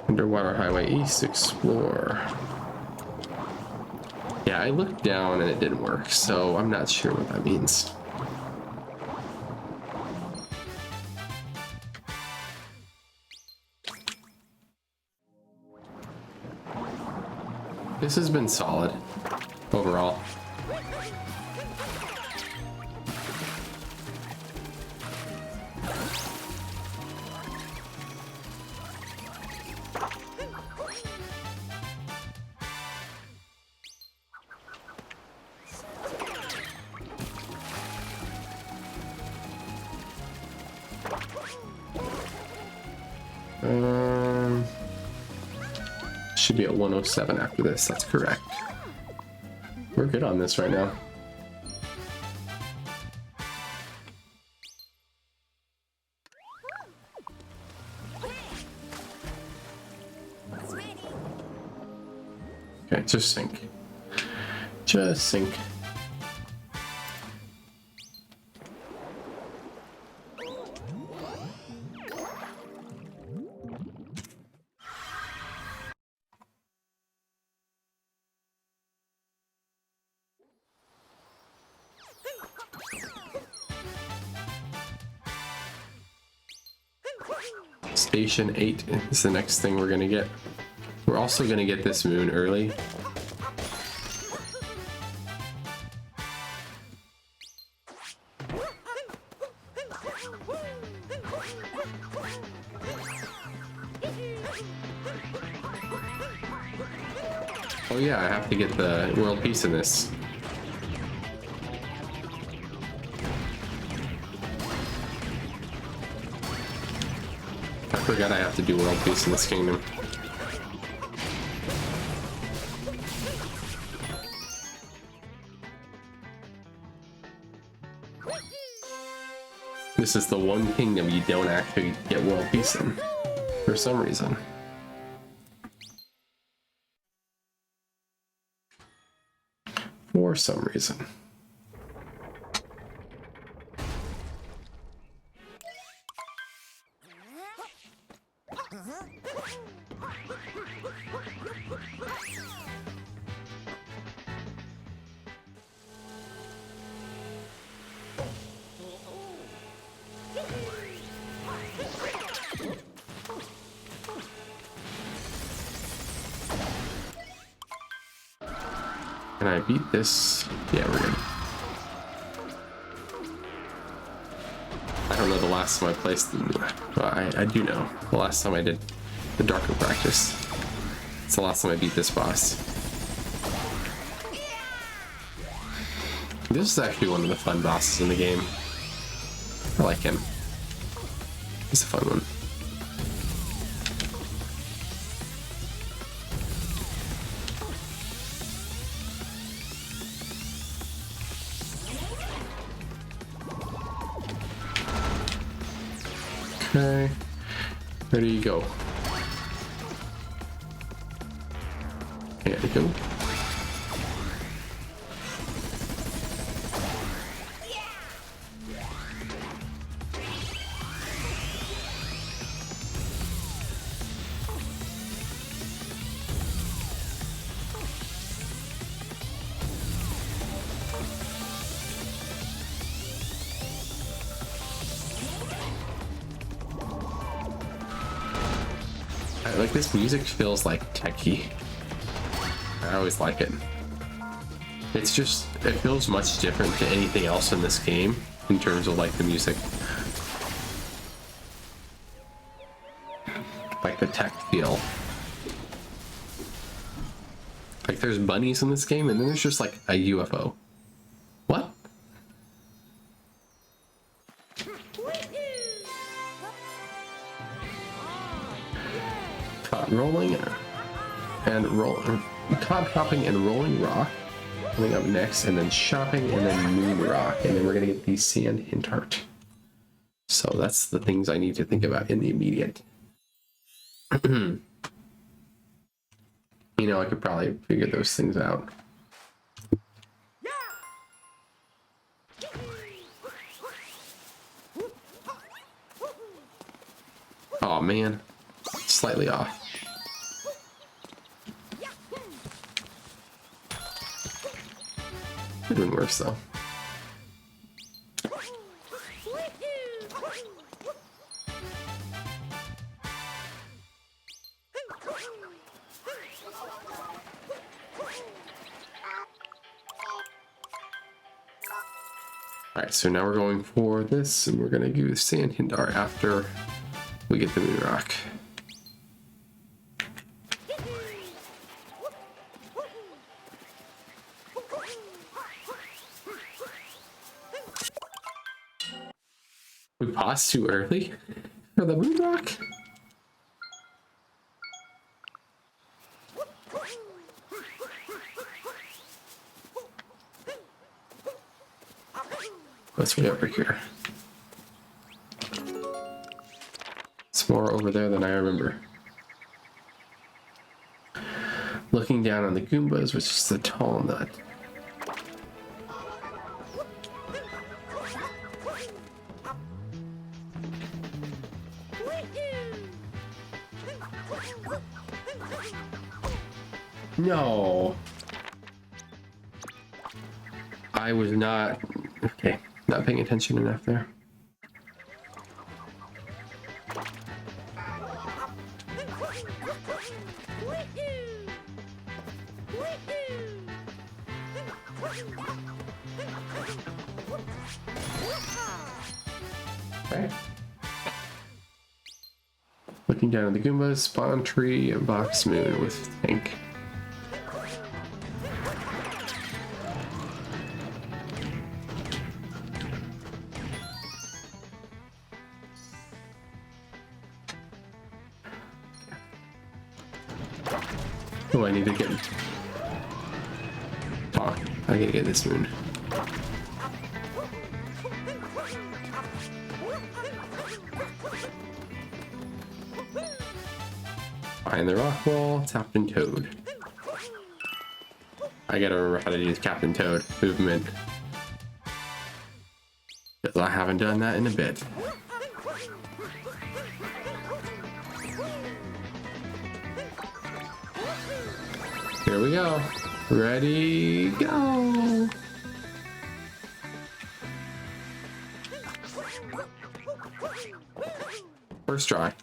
Underwater Highway East, explore. Yeah, I looked down and it didn't work, so I'm not sure what that means. This has been solid overall. Should be at 107 after this, that's correct. We're good on this right now. Okay, just sink. Just sink. Station 8 is the next thing we're gonna get. We're also gonna get this moon early. Oh yeah, I have to get the world peace in this. I forgot I have to do world peace in this kingdom. This is the one kingdom you don't actually get world peace in, for some reason. For some reason. Can I beat this? Yeah, we're good. I don't know the last time I placed them. Well, I do know. The last time I did the darker practice. It's the last time I beat this boss. This is actually one of the fun bosses in the game. I like him. He's a fun one. Okay, ready you go. There you go. Like, this music feels like techie. I always like it. It's just, it feels much different to anything else in this game in terms of like the music. Like the tech feel. Like there's bunnies in this game and then there's just like a UFO. What? Rolling and cod hopping and rolling rock coming up next, and then shopping and then moon rock, and then we're gonna get the sand hint heart. So that's the things I need to think about in the immediate. You know, I could probably figure those things out. Oh man, slightly off. Could have been worse though. Alright, so now we're going for this, and we're gonna do the sand hindar after we get the moon rock. We paused too early for the moon rock? What's way over here? It's more over there than I remember. Looking down on the Goombas, which is the tall nut. No. I was not... Okay, not paying attention enough there. Okay. Looking down at the Goombas, spawn tree, and box moon with tank. Oh, I need to get... Talk. I gotta get this moon. Find the rock wall, Captain Toad. I gotta remember how to use Captain Toad movement. Because I haven't done that in a bit. Here we go. Ready, go! First try.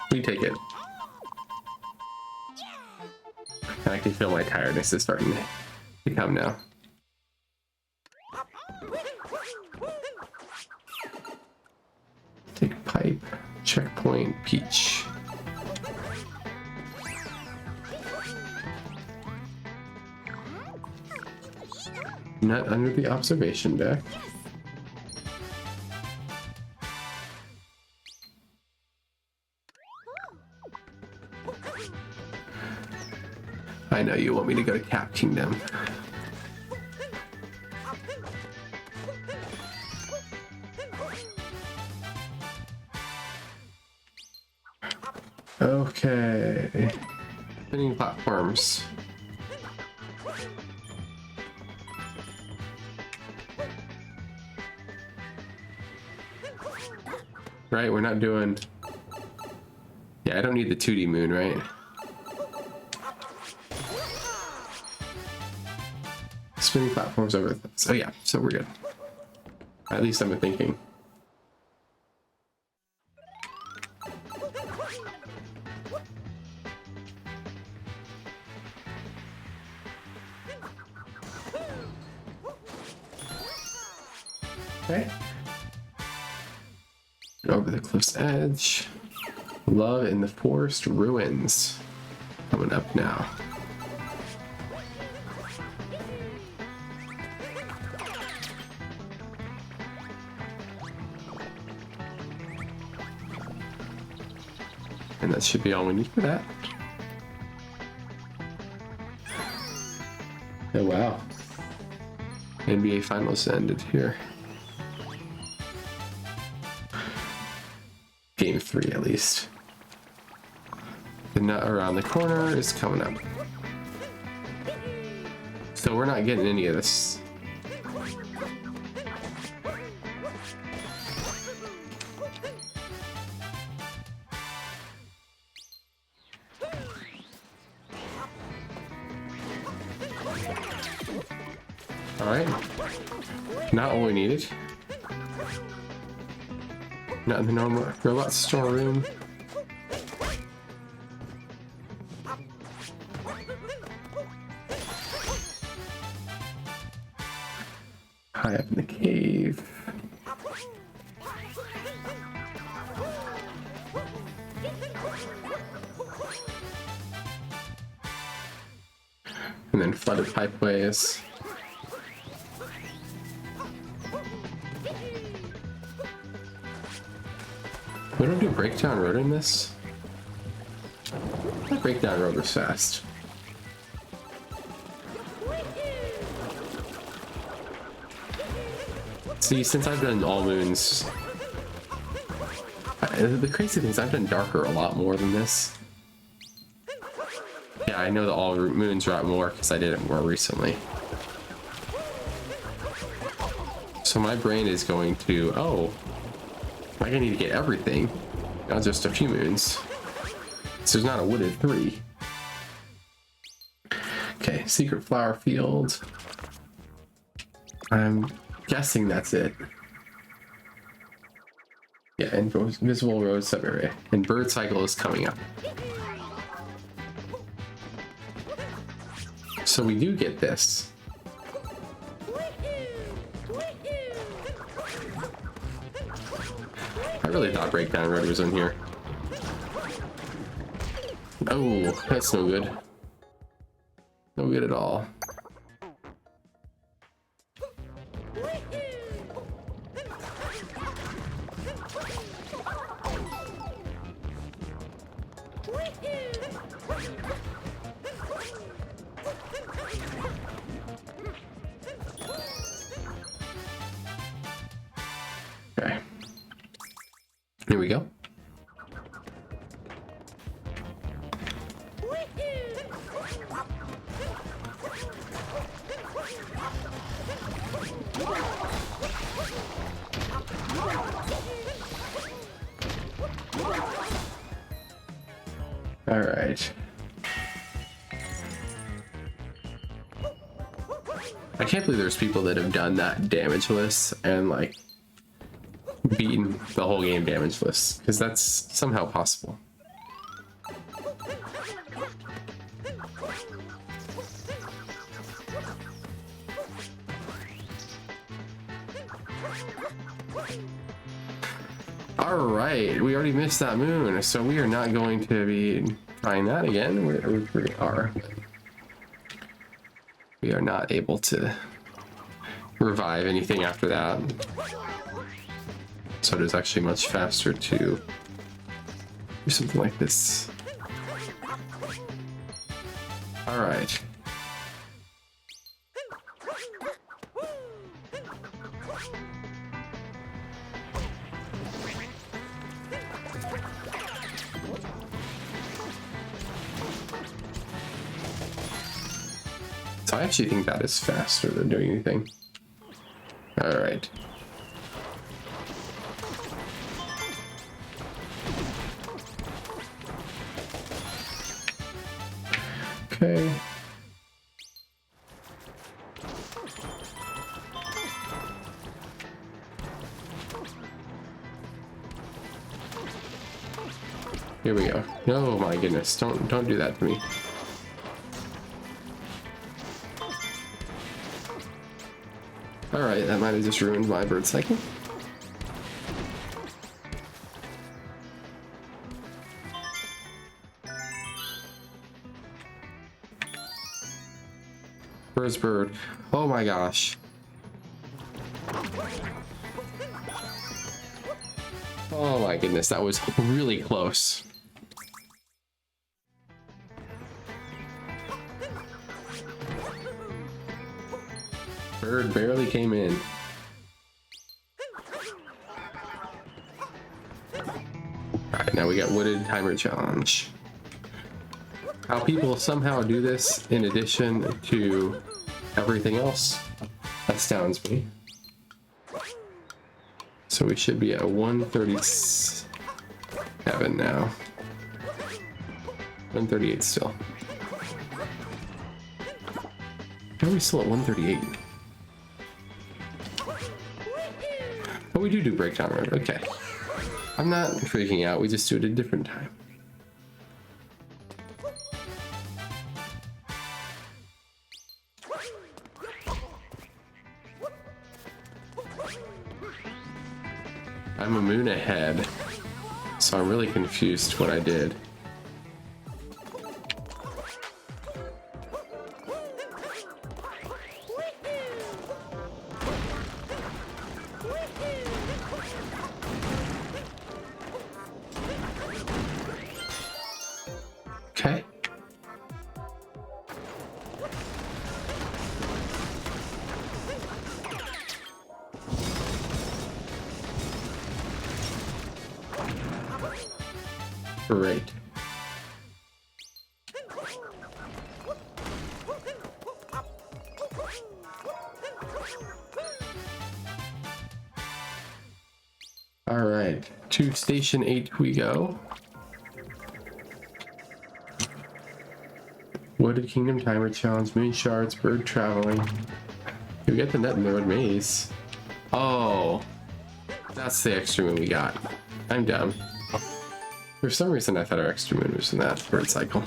We take it. And I can feel my tiredness is starting to come now. Take pipe, checkpoint, peach. Nut under the observation deck. I know you want me to go to Cap Kingdom. Okay. Spinning platforms. Right, we're not doing... Yeah, I don't need the 2D moon, right? Spinning platforms over... So yeah, so we're good. At least I'm thinking. Okay. Over the cliff's edge. Love in the forest ruins. Coming up now. And that should be all we need for that. Oh wow. NBA Finals ended here. Game 3 at least. The nut around the corner is coming up. So we're not getting any of this. Alright. Not what we needed. Not in the normal robot storeroom. High up in the cave. And then flooded pipeways. We don't do breakdown road in this. That breakdown road was fast. See, since I've done all moons, the crazy thing is I've done darker a lot more than this. Yeah, I know the all moons route more because I did it more recently. So my brain is going to, oh, I'm gonna need to get everything, not just a few moons. So there's not a wooded 3. Okay, secret flower field. I'm guessing that's it. Yeah, invisible road sub-area. And bird cycle is coming up. So we do get this. I really thought breakdown road was in here. Oh, that's no good. No good at all. Okay. Here we go. All right. I can't believe there's people that have done that damageless and like beaten the whole game damageless, because that's somehow possible. All right, we already missed that moon, so we are not going to be trying that again. We are not able to revive anything after that. So it is actually much faster to do something like this. All right. So I actually think that is faster than doing anything. All right. Okay. Here we go. Oh my goodness, don't do that to me. Alright, that might have just ruined my bird cycle. Where's bird? Oh my gosh. Oh my goodness, that was really close. Bird barely came in. Alright, now we got wooded timer challenge. How people somehow do this in addition to everything else astounds me. So we should be at 137 now. 138 still. How are we still at 138? Oh, we do breakdown road. Okay. I'm not freaking out. We just do it at a different time. I'm a moon ahead, so I'm really confused what I did. Okay. Great. All right, to station 8 we go. Wooded Kingdom timer challenge, moon shards, bird traveling. We get the net in the road maze. Oh, that's the extra moon we got. I'm dumb. For some reason I thought our extra moon was in that bird cycle.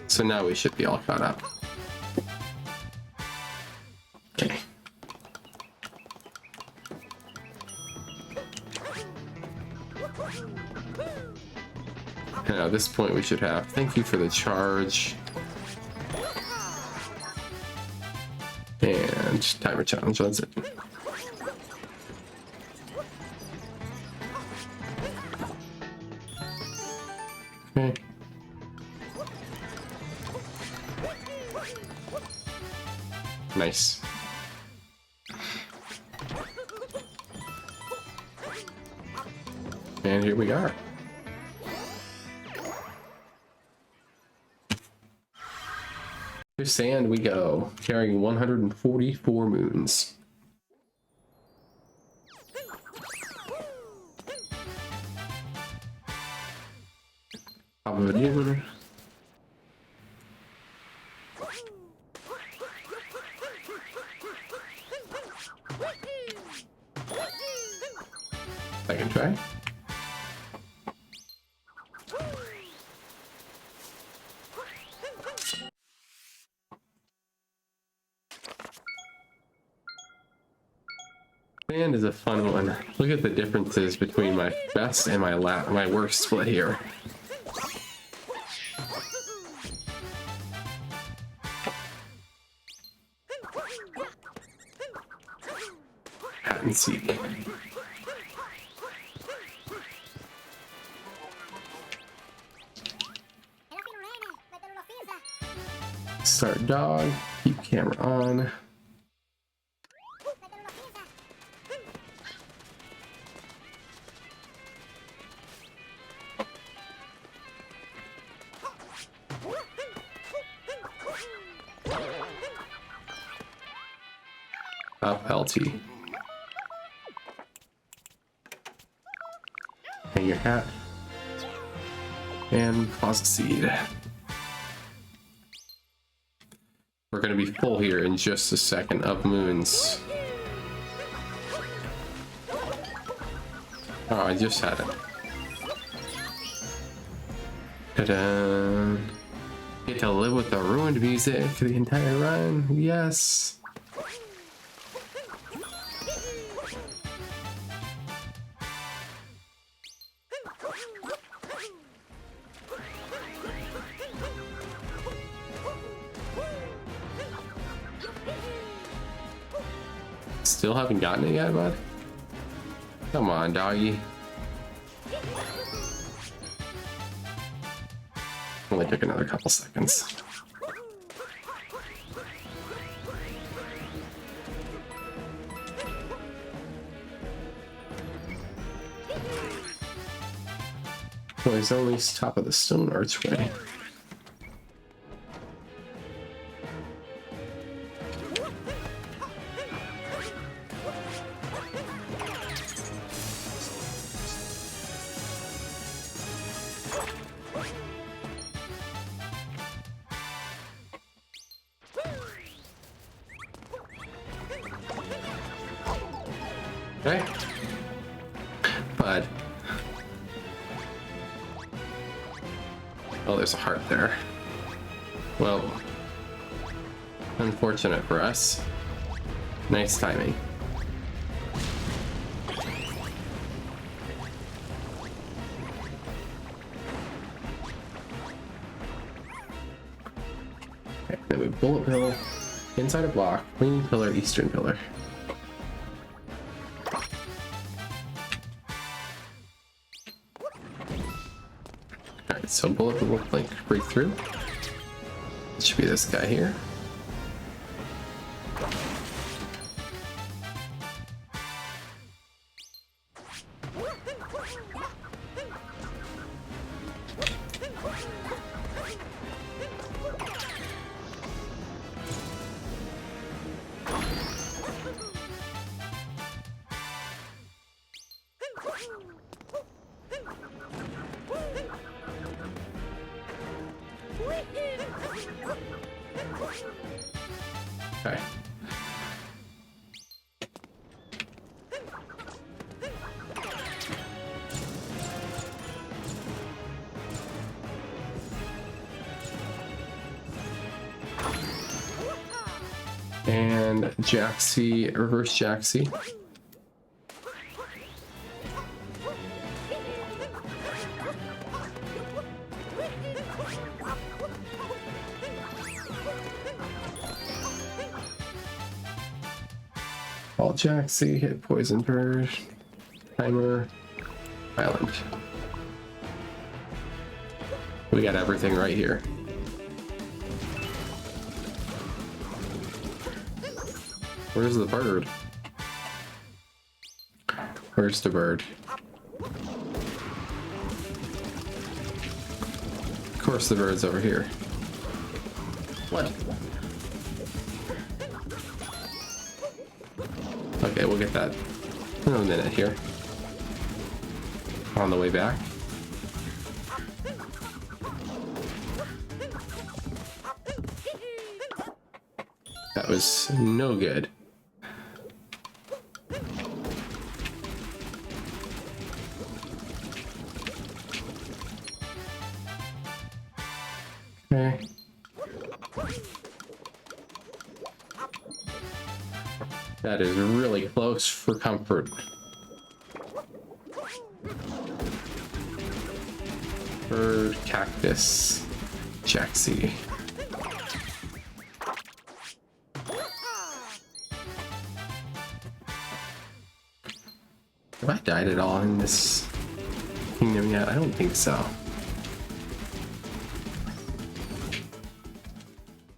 So now we should be all caught up. Okay. And at this point we should have thank you for the charge. And timer challenge, that's it. Okay. Nice. And here we are. To sand we go, carrying 144 moons. Top of a dune. Second try. Sand is a fun one. Look at the differences between my best and my worst split here. Hat and seek. Start dog, keep camera on. Up LT. Hang your hat. And pause the seed. We're going to be full here in just a second of moons. Oh, I just had it. Ta-da! Get to live with the ruined music the entire run. Yes! Still haven't gotten it yet, bud? Come on, doggy. Only took another couple seconds. Well, he's only top of the stone archway. Okay. Bud. Oh, there's a heart there. Well, unfortunate for us. Nice timing. Okay, then we bullet bill, inside a block, leaning pillar, eastern pillar. So bullet will look like breakthrough. It should be this guy here. Okay. And Jaxie, reverse Jaxie. All Jaxie, hit Poison Bird, Timer, Island. We got everything right here. Where's the bird? Where's the bird? Of course the bird's over here. What? Okay, we'll get that in a minute here. On the way back. That was no good. Okay. That is really close for comfort. Bird, cactus, Jaxie. Have I died at all in this kingdom yet? I don't think so.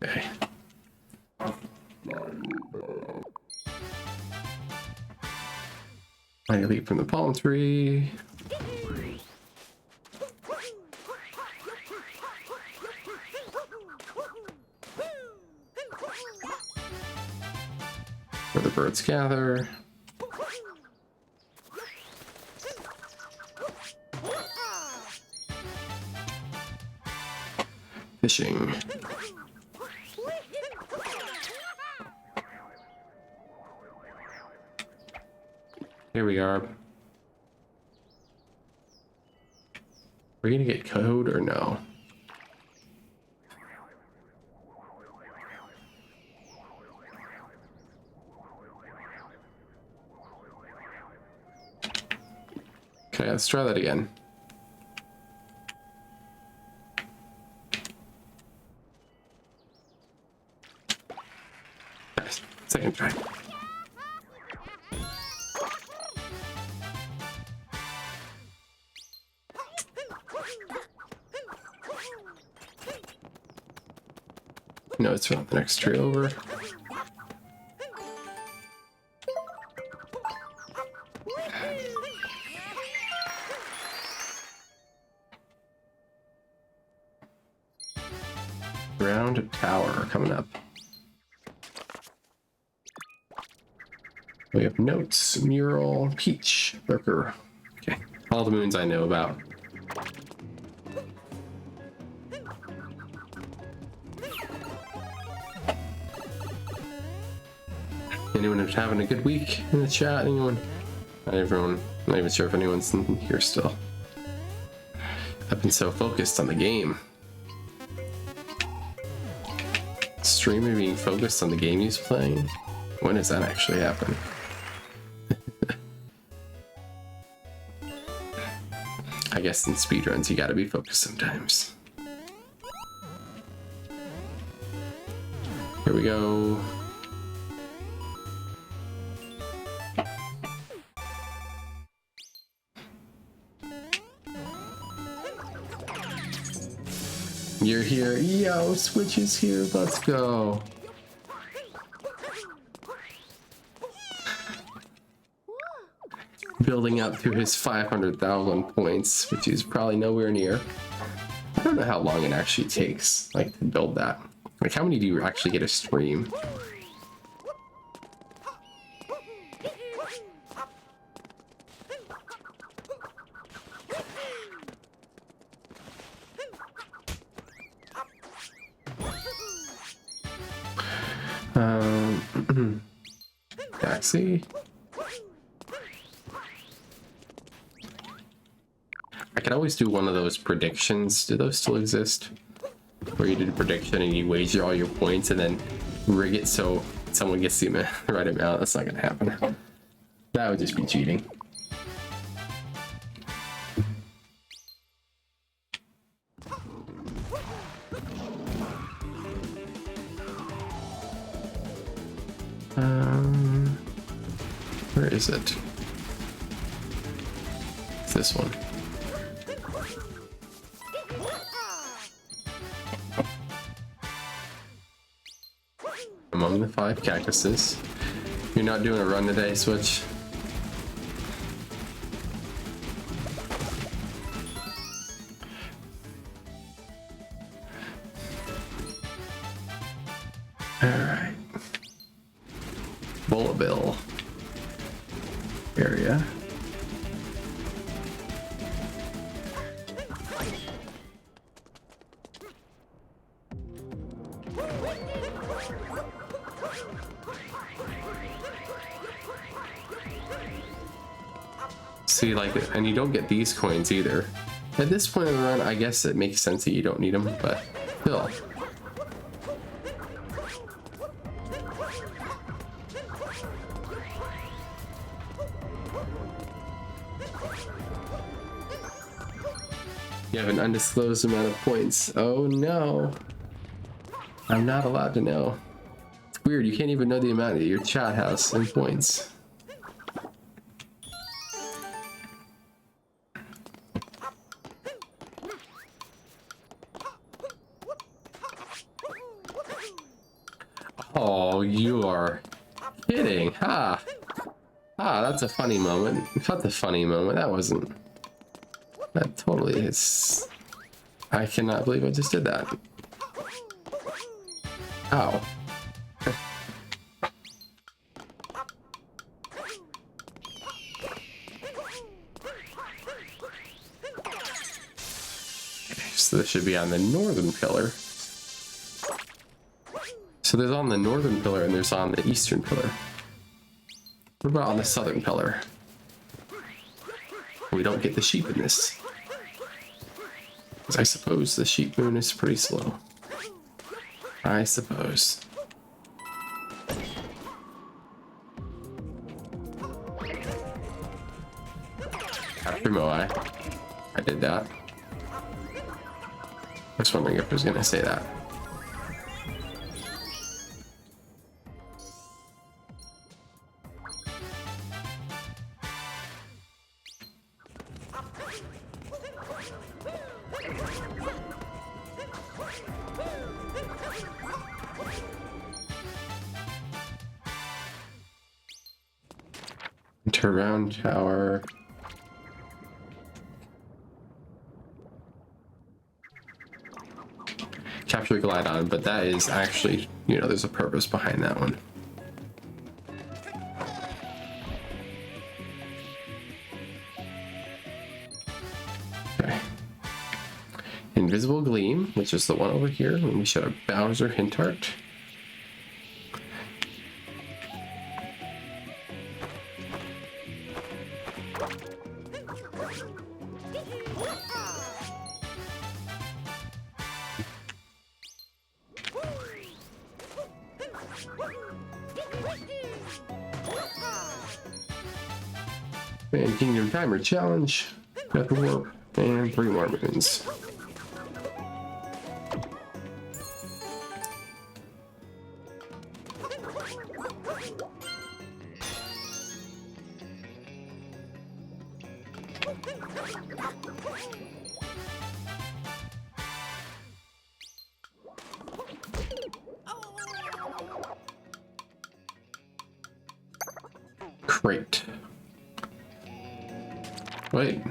Okay. I leap from the palm tree. Where the birds gather. Fishing. Here we are. We're gonna get code or no? Okay, let's try that again. Nice. Second try. No, it's around the next tree over. Round tower coming up. We have notes, mural, peach, lurker. Okay, all the moons I know about. Anyone who's having a good week in the chat? Anyone? Not everyone. I'm not even sure if anyone's in here still. I've been so focused on the game. Streamer being focused on the game he's playing? When does that actually happen? I guess in speedruns you gotta be focused sometimes. Here we go. You're here. Yo, Switch is here. Let's go. Building up to his 500,000 points, which is probably nowhere near. I don't know how long it actually takes, like, to build that. Like, how many do you actually get a stream? Taxi. I could always do one of those predictions. Do those still exist? Where you did a prediction and you wager all your points and then rig it so someone gets the right amount. That's not gonna happen. That would just be cheating. Where is it? It's this one. Among the 5 cactuses. You're not doing a run today, Switch? Alright. Bullet bill area. See, like, and you don't get these coins either. At this point in the run, I guess it makes sense that you don't need them, but still. You have an undisclosed amount of points. Oh no. I'm not allowed to know. It's weird, you can't even know the amount of your chat house in points. Oh, you are kidding. Ha! Ah, that's a funny moment. That's a funny moment. That wasn't... That totally is... I cannot believe I just did that. Ow. So this should be on the northern pillar. So there's on the northern pillar and there's on the eastern pillar. What about on the southern pillar? We don't get the sheep in this. 'Cause I suppose the sheep moon is pretty slow. I suppose. After Moai, I did that. I was wondering if I was gonna say that. Enter round tower. Capture Glidon, but that is actually, you know, there's a purpose behind that one. Okay. Invisible Gleam, which is the one over here, and we should have Bowser Hint Art. And Kingdom Timer Challenge, Death Warp, and 3 more moons. Great. Wait.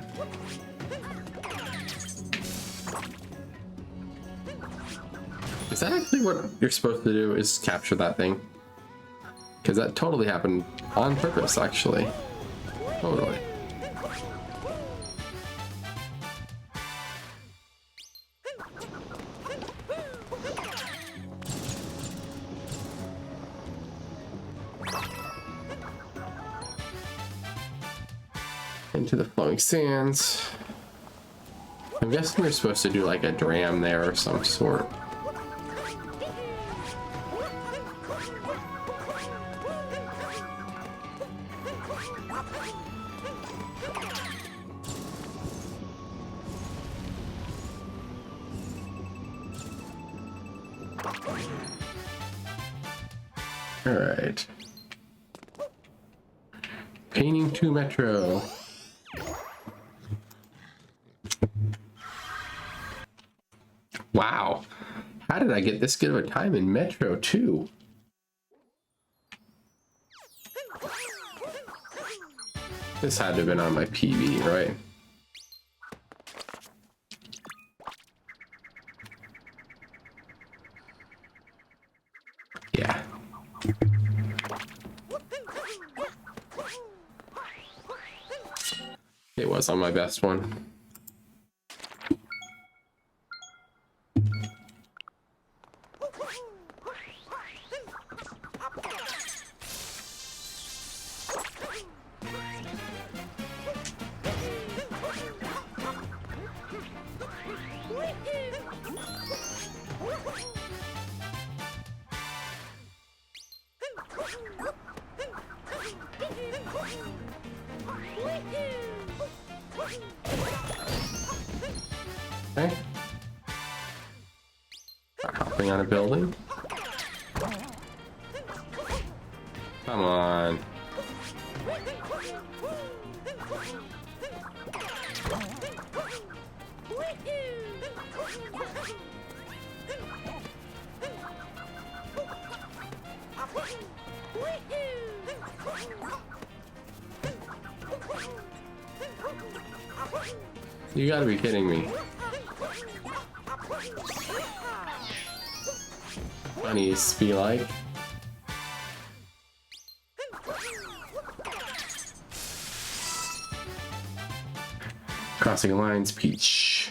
Is that actually what you're supposed to do, is capture that thing? Because that totally happened on purpose, actually. Totally. Into the flowing sands. I'm guessing you're supposed to do like a dram there of some sort. All right. Painting 2 Metro. Wow, how did I get this good of a time in Metro 2? This had to have been on my PB, right? Yeah, It was on my best one. Okay. Hopping on a building. Come on. You gotta be kidding me. Bunnies be like. Crossing lines, Peach.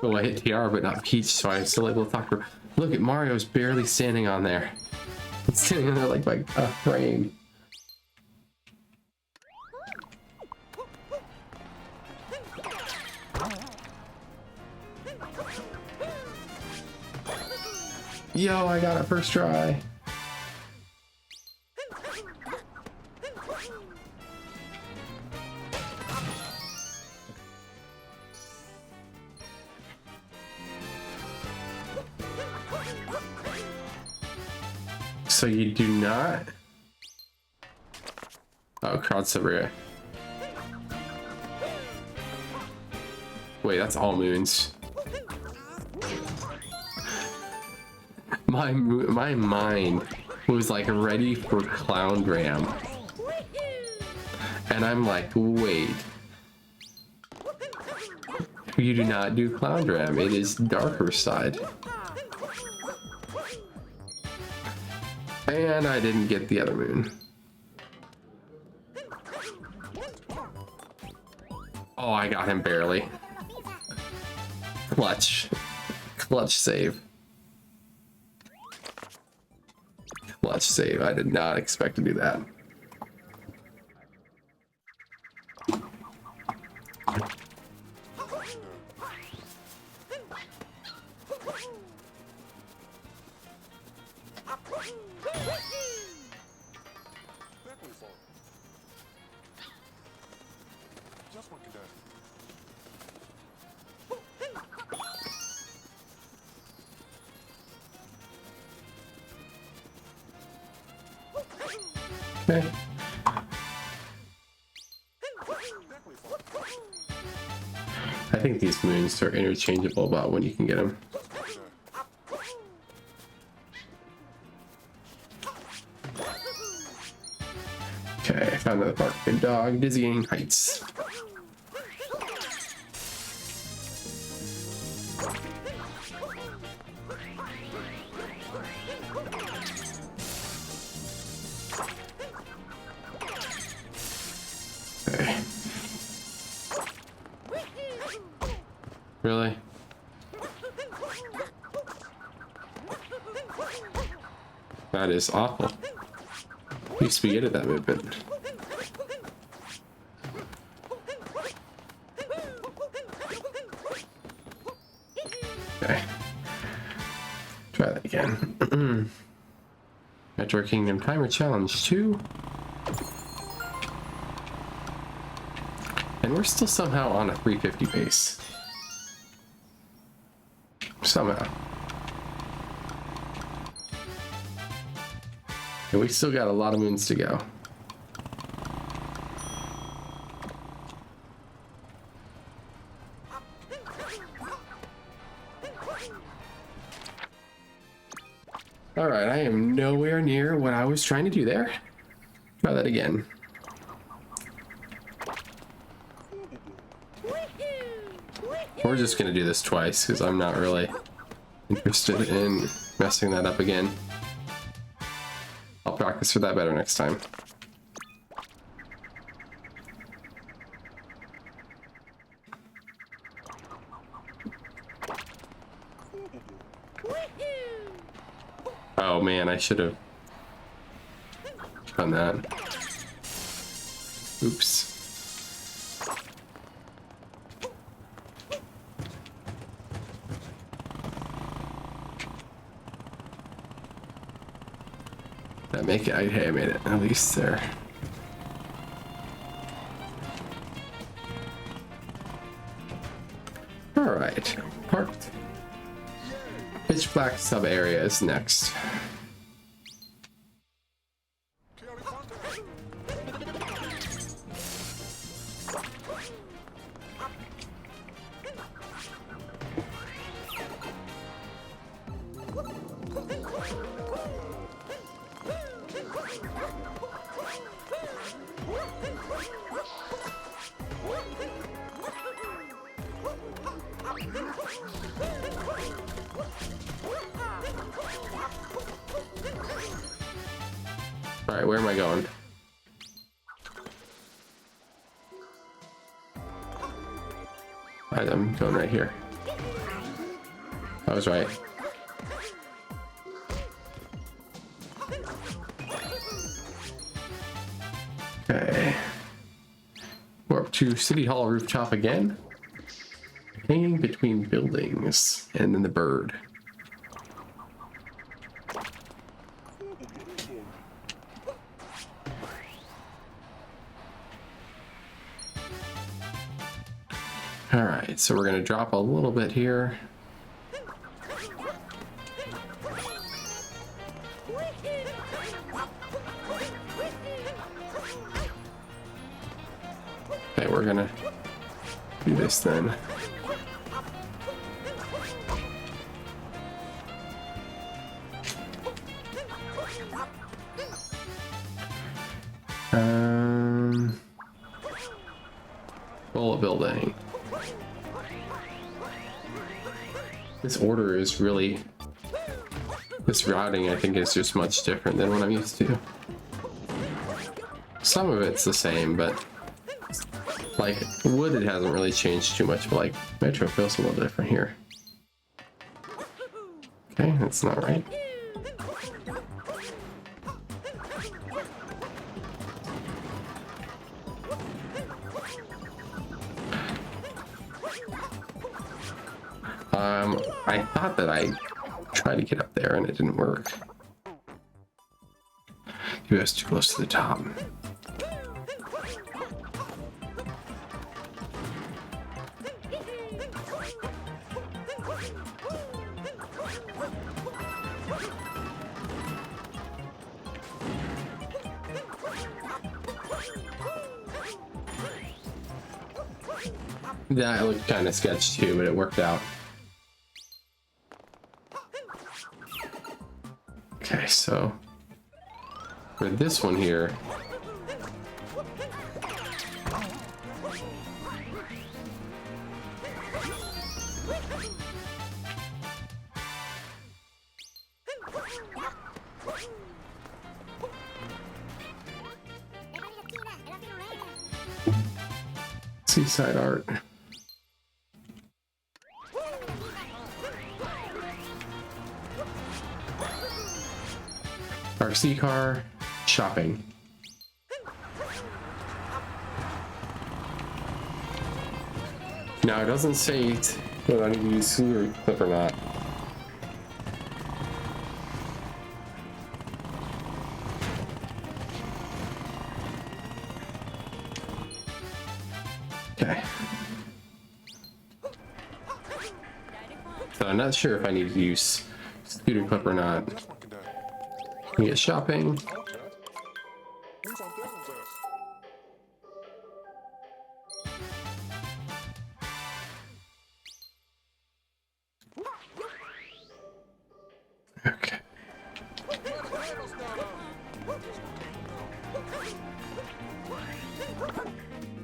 Oh, I hit TR but not Peach, so I'm still able to talk to her. Look at Mario's barely standing on there. It's standing there like a frame. Yo, I got it first try. So you do not? Oh, crowd survey. Wait, that's all moons. My mind was like ready for Clown-gram. And I'm like, wait. You do not do Clown-gram. It is darker side. And I didn't get the other moon. Oh, I got him barely. Clutch. Clutch save. Clutch save. I did not expect to do that. Okay. I think these moons are interchangeable about when you can get them. Okay, I found another park. Good dog, dizzying heights. Really? That is awful. You used to be good at that movement. Okay. Try that again. Metro Kingdom Timer Challenge 2. And we're still somehow on a 350 pace. Somehow. And we still got a lot of moons to go. Alright, I am nowhere near what I was trying to do there. Try that again. We're just gonna do this twice because I'm not really interested in messing that up again. practice for that better next time. Oh man, I should have done that. Oops. That make it? Hey, I made it at least there. All right, parked. Pitch black sub area is next. All right, where am I going? I'm going right here. I was right. Okay. We're up to City Hall rooftop again. Hanging between buildings, and then the bird. All right, so we're gonna drop a little bit here. Okay, we're gonna do this then. Bullet building. This order is really, this routing I think is just much different than what I'm used to. Some of it's the same, but like wood, it hasn't really changed too much, but like Metro feels a little different here. Okay, that's not right. I thought that I tried to get up there and it didn't work. Maybe I was too close to the top. That looked kind of sketchy too, but it worked out. Okay, so for this one here, seaside art. RC car, shopping. Now it doesn't say whether I need to use scooter clip or not. Okay. So I'm not sure if I need to use scooter clip or not. We get shopping. Okay.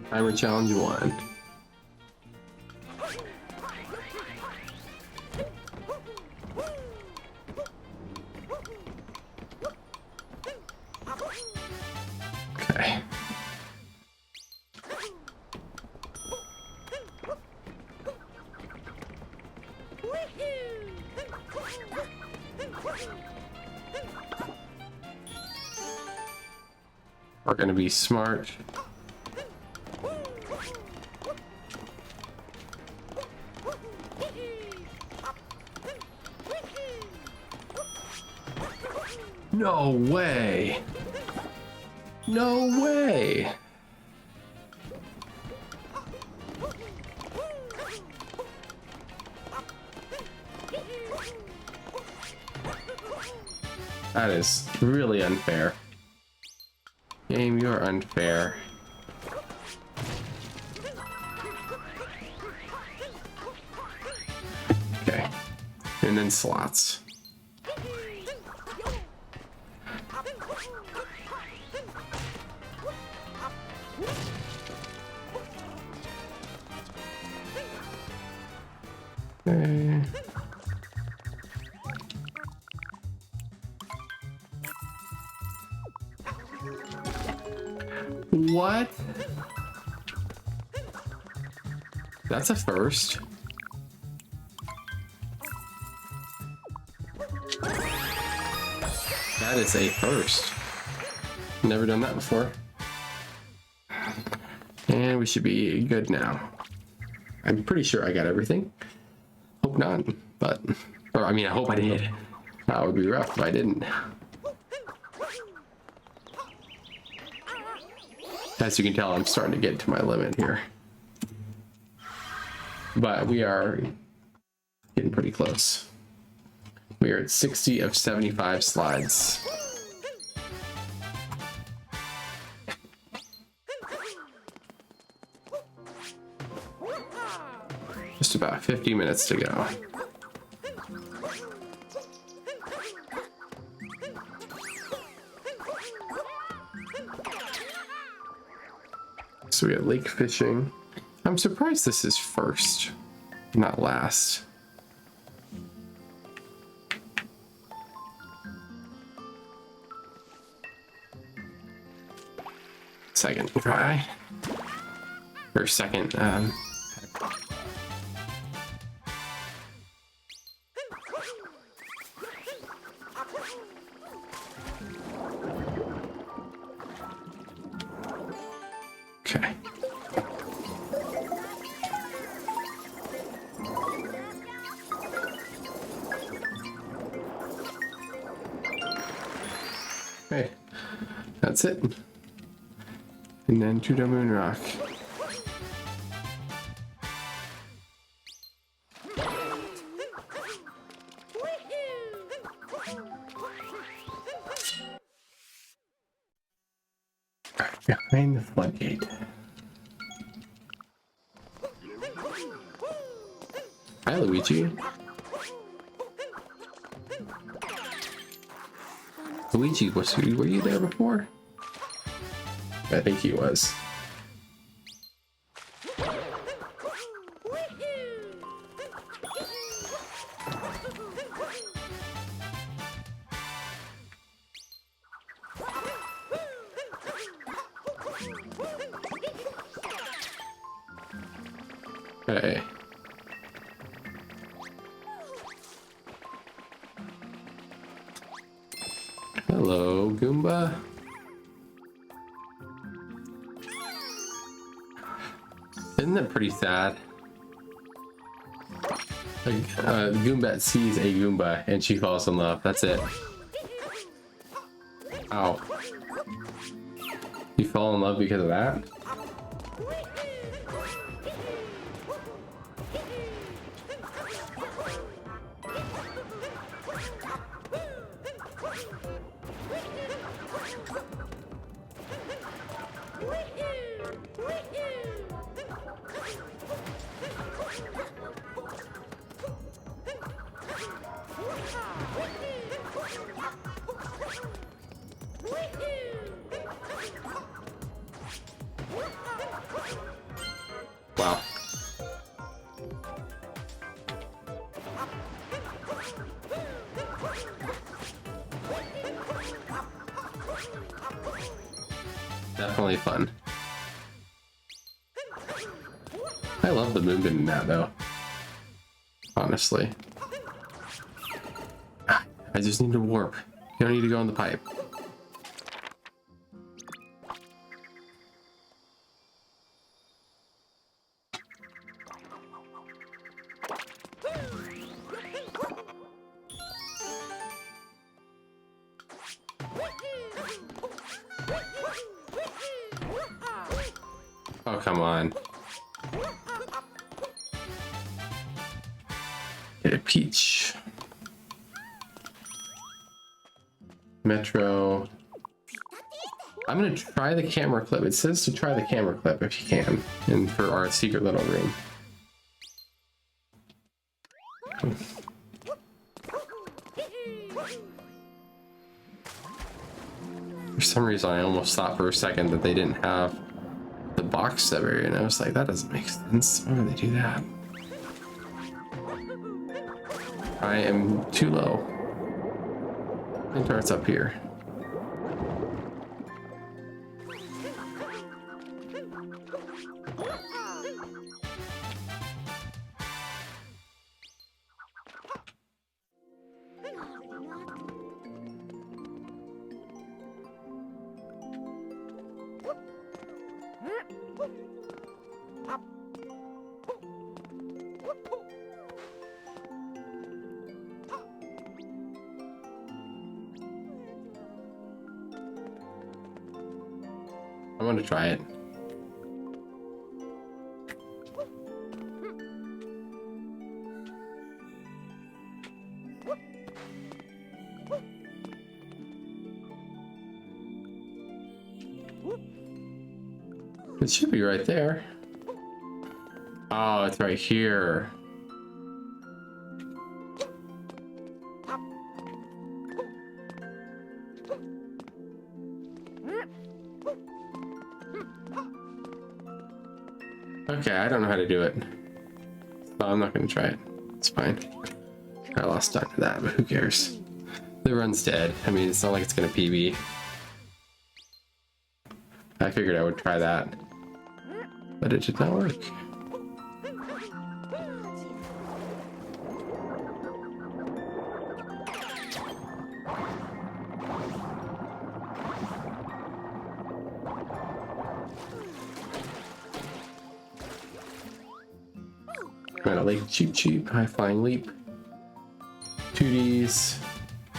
Timer challenge 1. are going to be smart. No way. No way. That is really unfair. Game, you're unfair. Okay. And then slots. Okay. What? That's a first. That is a first. Never done that before. And we should be good now. I'm pretty sure I got everything. Hope not, but... Or, I mean, I hope I did. That would be rough if I didn't. As you can tell, I'm starting to get to my limit here. But we are getting pretty close. We are at 60 of 75 slides. Just about 50 minutes to go. So we got lake fishing. I'm surprised this is first, not last. Second try. Or second, okay. Okay, that's it. And then to the moon rock. Behind the floodgate. Hi, Luigi. Luigi, were you there before? I think he was. Okay. Hello, Goomba. Isn't that pretty sad? Goomba sees a Goomba and she falls in love. That's it. Ow. You fall in love because of that? Wow. Definitely fun. I love the movement in that though. Honestly. I just need to warp. You don't need to go on the pipe. Oh, come on. Get a peach. Metro. I'm gonna try the camera clip. It says to try the camera clip if you can, and for our secret little room. For some reason, I almost thought for a second that they didn't have the box sub area, and I was like, that doesn't make sense. Why would they do that? I am too low. And starts up here. I want to try it. It should be right there. Oh, it's right here. Okay, I don't know how to do it, so I'm not gonna try it. It's fine. I lost time to that, but who cares? The run's dead. I mean, it's not like it's gonna PB. I figured I would try that, but it did not work. Like cheap cheap high flying leap 2Ds.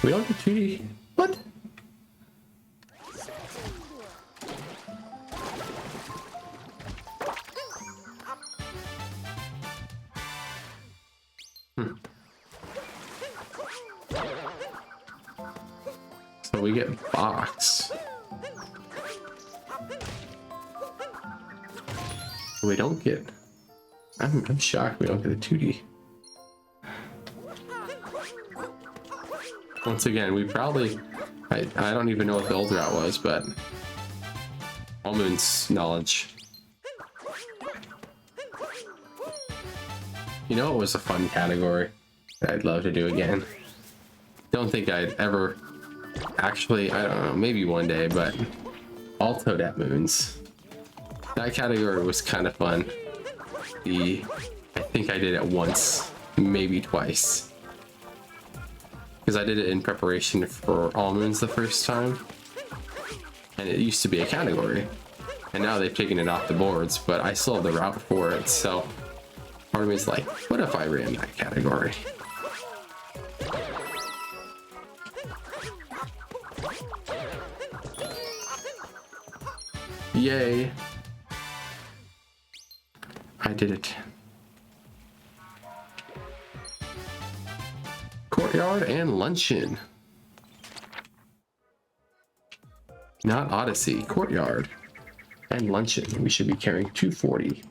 We don't get 2D. What? So we get box. We don't get. I'm shocked we don't get a 2D. Once again, we probably... I don't even know what the old route was, but... Almond's knowledge. You know, it was a fun category that I'd love to do again. Don't think I'd ever... Actually, I don't know, maybe one day, but... Alto at moons. That category was kind of fun. I think I did it once, maybe twice, because I did it in preparation for almonds the first time, and it used to be a category, and now they've taken it off the boards, but I still have the route for it. So part of me is like, what if I ran that category? Yay, I did it. Courtyard and luncheon. Not Odyssey, courtyard and luncheon. We should be carrying 240.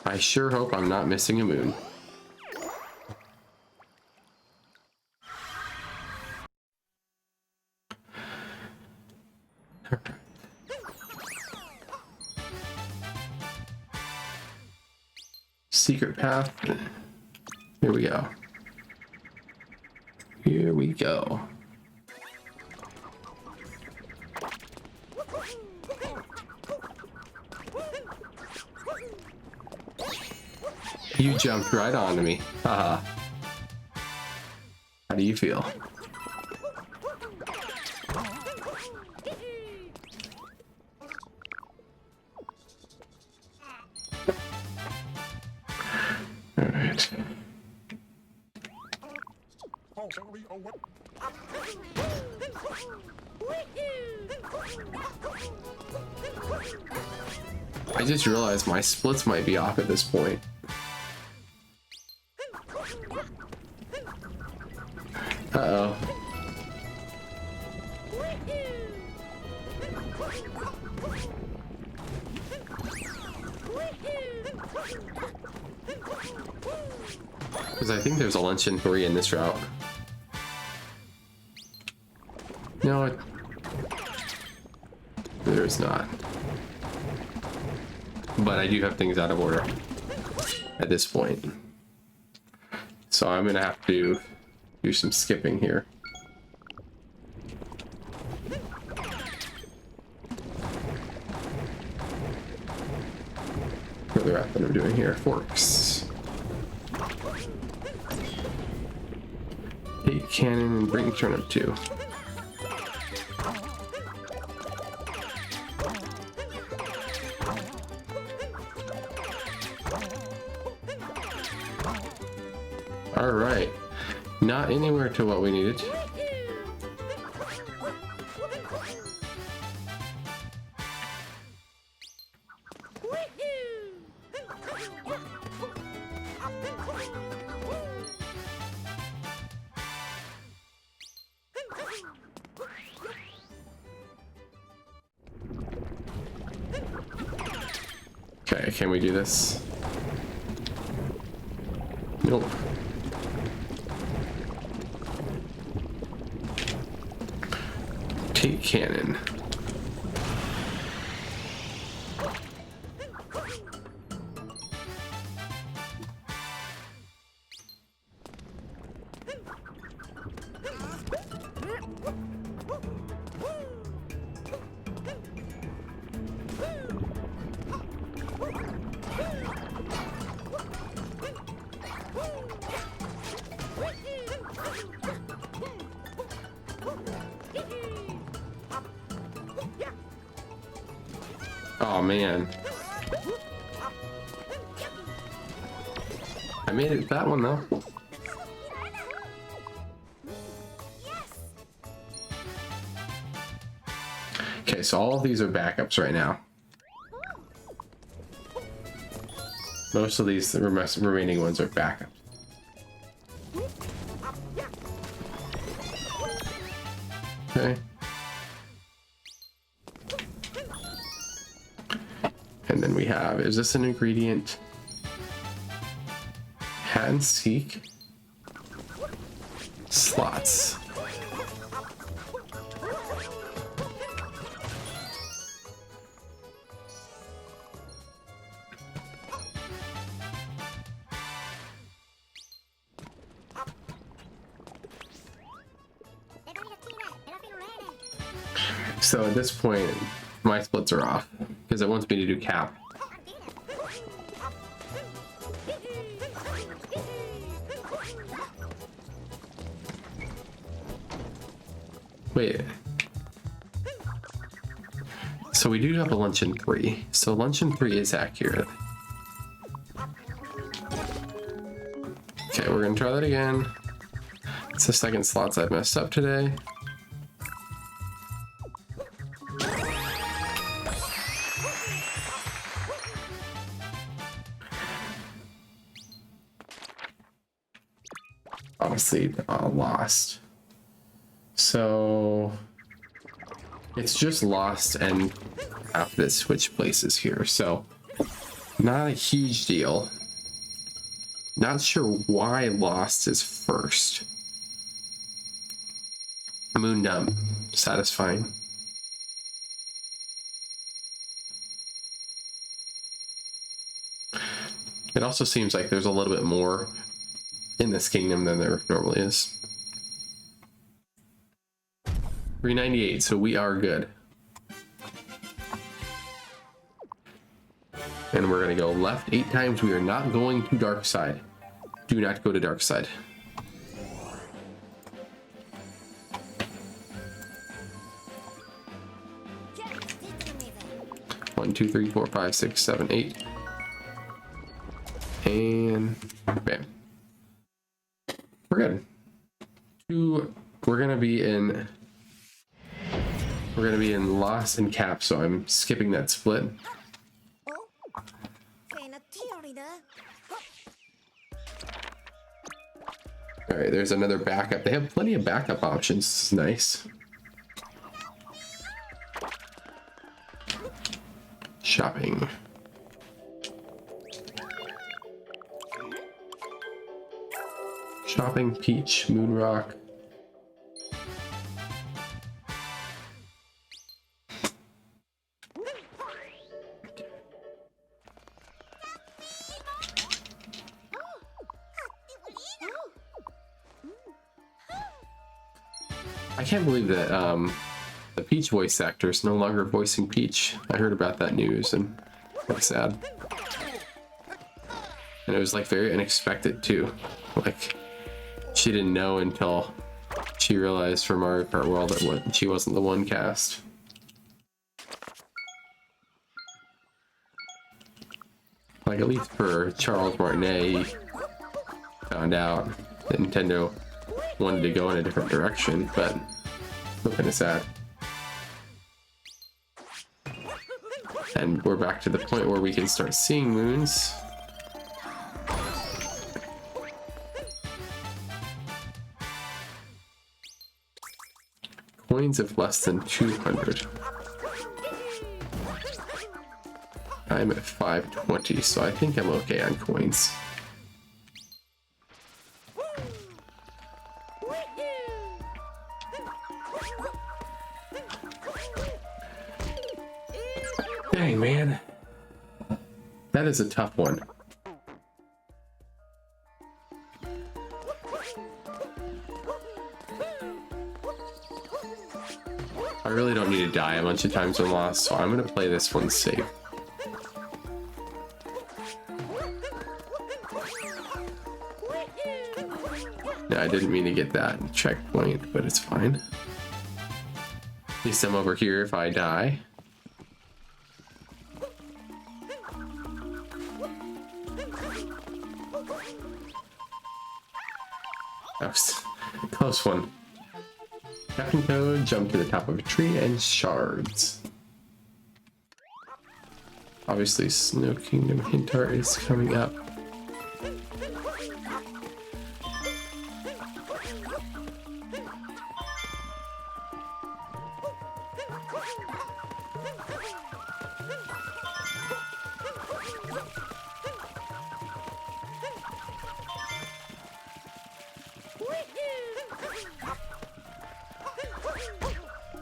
I sure hope I'm not missing a moon. Secret path. Here we go. Here we go. You jumped right onto me. Haha. How do you feel? Alright. I just realized my splits might be off at this point. Uh-oh. Because I think there's a luncheon 3 in this route. No, there's not. But I do have things out of order at this point. So I'm gonna have to do some skipping here. For the route that I'm doing here, forks. Take cannon and bring turnip too. All right, not anywhere to what we needed. Okay, can we do this? Nope. Take cannon. Oh man. I made it that one though. Okay, so all of these are backups right now. Most of these remaining ones are backups. Okay. And then we have, is this an ingredient? Hat and seek. Slots. So at this point, my splits are off because it wants me to do cap. Wait. So we do have a luncheon 3. So luncheon 3 is accurate. Okay, we're gonna try that again. It's the second slots I've messed up today. Obviously lost. So it's just lost and have to switch places here. So not a huge deal. Not sure why lost is first. Moon dump, satisfying. It also seems like there's a little bit more in this kingdom than there normally is. 398, so we are good. And we're gonna go left 8 times. We are not going to dark side. Do not go to dark side. One, two, three, four, five, 6, 7, 8. And bam. We're good. We're gonna be in We're gonna be in loss and cap, so I'm skipping that split. All right, there's another backup. They have plenty of backup options. This is nice. Shopping. Shopping, Peach, Moonrock. I can't believe that the Peach voice actor is no longer voicing Peach. I heard about that news and I'm sad. And it was like very unexpected too. Like she didn't know until she realized from Mario Kart World that she wasn't the one cast. Like at least for Charles Martinet, he found out that Nintendo wanted to go in a different direction, but still kind of sad. And we're back to the point where we can start seeing moons. Coins of less than 200. I'm at 520, so I think I'm okay on coins. Dang, man. That is a tough one. I really don't need to die a bunch of times when lost, so I'm going to play this one safe. Yeah, I didn't mean to get that checkpoint, but it's fine. At least I'm over here if I die. That was a close one. Captain Toad jumped to the top of a tree and shards. Obviously, Snow Kingdom Hintar is coming up.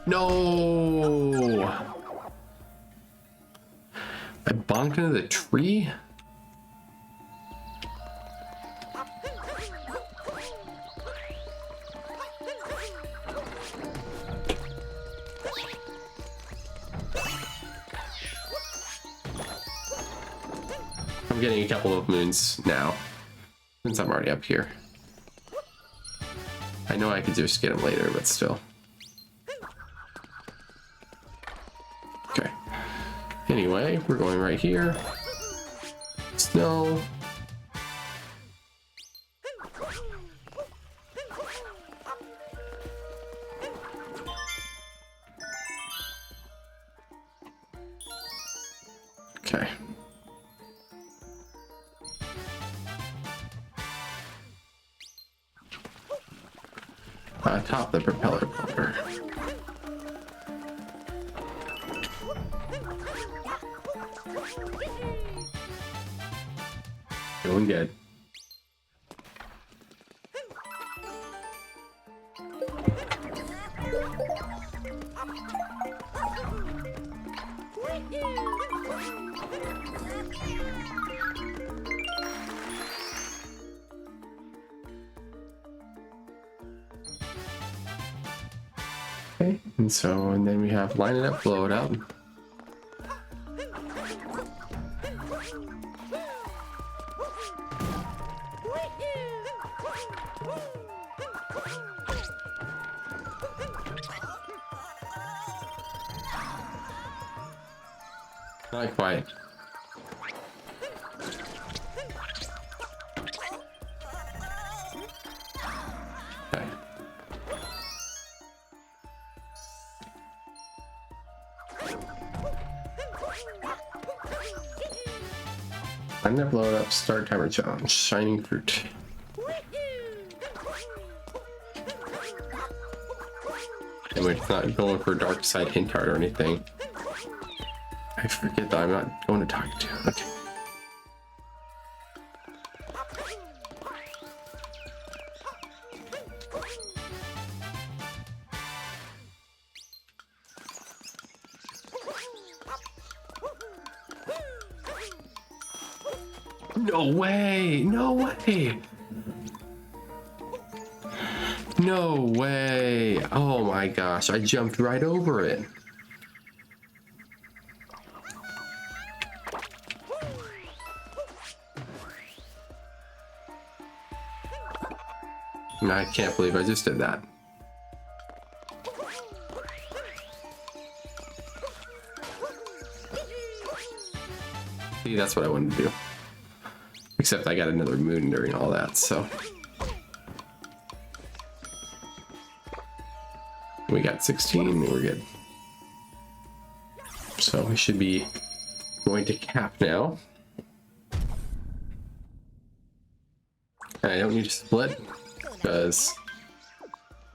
No! I bonked into the tree? I'm getting a couple of moons now, since I'm already up here. I know I could just get them later, but still. Okay. Anyway, we're going right here. Snow. Okay. Top the propeller motor. Doing good. Okay, and then we have line it up, blow it up. Not quite. Okay. I'm gonna blow it up. Start timer challenge. Shining fruit. And we're not going for dark side hint card or anything. I forget that I'm not going to talk to. Okay. No way! No way! No way! Oh my gosh, I jumped right over it. I can't believe I just did that. See, that's what I wanted to do. Except I got another moon during all that, so. We got 16, we're good. So we should be going to cap now. And I don't need to split, because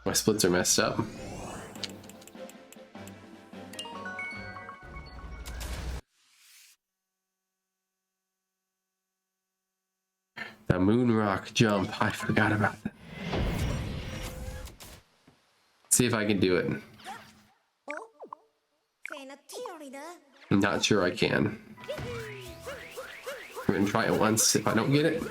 my splits are messed up. The moon rock jump, I forgot about that. See if I can do it. I'm not sure I can. We're gonna try it once. If I don't get it,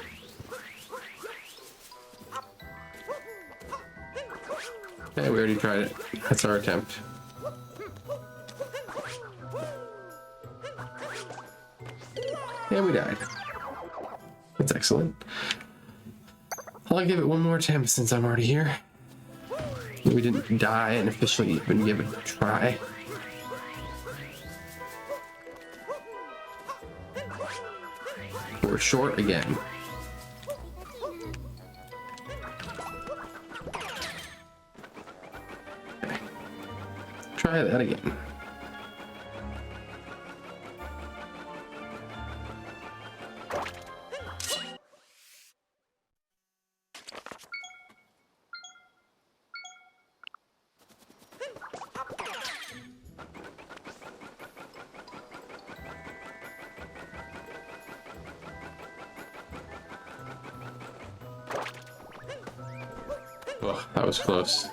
okay, we already tried it. That's our attempt. And we died. That's excellent. I'll give it one more attempt since I'm already here. We didn't die and officially even give it a try. We're short again. Okay. Try that again. Oh, that was close.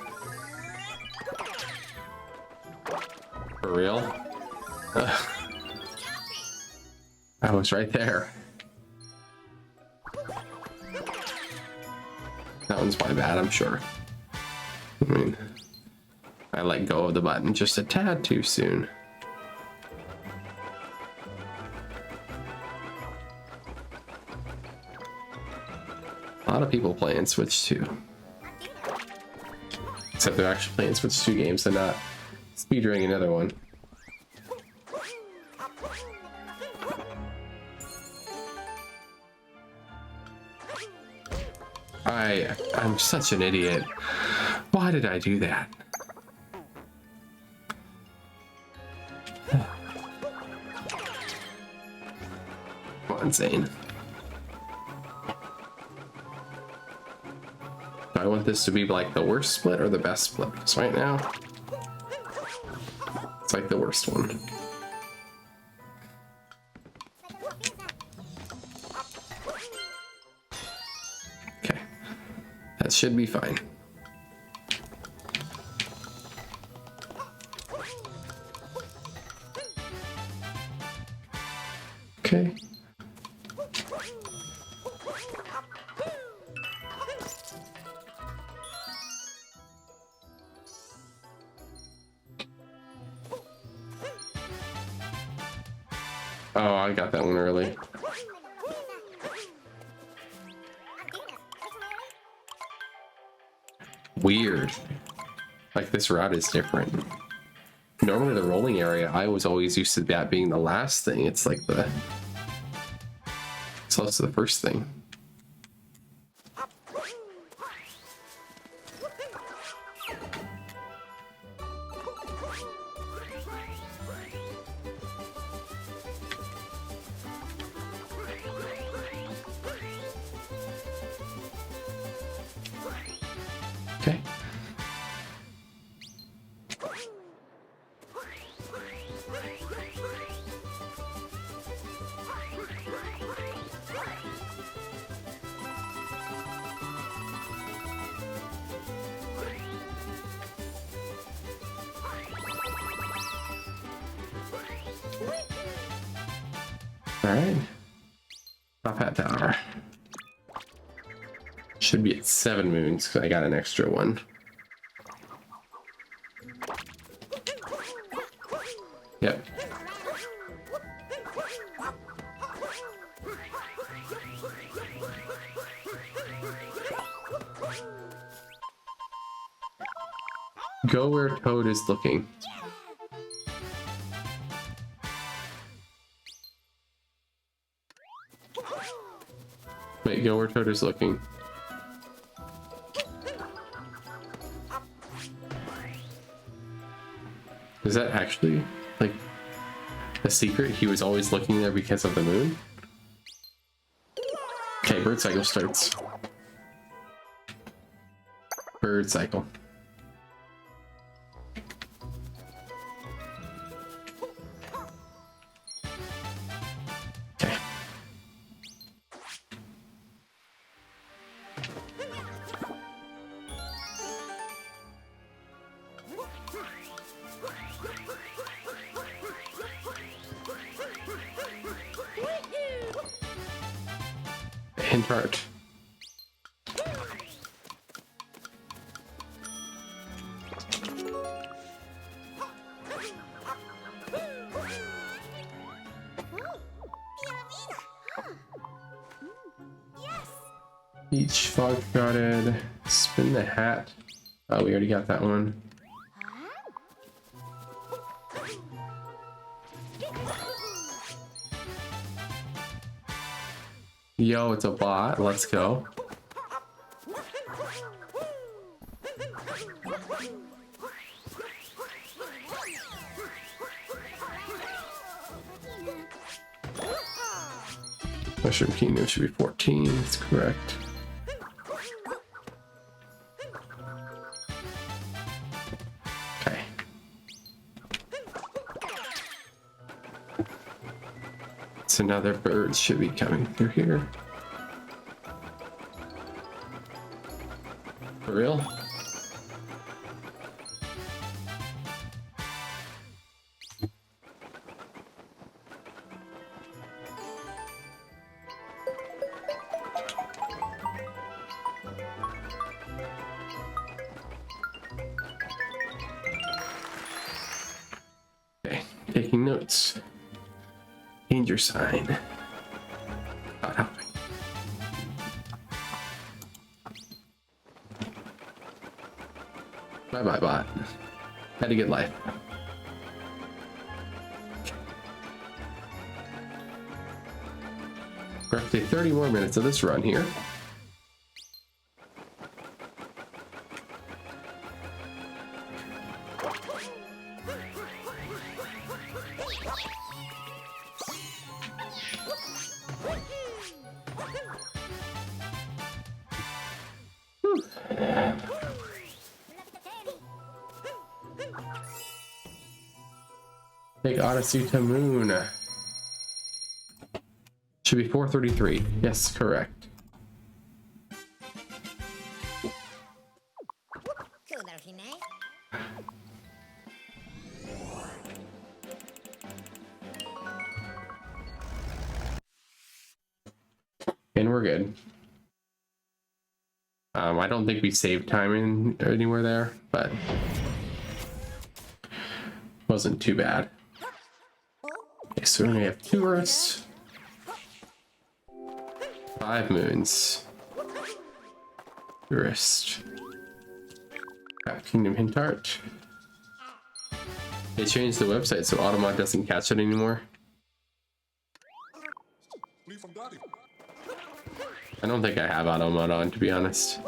For real? I was right there. That one's my bad, I'm sure. I mean, I let go of the button just a tad too soon. A lot of people playing Switch 2. Except they're actually playing Switch 2 games and not speedrunning another one. I'm such an idiot. Why did I do that? Come on, Zane. Do I want this to be like the worst split or the best split? Because right now, it's like the worst one. Okay, that should be fine. Okay. Oh, I got that one early. Weird. Like, this route is different. Normally the rolling area, I was always used to that being the last thing. It's like the... It's close to the first thing. Okay. All right. Top hat tower. Should be at 7 moons because I got an extra one. Yep. Go where Toad is looking. Wait, go where Toad is looking. Is that actually like a secret? He was always looking there because of the moon? Okay, bird cycle starts. Bird cycle. Okay. Hint art. Each fog shrouded. Spin the hat. Oh, we already got that one. Yo, it's a bot. Let's go. Mushroom Kingdom should be 14. That's correct. Okay. So now their birds should be coming through here. For real? Okay, taking notes. Danger sign. Not helping. Bye bye bot. Had to get life. Roughly 30 more minutes of this run here. Take Odyssey to Moon. Should be 433. Yes, correct. And we're good. I don't think we saved time in anywhere there, but wasn't too bad. Okay, so we only have 2 Earths, 5 moons. Tourist. Kingdom Hint Art. They changed the website so Automod doesn't catch it anymore. I don't think I have Automod on, to be honest.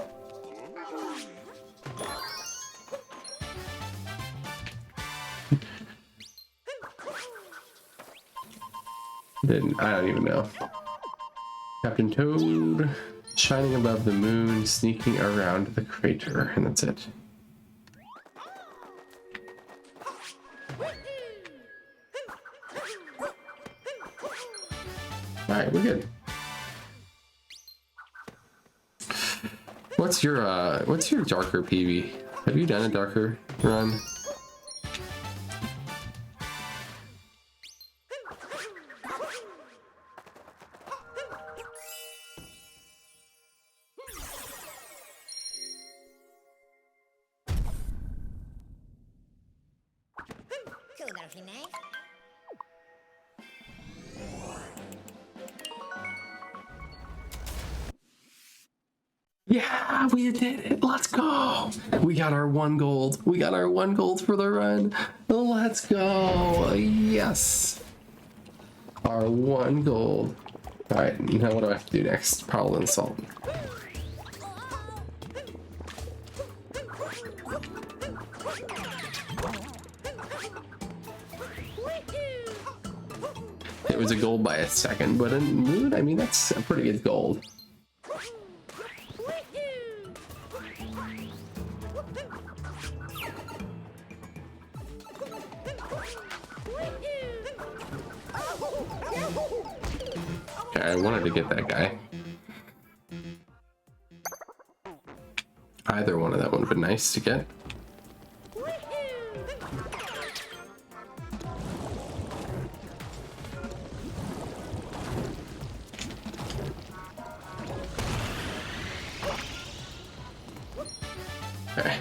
I don't even know. Captain Toad. shining above the moon, sneaking around the crater, and that's it. Alright, we're good. What's your darker PB? Have you done a darker run? Yeah, we did it. Let's go. We got our 1 gold. We got our 1 gold for the run. Let's go. Yes. Our 1 gold. All right, now what do I have to do next? Powell and salt. It was a gold by a second, but in moon, I mean, that's a pretty good gold. Okay, I wanted to get that guy. Either one of that would have been nice to get. Okay.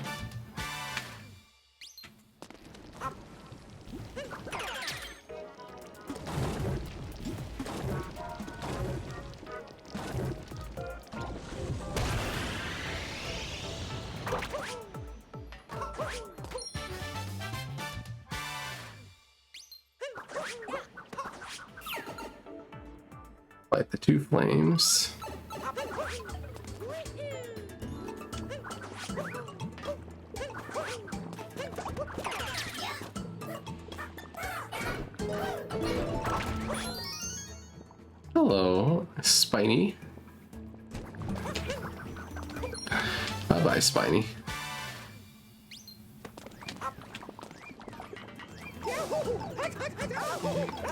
Light the 2 flames. Hello, Spiny. Bye-bye, Spiny.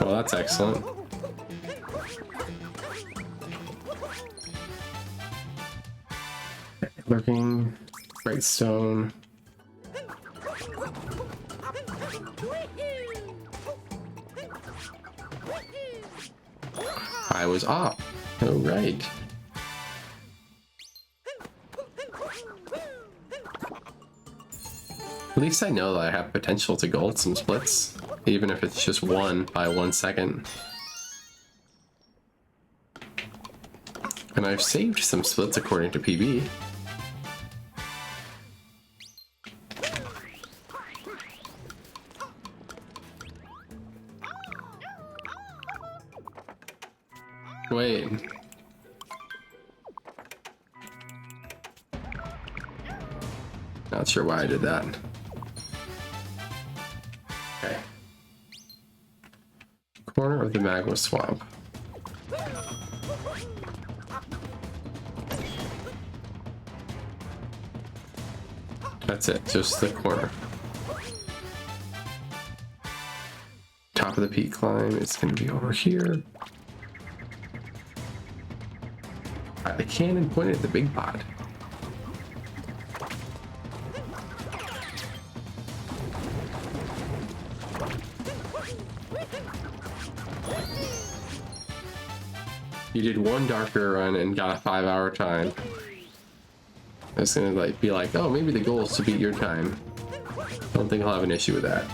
Oh, that's excellent. Lurking, bright stone. I was off. All right. At least I know that I have potential to gold some splits, even if it's just 1 by 1 second. And I've saved some splits according to PB. Wait. Not sure why I did that. Okay. Corner of the magma swamp. That's it, just the corner. Top of the peak climb is going to be over here. The cannon pointed at the big pot. You did 1 darker run and got a 5-hour time. I was gonna be like, oh, maybe the goal is to beat your time. Don't think I'll have an issue with that.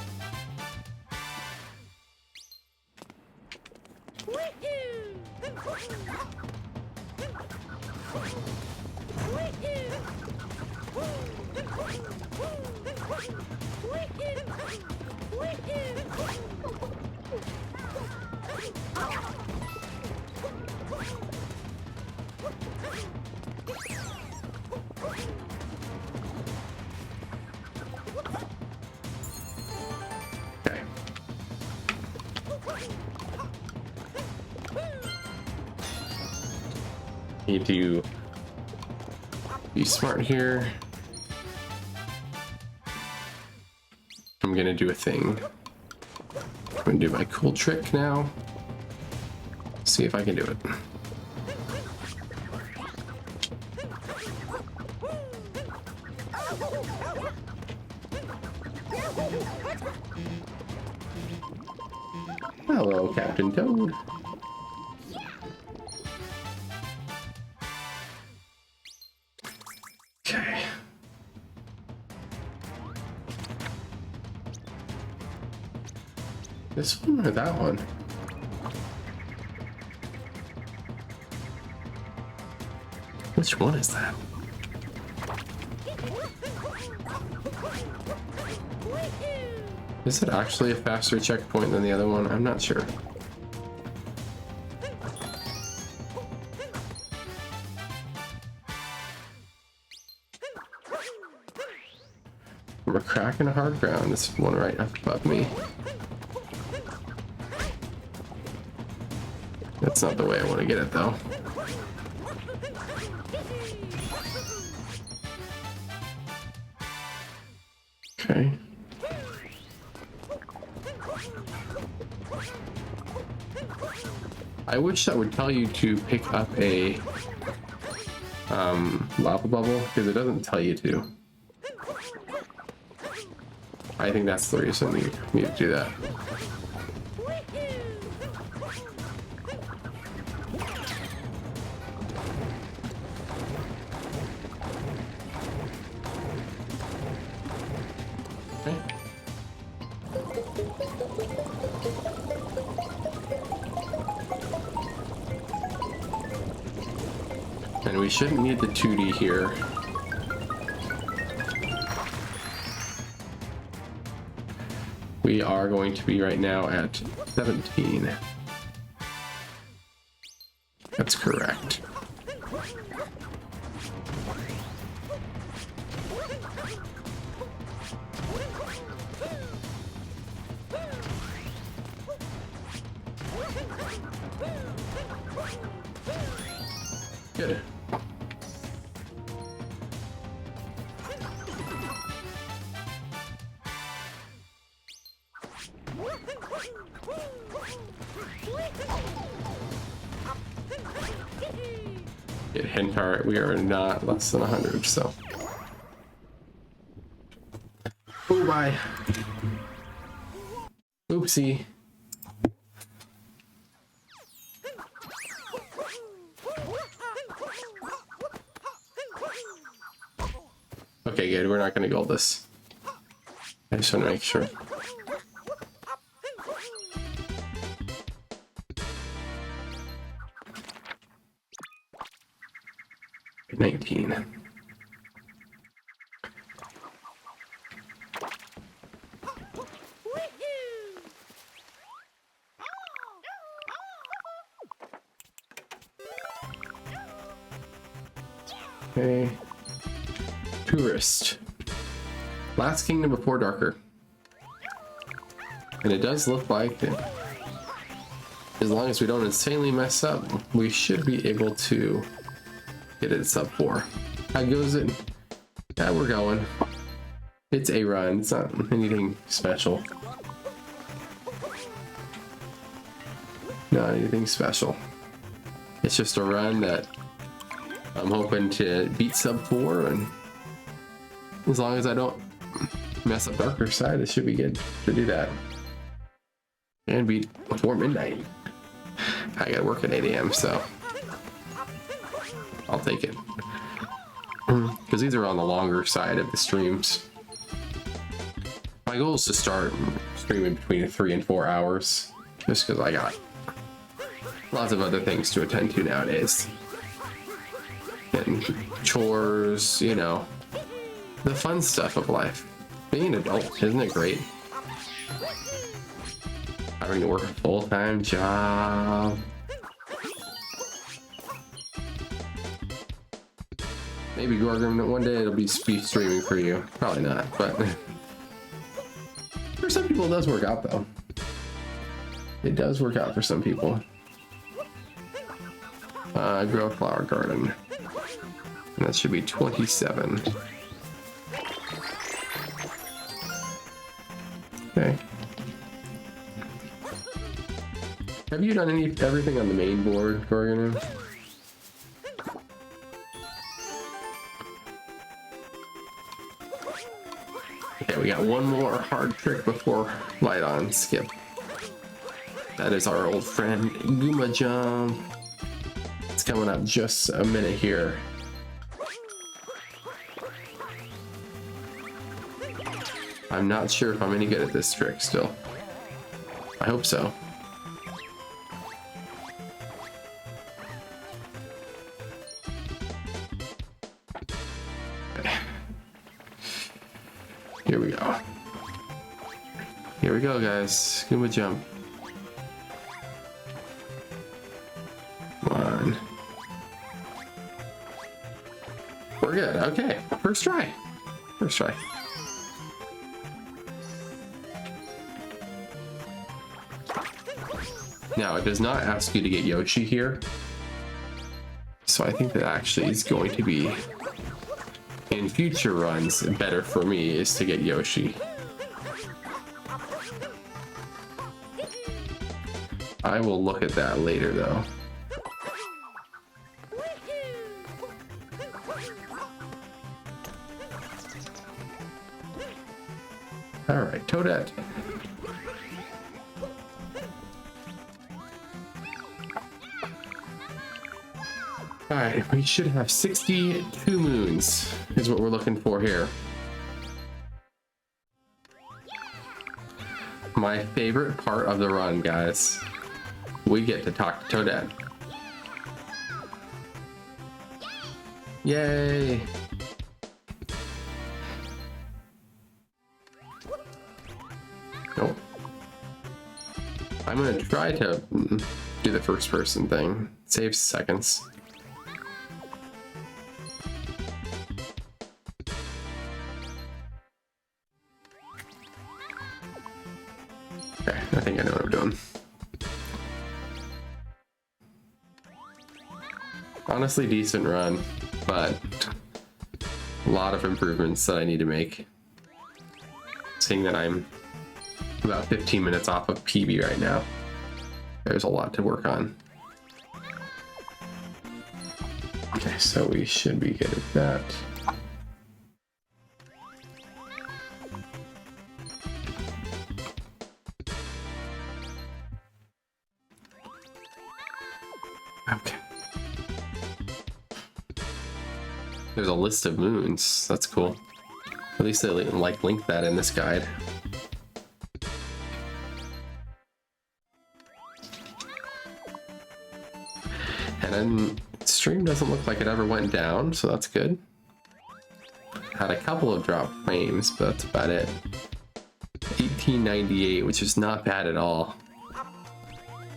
Okay. Need to Be smart here. I'm gonna do a thing. I'm gonna do my cool trick now. See if I can do it. Hello, Captain Toad. Okay. This one or that one? Which one is that? Is it actually a faster checkpoint than the other one? I'm not sure. We're cracking a hard ground. This one right up above me. That's not the way I want to get it though. Okay. I wish that would tell you to pick up a lava bubble, because it doesn't tell you to. I think that's the reason you need to do that. Okay. And we shouldn't need the 2D here. We are going to be right now at 17. That's correct. Good. Get hint art. We are not less than 100, so. Oh bye. Oopsie. Okay, good. We're not going to gold this. I just want to make sure. $19. Okay. Tourist. Last kingdom before darker. And it does look like it. As long as we don't insanely mess up, we should be able to get it sub 4. How goes it? Yeah, we're going. It's a run. It's not anything special. Not anything special. It's just a run that I'm hoping to beat sub 4, and as long as I don't mess up darker side, it should be good to do that. And beat before midnight. I gotta work at 8 AM, so I'll take it. Because these are on the longer side of the streams. My goal is to start streaming between 3 and 4 hours, just because I got lots of other things to attend to nowadays. And chores, you know, the fun stuff of life. Being an adult, isn't it great? Having to work a full-time job. Maybe Gorgon, one day it'll be streaming for you. Probably not, but for some people it does work out though. It does work out for some people. Grow a flower garden. And that should be 27. Okay. Have you done everything on the main board, Gorgon? Okay, we got one more hard trick before light on skip. That is our old friend Gooma Jump. It's coming up just a minute here. I'm not sure if I'm any good at this trick still. I hope so. Okay. Here we go. Here we go, guys. Scuba jump. Come on. We're good. Okay. First try. First try. Now, it does not ask you to get Yoshi here. So I think that actually is going to be, in future runs, better for me is to get Yoshi. I will look at that later, though. All right, Toadette. All right, we should have 62 moons is what we're looking for here. My favorite part of the run, guys. We get to talk to Toadette. Yay! Nope. I'm gonna try to do the first person thing. Saves seconds. Okay, I think I know what I'm doing. Honestly, decent run, but a lot of improvements that I need to make. Seeing that I'm about 15 minutes off of PB right now, there's a lot to work on. Okay, so we should be good at that. Okay. There's a list of moons. That's cool. At least they like link that in this guide. And then stream doesn't look like it ever went down, so that's good. Had a couple of drop frames, but that's about it. 1898, which is not bad at all.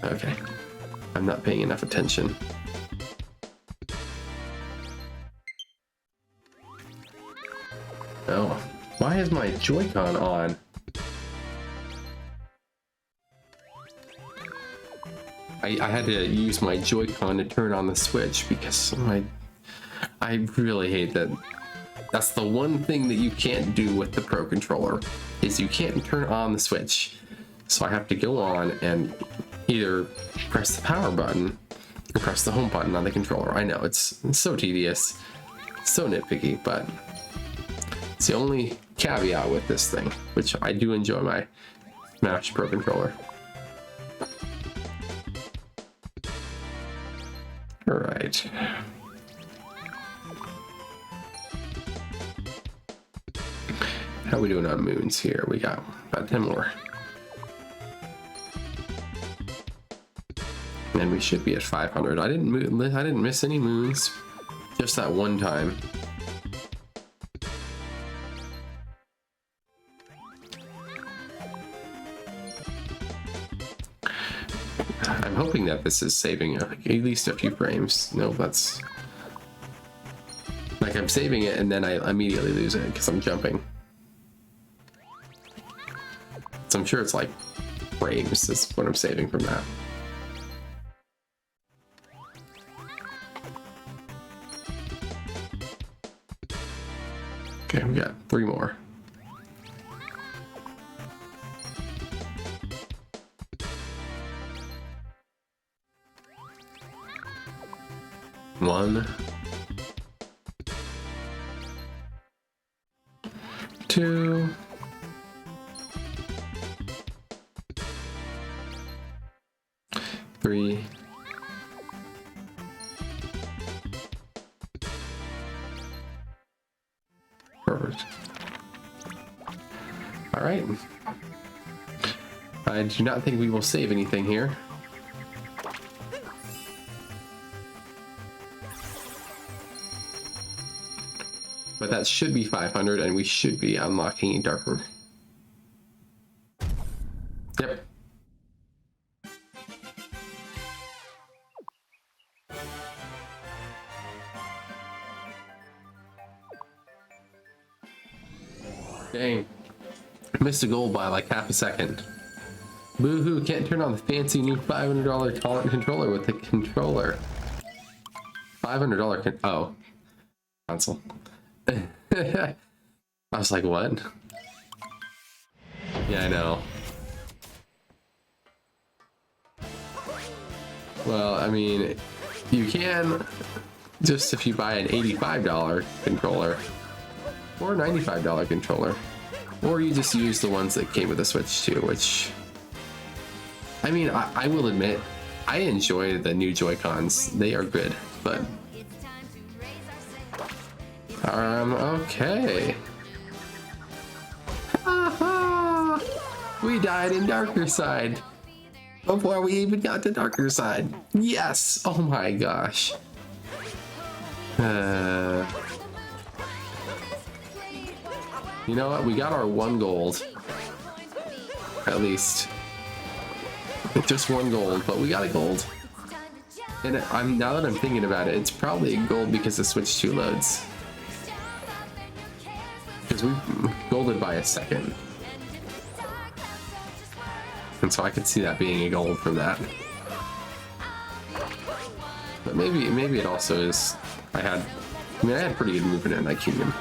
Okay. I'm not paying enough attention. Oh, why is my Joy-Con on? I had to use my Joy-Con to turn on the Switch because I really hate that. That's the one thing that you can't do with the Pro Controller, is you can't turn on the Switch. So I have to go on and either press the power button or press the home button on the controller. I know, it's so tedious, so nitpicky, but it's the only caveat with this thing, which I do enjoy my Smash Pro Controller. All right. How are we doing on moons here? We got about 10 more. And we should be at 500. I didn't miss any moons, just that one time. I'm hoping that this is saving at least a few frames. No, that's like I'm saving it and then I immediately lose it because I'm jumping. So I'm sure it's like frames is what I'm saving from that. we got 3 more. One, 2, 3, 4. All right. I do not think we will save anything here. But that should be 500, and we should be unlocking a darker. Yep. Dang. Missed a goal by like half a second. Boo-hoo, can't turn on the fancy new $500 talent controller with the controller. $500 oh. Console. I was like, what? Yeah, I know. Well, I mean, you can just if you buy an $85 controller or a $95 controller, or you just use the ones that came with the Switch too, which, I mean, I will admit, I enjoy the new Joy-Cons. They are good, but okay. We died in Darker Side before we even got to Darker Side. Yes! Oh my gosh. You know what? We got our 1 gold. At least. Just 1 gold, but we got a gold. And now that I'm thinking about it, it's probably a gold because the Switch 2 loads. Because we golded by a second. And so I could see that being a gold from that. But maybe it also is. I had pretty good movement in that kingdom.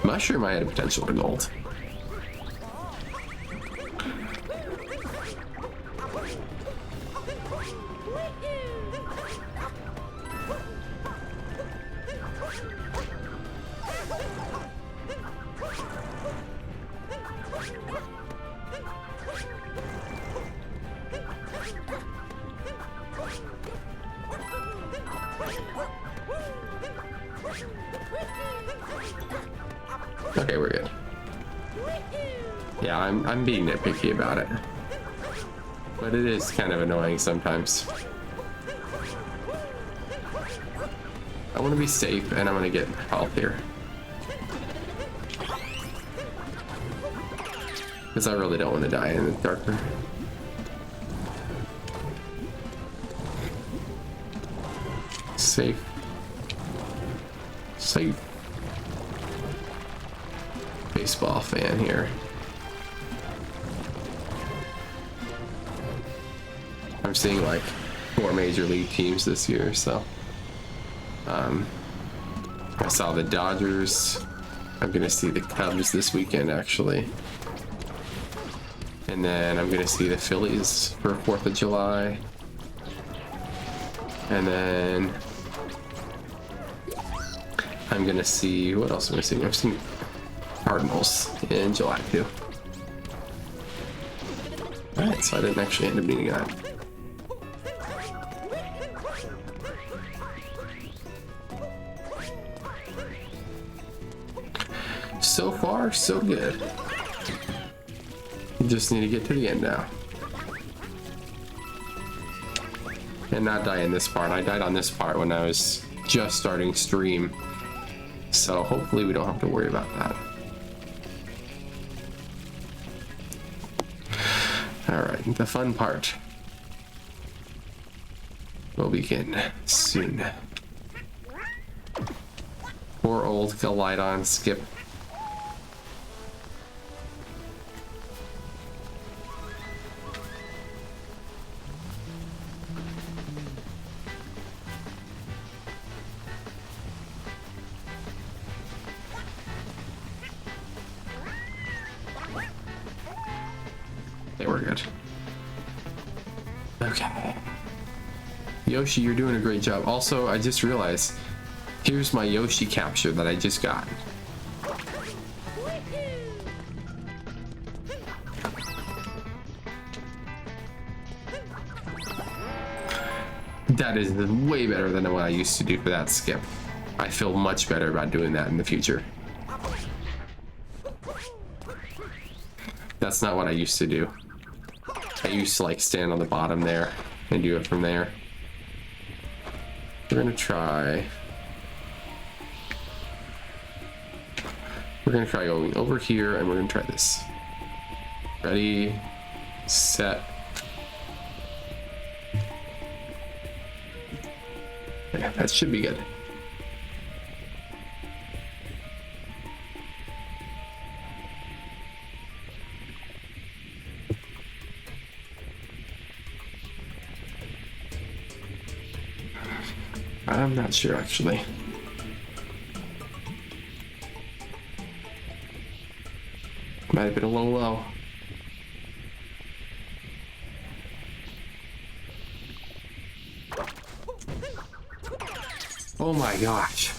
Mushroom, I had a potential to gold. Okay, we're good. Yeah, I'm being nitpicky about it. But it is kind of annoying sometimes. I want to be safe and I want to get health here. Because I really don't want to die in the darker. Safe. Safe. Baseball fan here. I'm seeing like 4 major league teams this year, so I saw the Dodgers. I'm gonna see the Cubs this weekend actually, and then I'm gonna see the Phillies for 4th of July, and then I'm gonna see, what else am I seeing? I've seen Cardinals in July too. Alright, so I didn't actually end up needing that. So far, so good. You just need to get to the end now. And not die in this part. I died on this part when I was just starting stream. So hopefully we don't have to worry about that. Alright, the fun part will begin soon. Poor old Galidon Skip. They were good. Okay. Yoshi, you're doing a great job. Also, I just realized, here's my Yoshi capture that I just got. That is way better than what I used to do for that skip. I feel much better about doing that in the future. That's not what I used to do. I used to like stand on the bottom there and do it from there. We're gonna try going over here, and we're gonna try this. Ready, set. Yeah, that should be good. I'm not sure actually. Might have been a little low. Oh my gosh.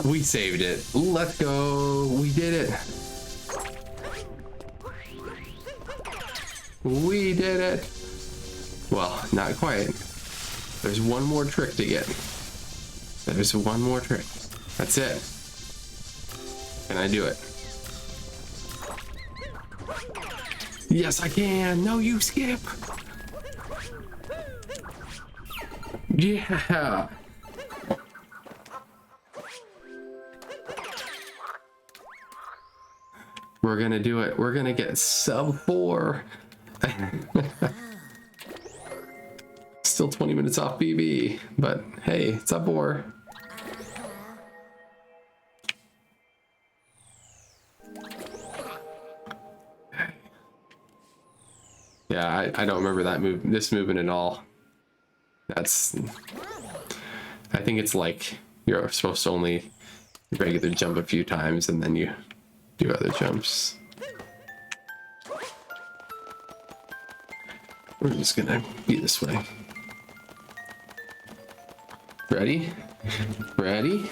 We saved it. Let's go. We did it. We did it. Well, not quite. There's one more trick to get. There's one more trick. That's it. Can I do it? Yes, I can. No, you skip. Yeah. We're gonna do it. We're gonna get sub 4. Still 20 minutes off BB, but hey, it's up 4. Yeah, I don't remember that this movement at all. That's, I think it's like you're supposed to only regular jump a few times and then you do other jumps. We're just gonna be this way. Ready? Ready?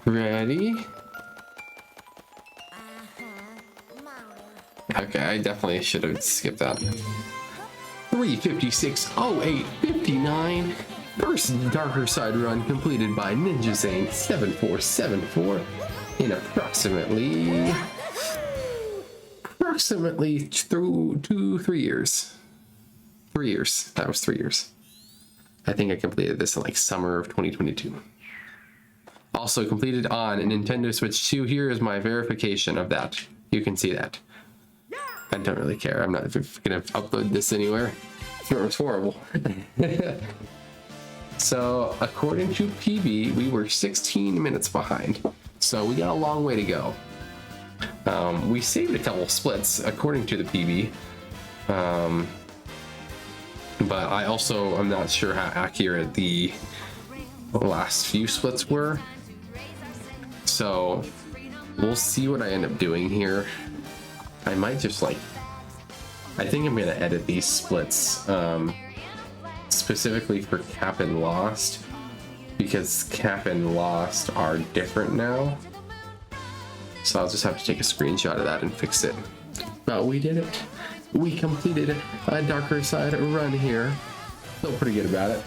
Ready? Okay, I definitely should have skipped that. 3:56:08:59. First darker side run completed by Ninja Zane 7474 in approximately through 3 years. 3 years. That was 3 years. I think I completed this in like summer of 2022. Also completed on a Nintendo Switch 2. Here is my verification of that. You can see that. I don't really care. I'm not gonna upload this anywhere. It's horrible. So according to PB, we were 16 minutes behind. So we got a long way to go. We saved a couple splits according to the PB. But I also am not sure how accurate the last few splits were. So we'll see what I end up doing here. I might just like, I think I'm gonna edit these splits specifically for Cap and Lost, because Cap and Lost are different now. So I'll just have to take a screenshot of that and fix it. But we did it. We completed a darker side run here. Feel pretty good about it.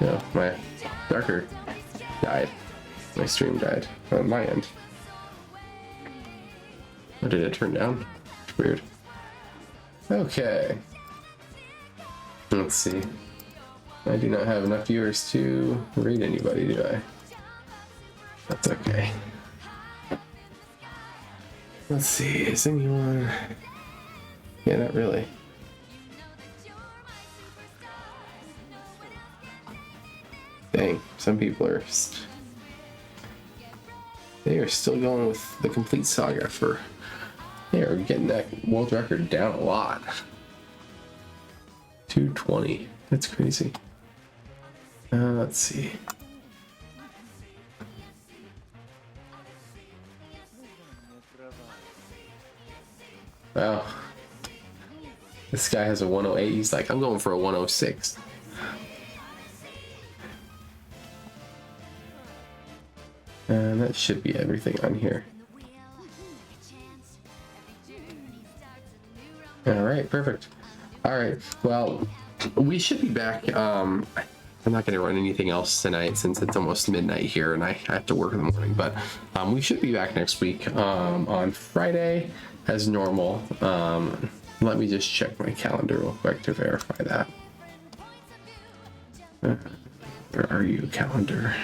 Yeah, my darker died. My stream died on my end. Or did it turn down? Weird. Okay. Let's see. I do not have enough viewers to read anybody, do I? That's okay. Let's see, is anyone... Yeah, not really. Dang, some people are... They are still going with the complete saga for... They are getting that world record down a lot. 220. That's crazy. Let's see. Wow. This guy has a 108. He's like, I'm going for a 106. And that should be everything on here. All right, perfect. All right, well, we should be back. I'm not going to run anything else tonight since it's almost midnight here and I have to work in the morning, but we should be back next week on Friday as normal. Let me just check my calendar real quick to verify that. Where are you, calendar?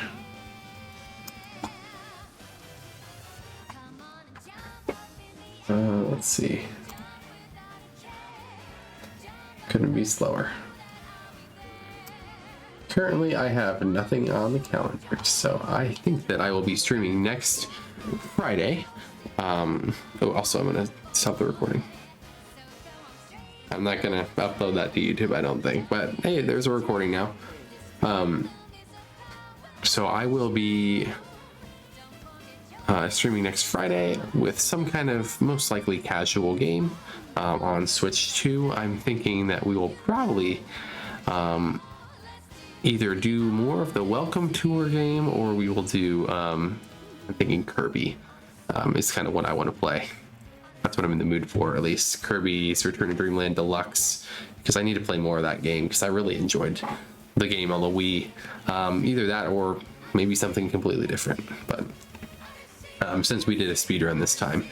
Let's see. Couldn't be slower. Currently, I have nothing on the calendar, so I think that I will be streaming next Friday. Oh, also, I'm gonna stop the recording. I'm not gonna upload that to YouTube, I don't think, but hey, there's a recording now. So I will be streaming next Friday with some kind of most likely casual game on Switch 2. I'm thinking that we will probably either do more of the Welcome Tour game or we will do, I'm thinking Kirby is kind of what I want to play. That's what I'm in the mood for, at least. Kirby's Return to Dreamland Deluxe, because I need to play more of that game because I really enjoyed the game on the Wii. Either that or maybe something completely different, but since we did a speedrun this time.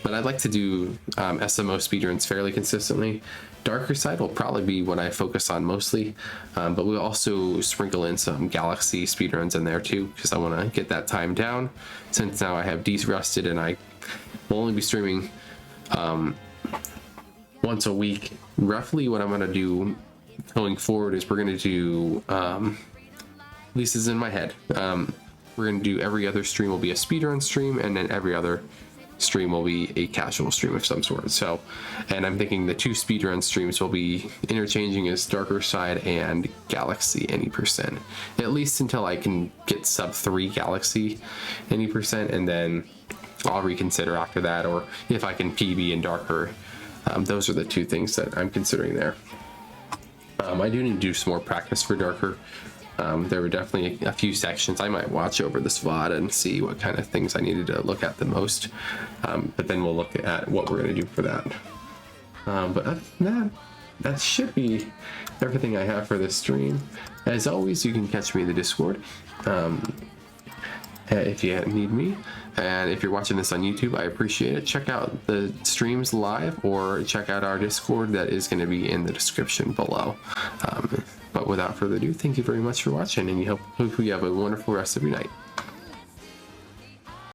But I'd like to do SMO speedruns fairly consistently. Darker Side will probably be what I focus on mostly, but we'll also sprinkle in some Galaxy speedruns in there too, because I want to get that time down, since now I have de-rusted and I will only be streaming once a week. Roughly what I'm going to do going forward is we're going to do, at least is in my head, we're going to do every other stream will be a speedrun stream, and then every other stream will be a casual stream of some sort. So, and I'm thinking the two speedrun streams will be interchanging as Darker Side and Galaxy any percent, at least until I can get sub 3 Galaxy any percent, and then I'll reconsider after that, or if I can PB and Darker. Those are the two things that I'm considering there. I do need to do some more practice for Darker. There were definitely a few sections I might watch over this VOD and see what kind of things I needed to look at the most. But then we'll look at what we're going to do for that. But other than that should be everything I have for this stream. As always, you can catch me in the Discord if you need me. And if you're watching this on YouTube, I appreciate it. Check out the streams live or check out our Discord that is going to be in the description below. But without further ado, thank you very much for watching, and hope you have a wonderful rest of your night.